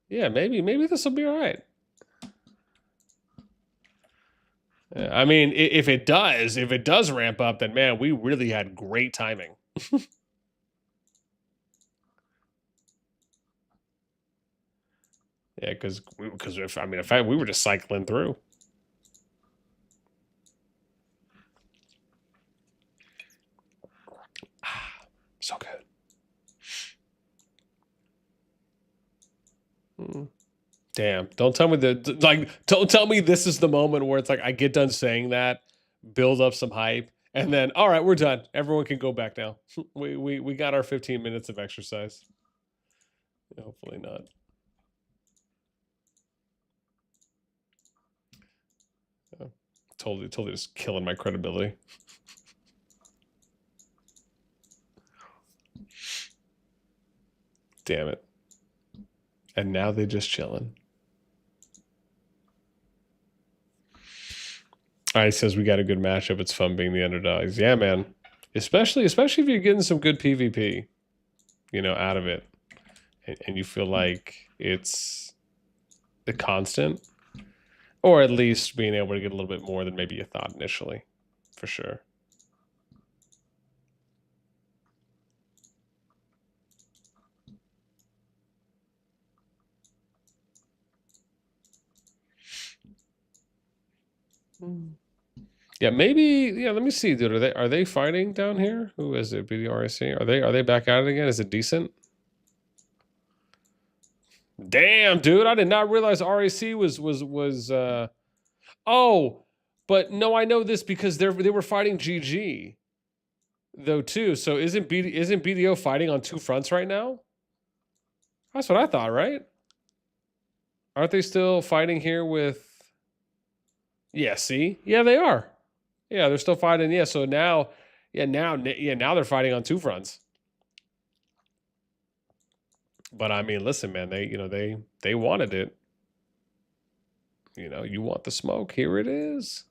Yeah, maybe this will be all right. I mean, if it does ramp up, then man, we really had great timing. Yeah, because in fact, we were just cycling through. So good. Damn! Don't tell me Don't tell me this is the moment where it's like I get done saying that, build up some hype, and then all right, we're done. Everyone can go back now. we got our 15 minutes of exercise. Hopefully not. Totally just killing my credibility. Damn it. And now they just chilling. All right, says we got a good matchup. It's fun being the underdogs. Yeah, man. Especially if you're getting some good PvP, out of it. And you feel like it's the constant. Or at least being able to get a little bit more than maybe you thought initially. For sure. Yeah, maybe. Yeah, let me see, dude. Are they fighting down here? Who is it? BDO? Are they back at it again? Is it decent? Damn, dude! I did not realize RAC was. Oh, but no, I know this because they were fighting GG, though too. So isn't BDO fighting on two fronts right now? That's what I thought, right? Aren't they still fighting here with? Yeah, see, yeah, they are. Yeah, they're still fighting. Yeah, so now they're fighting on two fronts. But I mean, listen, man, they wanted it. You want the smoke? Here it is.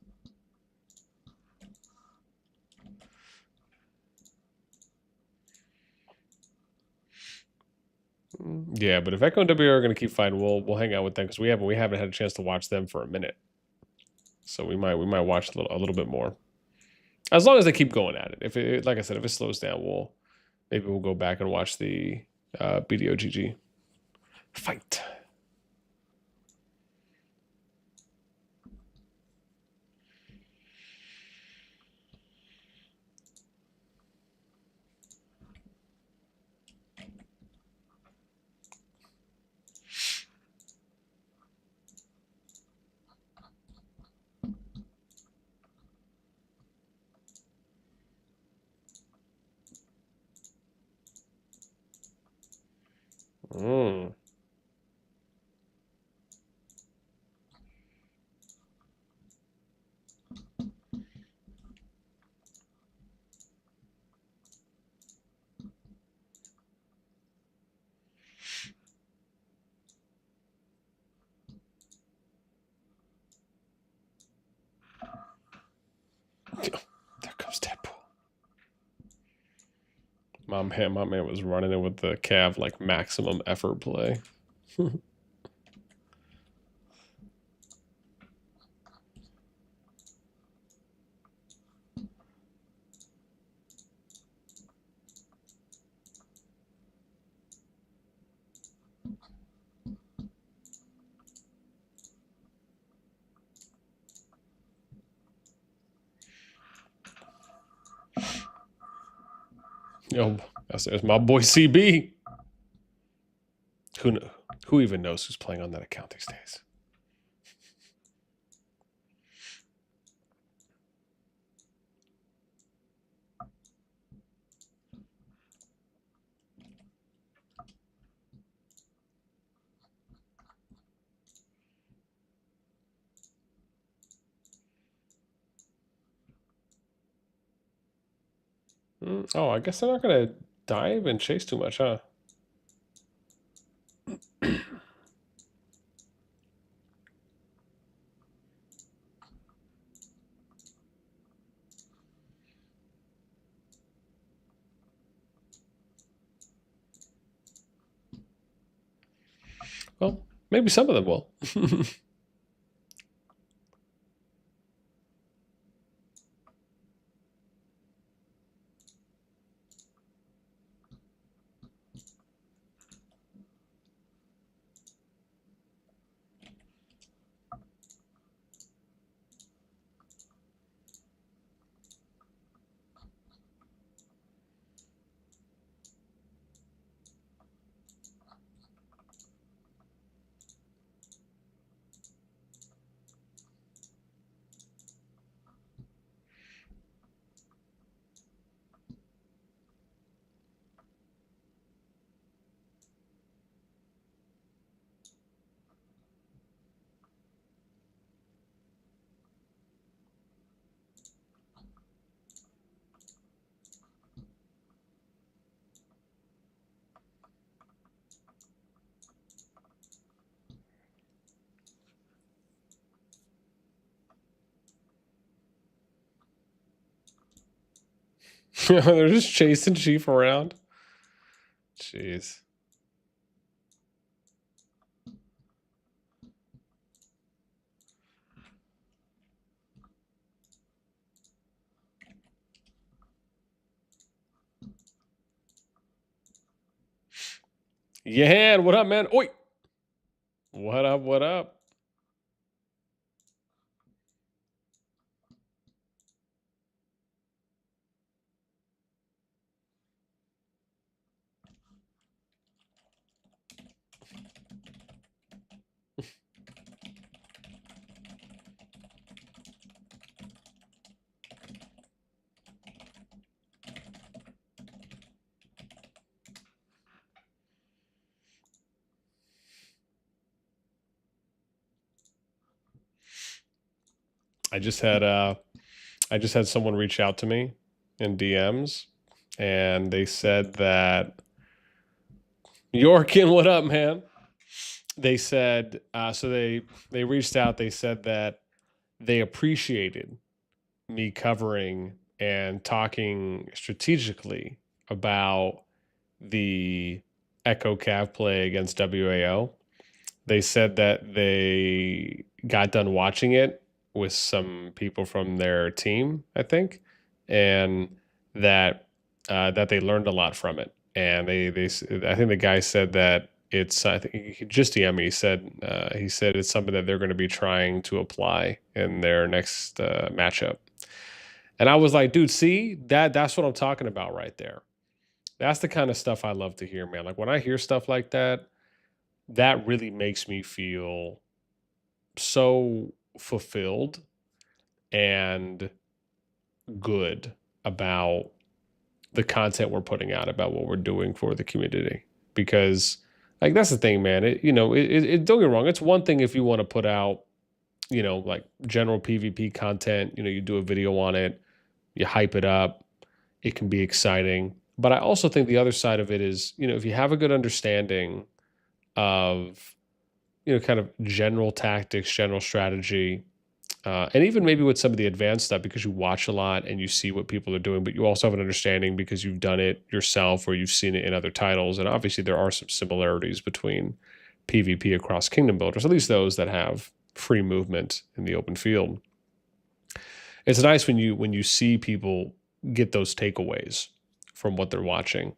Yeah, but if Echo and W are going to keep fighting, we'll hang out with them because we haven't had a chance to watch them for a minute. So we might watch a little bit more. As long as they keep going at it. If it, like I said, if it slows down, maybe we'll go back and watch the BDO GG fight. Mm. There comes Deadpool. My man was running it with the Cav like maximum effort play. Yo, that's my boy CB. Who even knows who's playing on that account these days? Oh, I guess they're not gonna dive and chase too much, huh? Well, maybe some of them will. They're just chasing Chief around. Jeez. Yeah, what up, man? Oi! What up, what up? I just had someone reach out to me in DMs, and they said that Yorkin, what up, man? They said so they reached out. They said that they appreciated me covering and talking strategically about the Echo Cav play against WAO. They said that they got done watching it with some people from their team, I think, and that that they learned a lot from it. And I think the guy said that it's, I think he just DM'd me. He said it's something that they're going to be trying to apply in their next matchup. And I was like, dude, see, that's what I'm talking about right there. That's the kind of stuff I love to hear, man. Like when I hear stuff like that, that really makes me feel so fulfilled and good about the content we're putting out, about what we're doing for the community. Because like that's the thing, man. Don't get me wrong. It's one thing if you want to put out, like general PvP content, you do a video on it, you hype it up, it can be exciting. But I also think the other side of it is, if you have a good understanding of, kind of general tactics, general strategy, and even maybe with some of the advanced stuff, because you watch a lot and you see what people are doing, but you also have an understanding because you've done it yourself or you've seen it in other titles. And obviously there are some similarities between PvP across Kingdom Builders, at least those that have free movement in the open field. It's nice when you see people get those takeaways from what they're watching.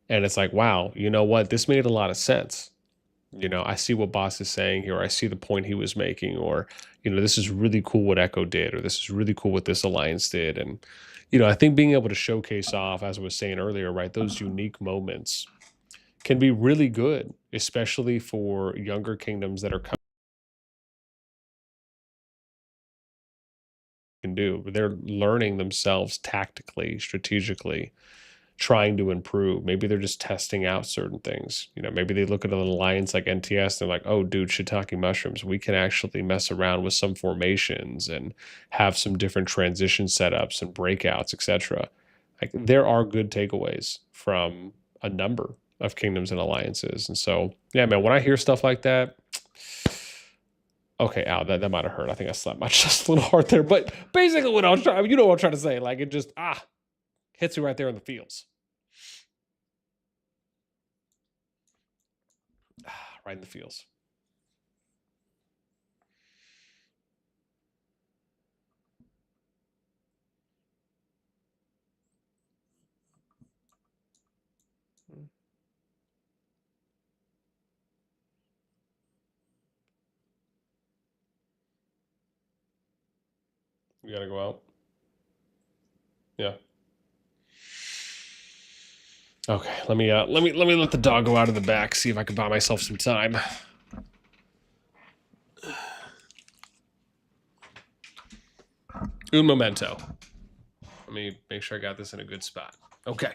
And it's like, wow, you know what? This made a lot of sense. I see what Boss is saying here, or I see the point he was making, or, this is really cool what Echo did, or this is really cool what this alliance did. And, I think being able to showcase off, as I was saying earlier, right, those unique moments can be really good, especially for younger kingdoms that are coming. Can do. They're learning themselves tactically, strategically, trying to improve. Maybe they're just testing out certain things. Maybe they look at an alliance like NTS, they're like, oh, dude, shiitake mushrooms. We can actually mess around with some formations and have some different transition setups and breakouts, etc. Like there are good takeaways from a number of kingdoms and alliances. And so, yeah, man, when I hear stuff like that, okay, ow, that might have hurt. I think I slapped my chest a little hard there. But basically what I was trying, what I'm trying to say. Like it just, hits you right there in the feels. Right in the feels. We gotta go out. Yeah. Okay, let me let the dog go out of the back, see if I can buy myself some time. Un momento. Let me make sure I got this in a good spot. Okay.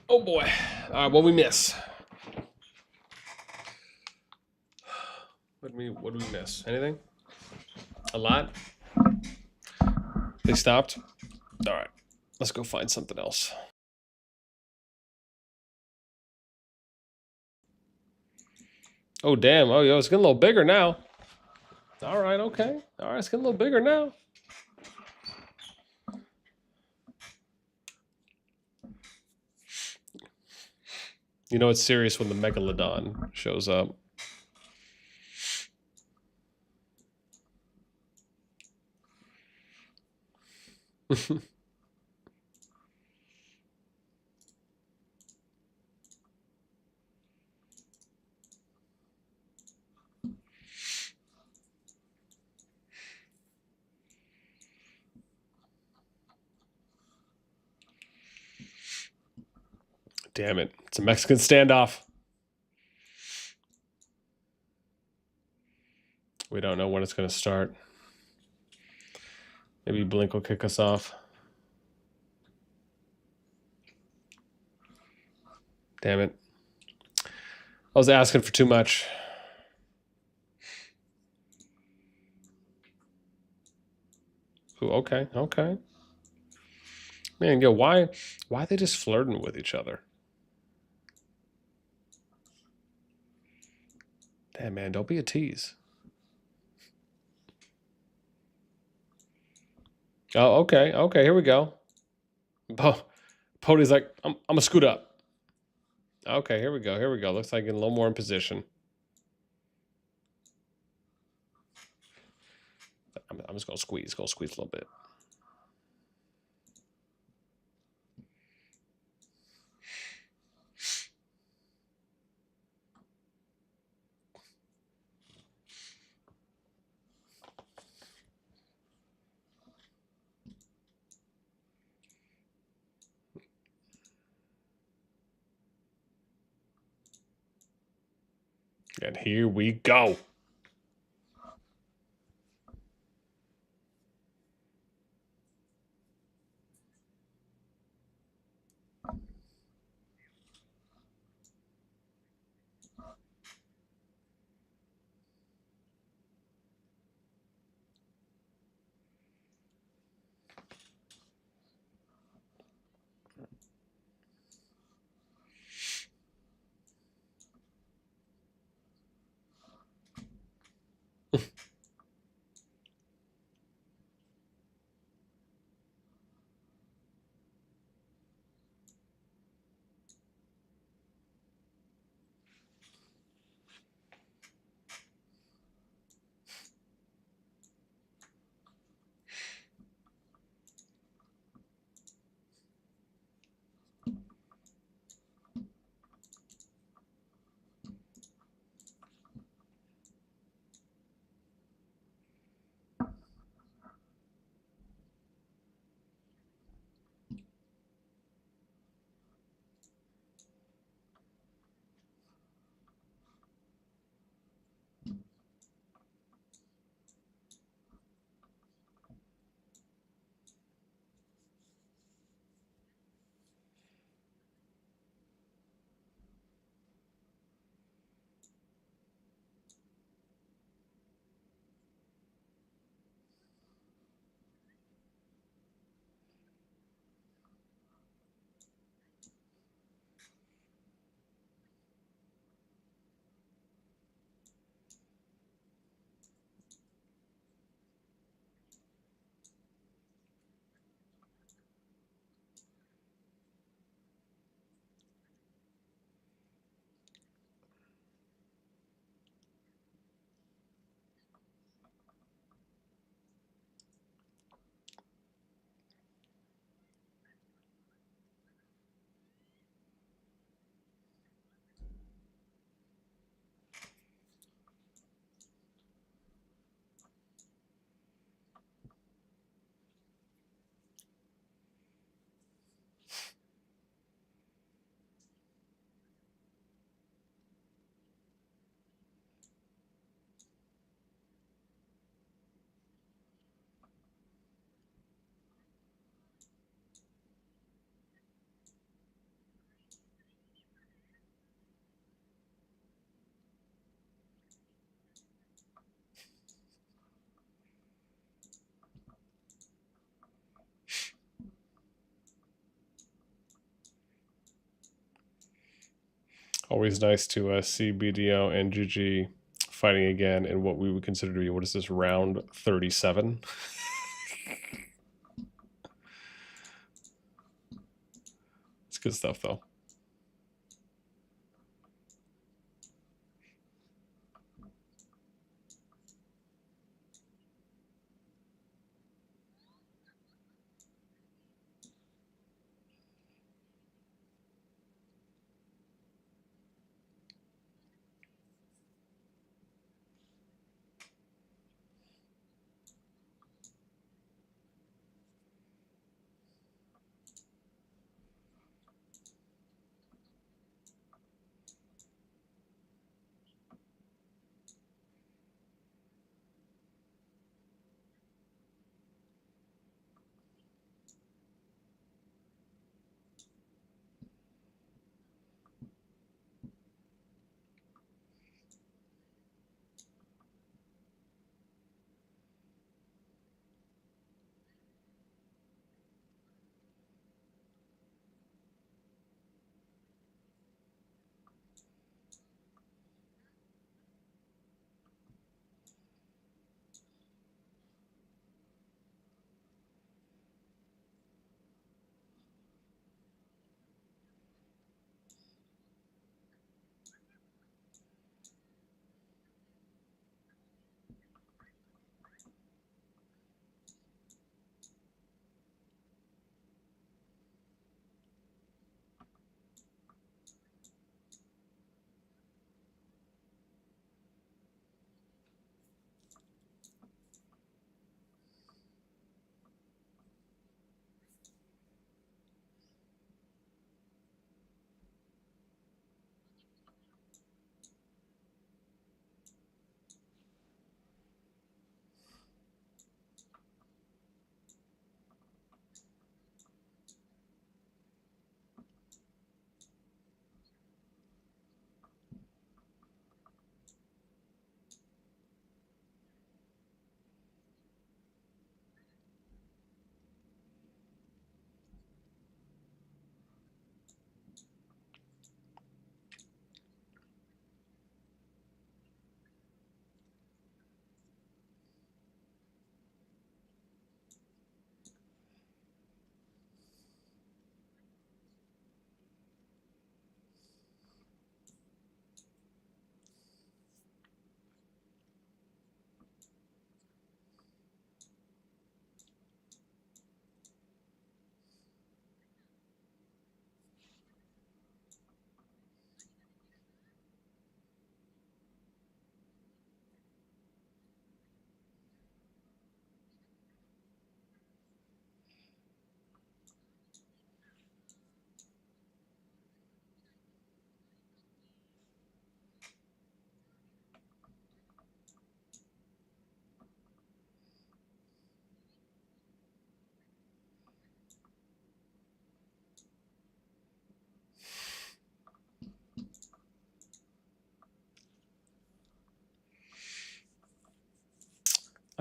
Oh boy. What we miss? What did we miss? Anything? A lot? They stopped? All right. Let's go find something else. Oh, damn. Oh, yo, it's getting a little bigger now. All right, okay. All right, it's getting a little bigger now. You know it's serious when the Megalodon shows up. Damn it. It's a Mexican standoff. We don't know when it's going to start. Maybe Blink will kick us off. Damn it. I was asking for too much. Ooh, okay, okay. Man, yo, why are they just flirting with each other? Damn, man, don't be a tease. Oh, okay, okay, here we go. Pody's like, I'm gonna scoot up. Okay, here we go. Here we go. Looks like getting a little more in position. I'm just gonna squeeze. Gonna squeeze a little bit. And here we go. Always nice to see BDO and GG fighting again in what we would consider to be, what is this, round 37? It's good stuff, though.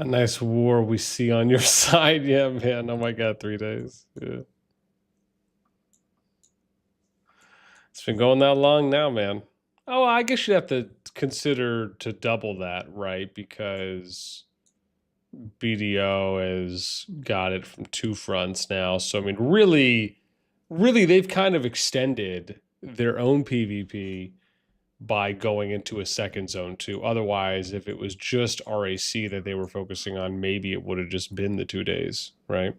A nice war we see on your side. Yeah, man. Oh my God, 3 days. Yeah. It's been going that long now, man. Oh, I guess you'd have to consider to double that, right? Because BDO has got it from 2 fronts now. So, I mean, really, they've kind of extended their own PvP by going into a second zone too. Otherwise, if it was just RAC that they were focusing on, maybe it would have just been the 2 days, right?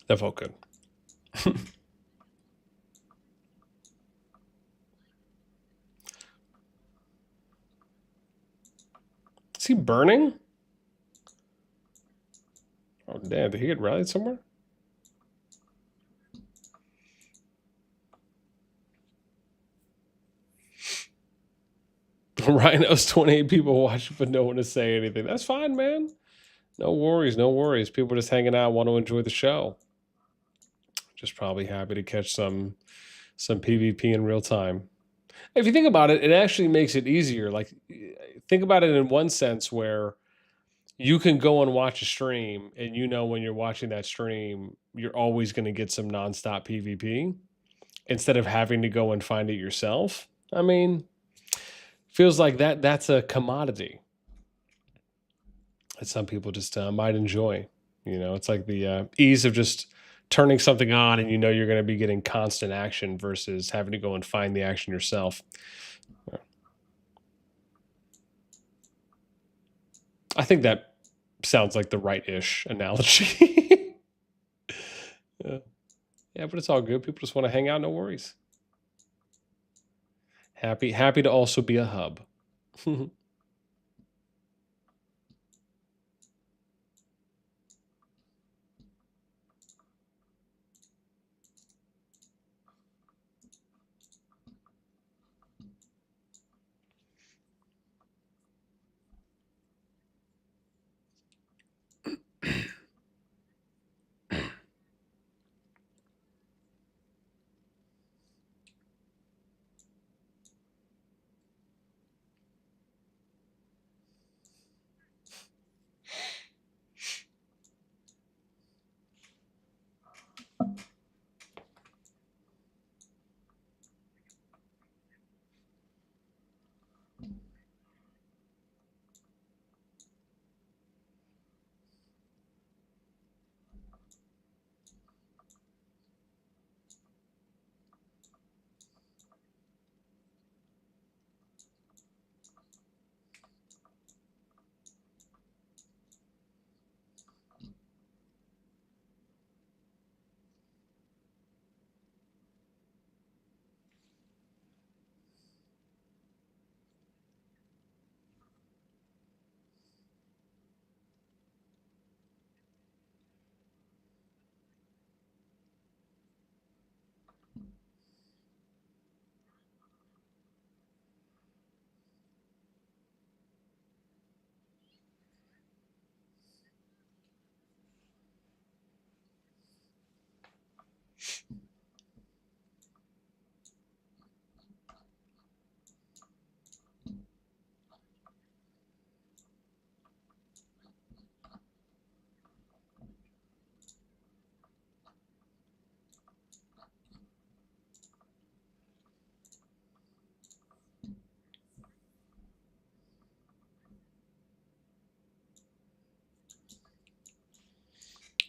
That felt good. Is he burning? Oh, damn. Did he get rallied somewhere? Rhino's 28 people watching, but no one to say anything. That's fine, man. No worries, no worries. People just hanging out, want to enjoy the show. Just probably happy to catch some PvP in real time. If you think about it, it actually makes it easier. Like, think about it in one sense where you can go and watch a stream, and you know when you're watching that stream, you're always going to get some nonstop PvP instead of having to go and find it yourself. I mean, feels like that's a commodity that some people just might enjoy. You know, it's like the ease of just turning something on and you know you're going to be getting constant action versus having to go and find the action yourself. I think that sounds like the right-ish analogy. Yeah, but it's all good. People just want to hang out, no worries. Happy to also be a hub.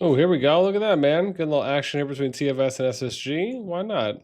Oh, here we go. Look at that, man. Good little action here between TFS and SSG. Why not?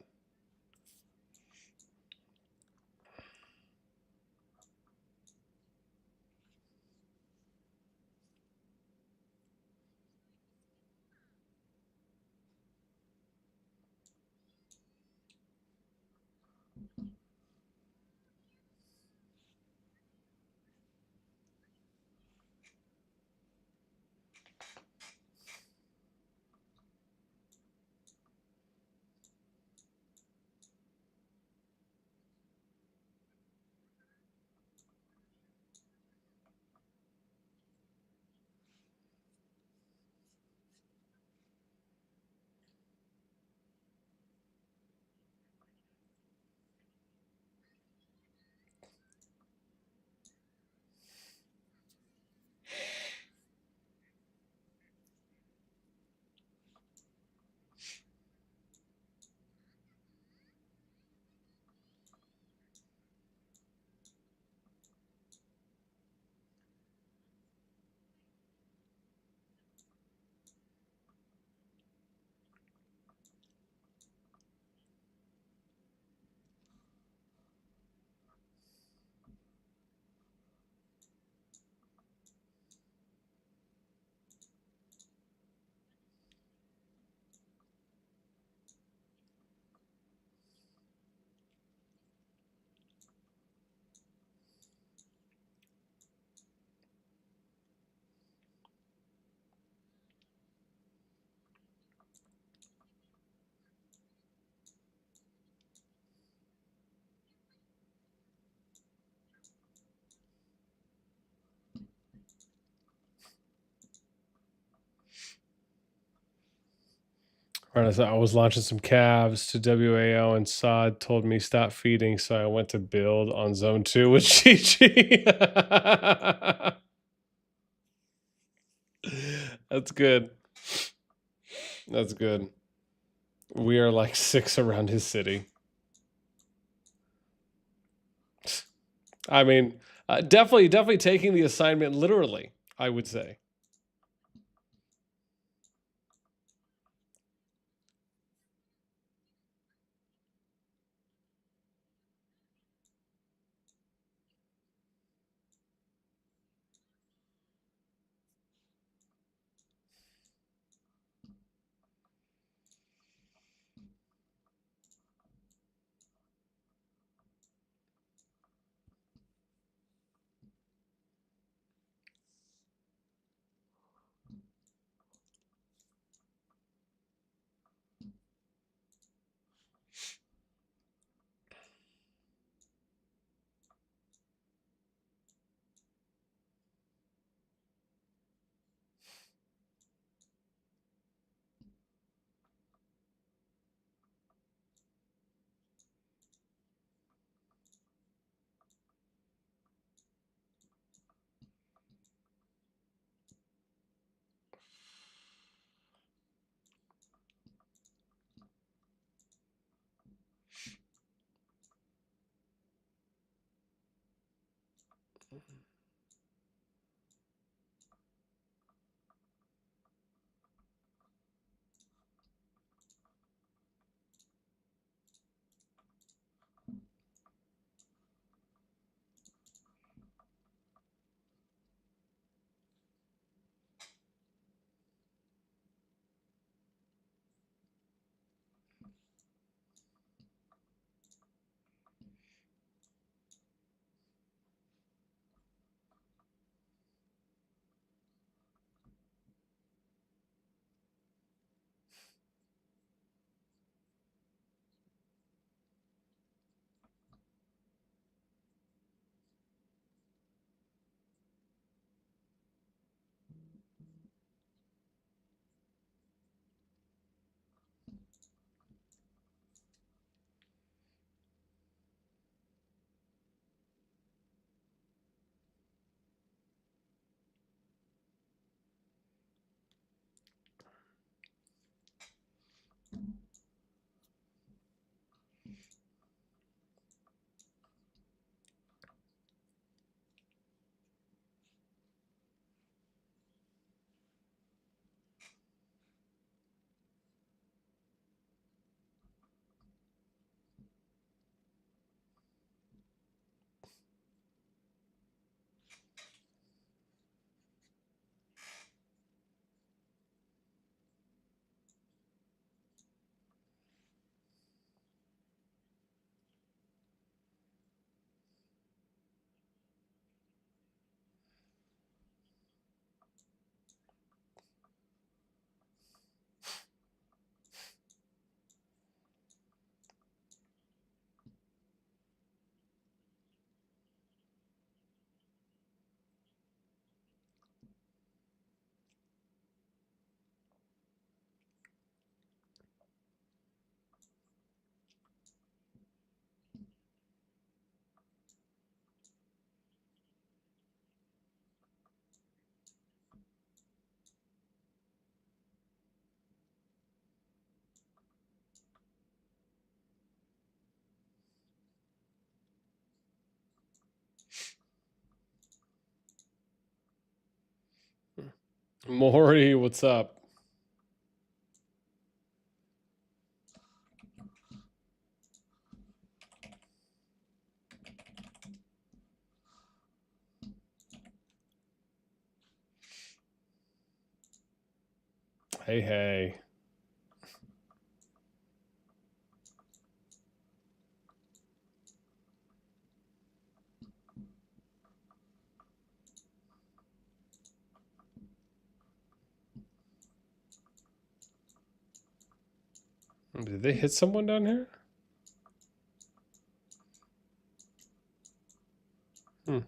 Right, I was launching some calves to WAO and Sod told me stop feeding, so I went to build on zone 2 with GG. That's good. That's good. We are like 6 around his city. I mean, definitely taking the assignment literally, I would say. Maury, what's up? Hey, hey. Did they hit someone down here? Hmm.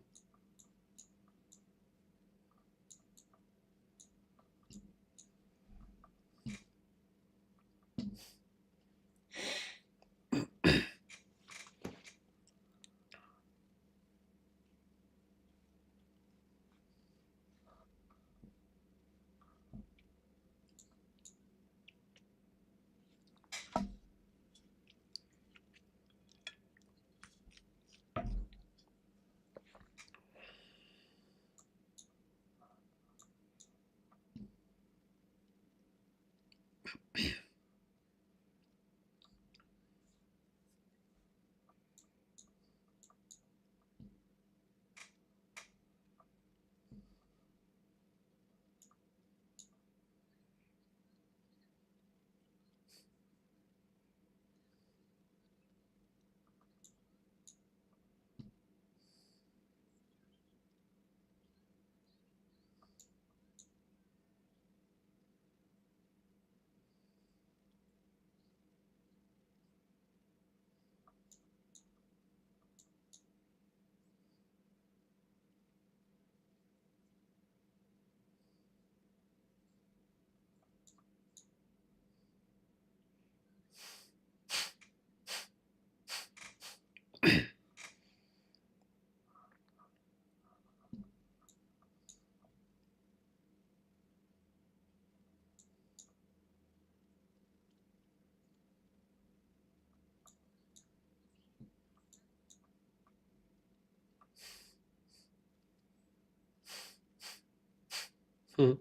Hmm.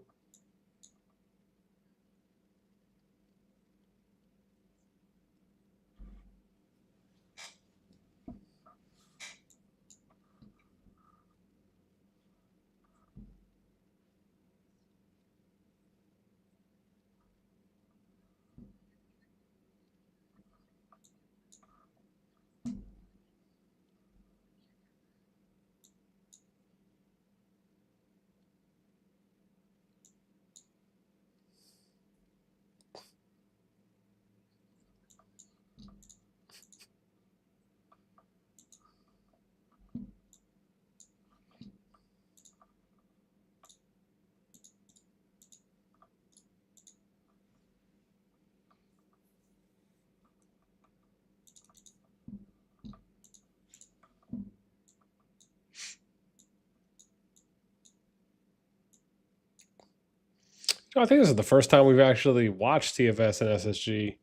I think this is the first time we've actually watched TFS and SSG,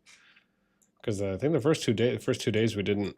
because I think the first 2 days we didn't.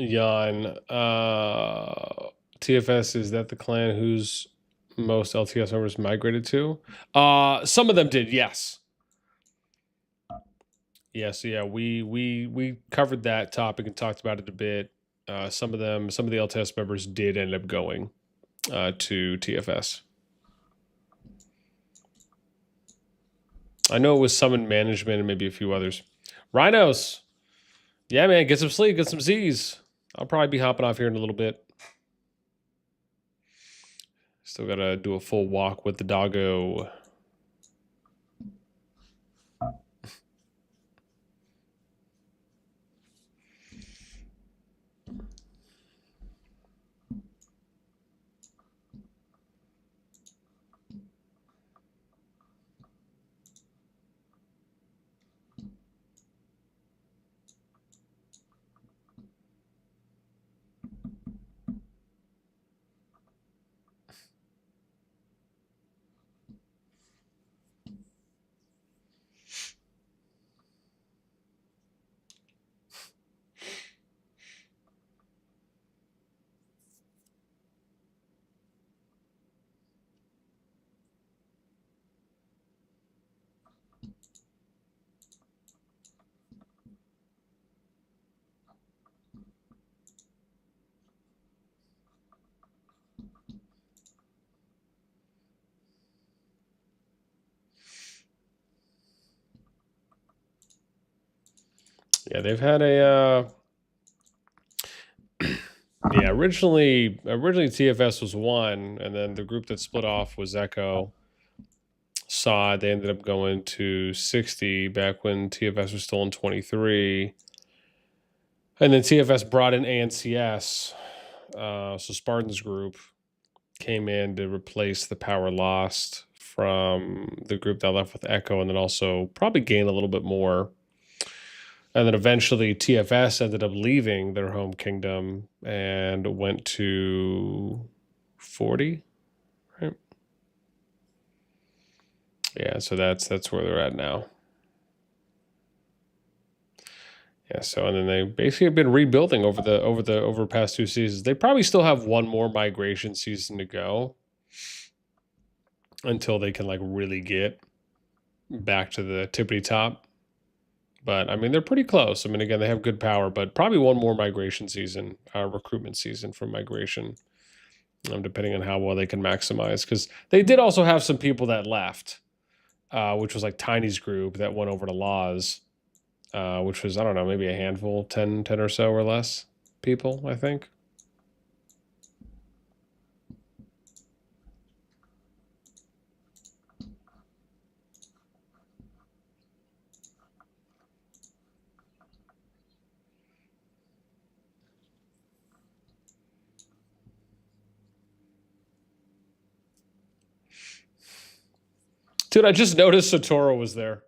Jan, TFS, is that the clan whose most LTS members migrated to? Some of them did, yes. Yes, yeah, we covered that topic and talked about it a bit. Some of the LTS members did end up going to TFS. I know it was Summon Management and maybe a few others. Rhinos. Yeah, man, get some sleep, get some Z's. I'll probably be hopping off here in a little bit. Still gotta do a full walk with the doggo. Yeah, they've had a yeah, originally TFS was 1, and then the group that split off was Echo. SOD, they ended up going to 60 back when TFS was still in 23. And then TFS brought in ANCS. So Spartan's group came in to replace the power lost from the group that left with Echo, and then also probably gain a little bit more. And then eventually TFS ended up leaving their home kingdom and went to 40, right? Yeah, so that's where they're at now. Yeah, so and then they basically have been rebuilding over the past 2 seasons. They probably still have one more migration season to go until they can like really get back to the tippity top. But I mean, they're pretty close. I mean, again, they have good power, but probably one more migration season, recruitment season for migration, depending on how well they can maximize. Because they did also have some people that left, which was like Tiny's group that went over to Laws, which was, I don't know, maybe a handful, 10 or so or less people, I think. Dude, I just noticed Satoru was there.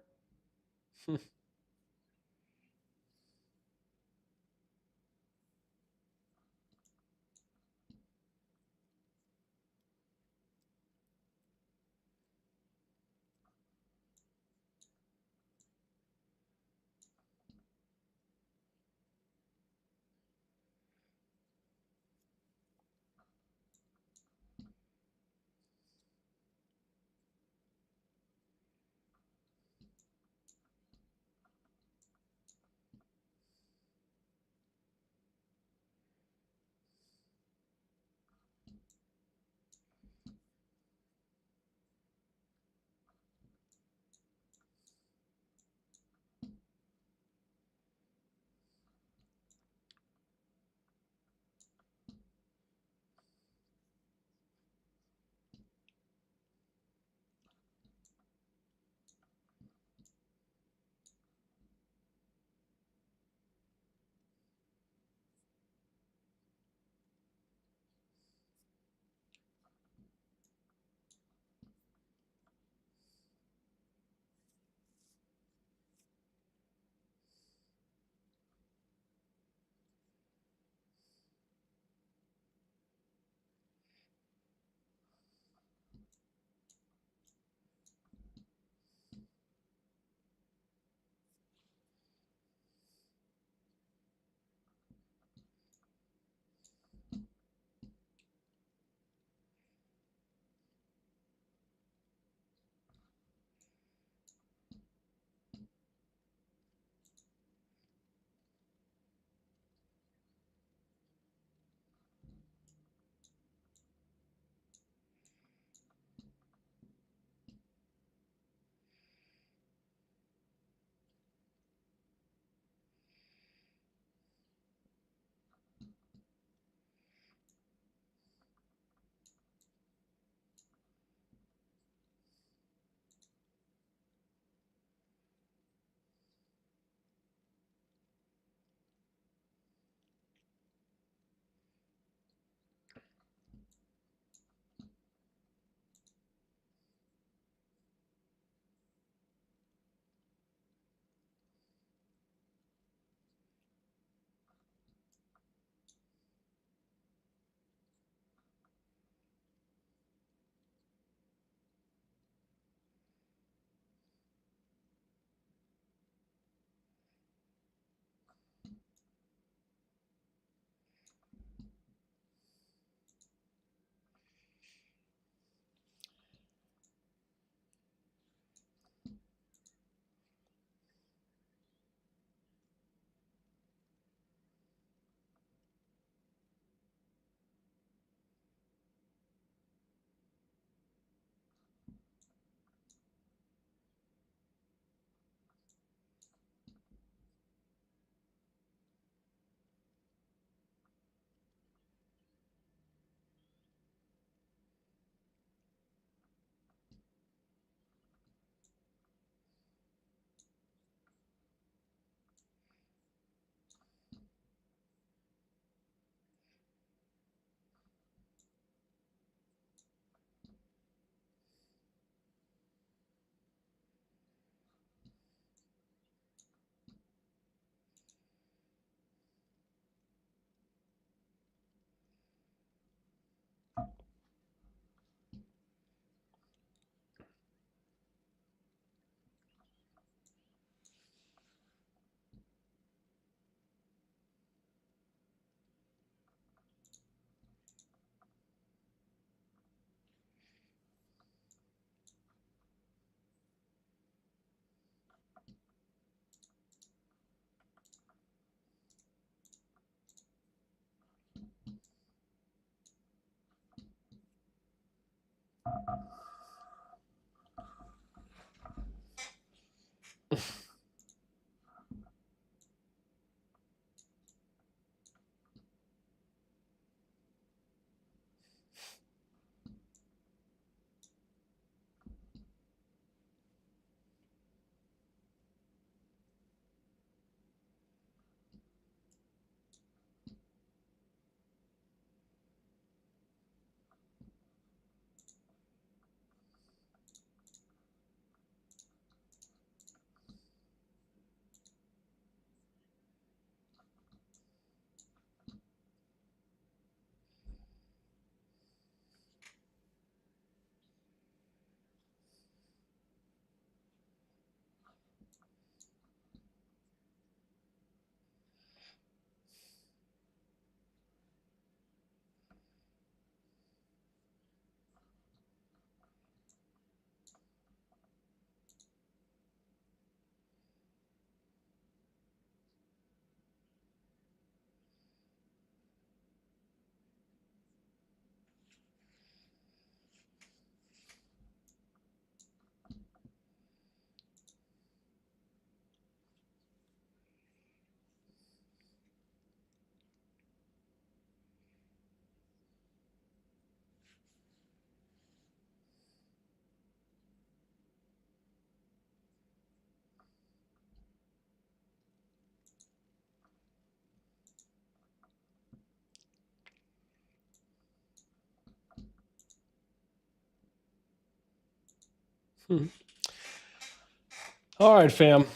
All right, fam.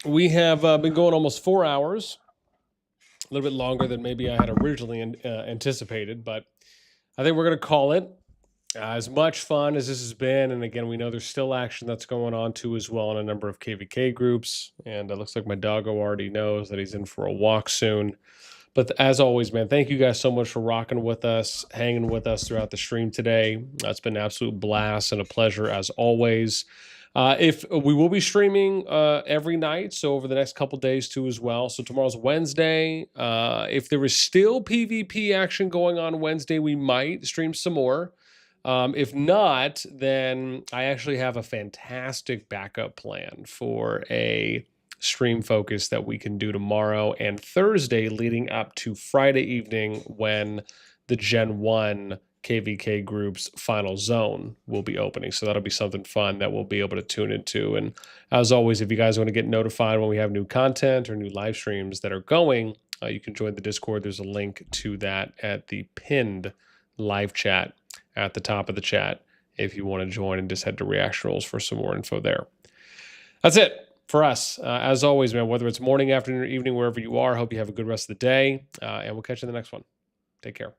We have been going almost 4 hours. A little bit longer than maybe I had originally anticipated, but I think we're going to call it. As much fun as this has been, and again, we know there's still action that's going on too as well in a number of KvK groups, and it looks like my doggo already knows that he's in for a walk soon. But as always, man, thank you guys so much for rocking with us, hanging with us throughout the stream today. It's been an absolute blast and a pleasure as always. If we will be streaming every night, so over the next couple days too as well. So tomorrow's Wednesday. If there is still PvP action going on Wednesday, we might stream some more. If not, then I actually have a fantastic backup plan for a stream focus that we can do tomorrow and Thursday leading up to Friday evening when the Gen 1 KvK group's final zone will be opening. So that'll be something fun that we'll be able to tune into. And as always, if you guys want to get notified when we have new content or new live streams that are going, you can join the Discord. There's a link to that at the pinned live chat at the top of the chat if you want to join, and just head to Reaction Rolls for some more info there. That's it for us. As always, man, whether it's morning, afternoon, or evening, wherever you are, hope you have a good rest of the day, and we'll catch you in the next one. Take care.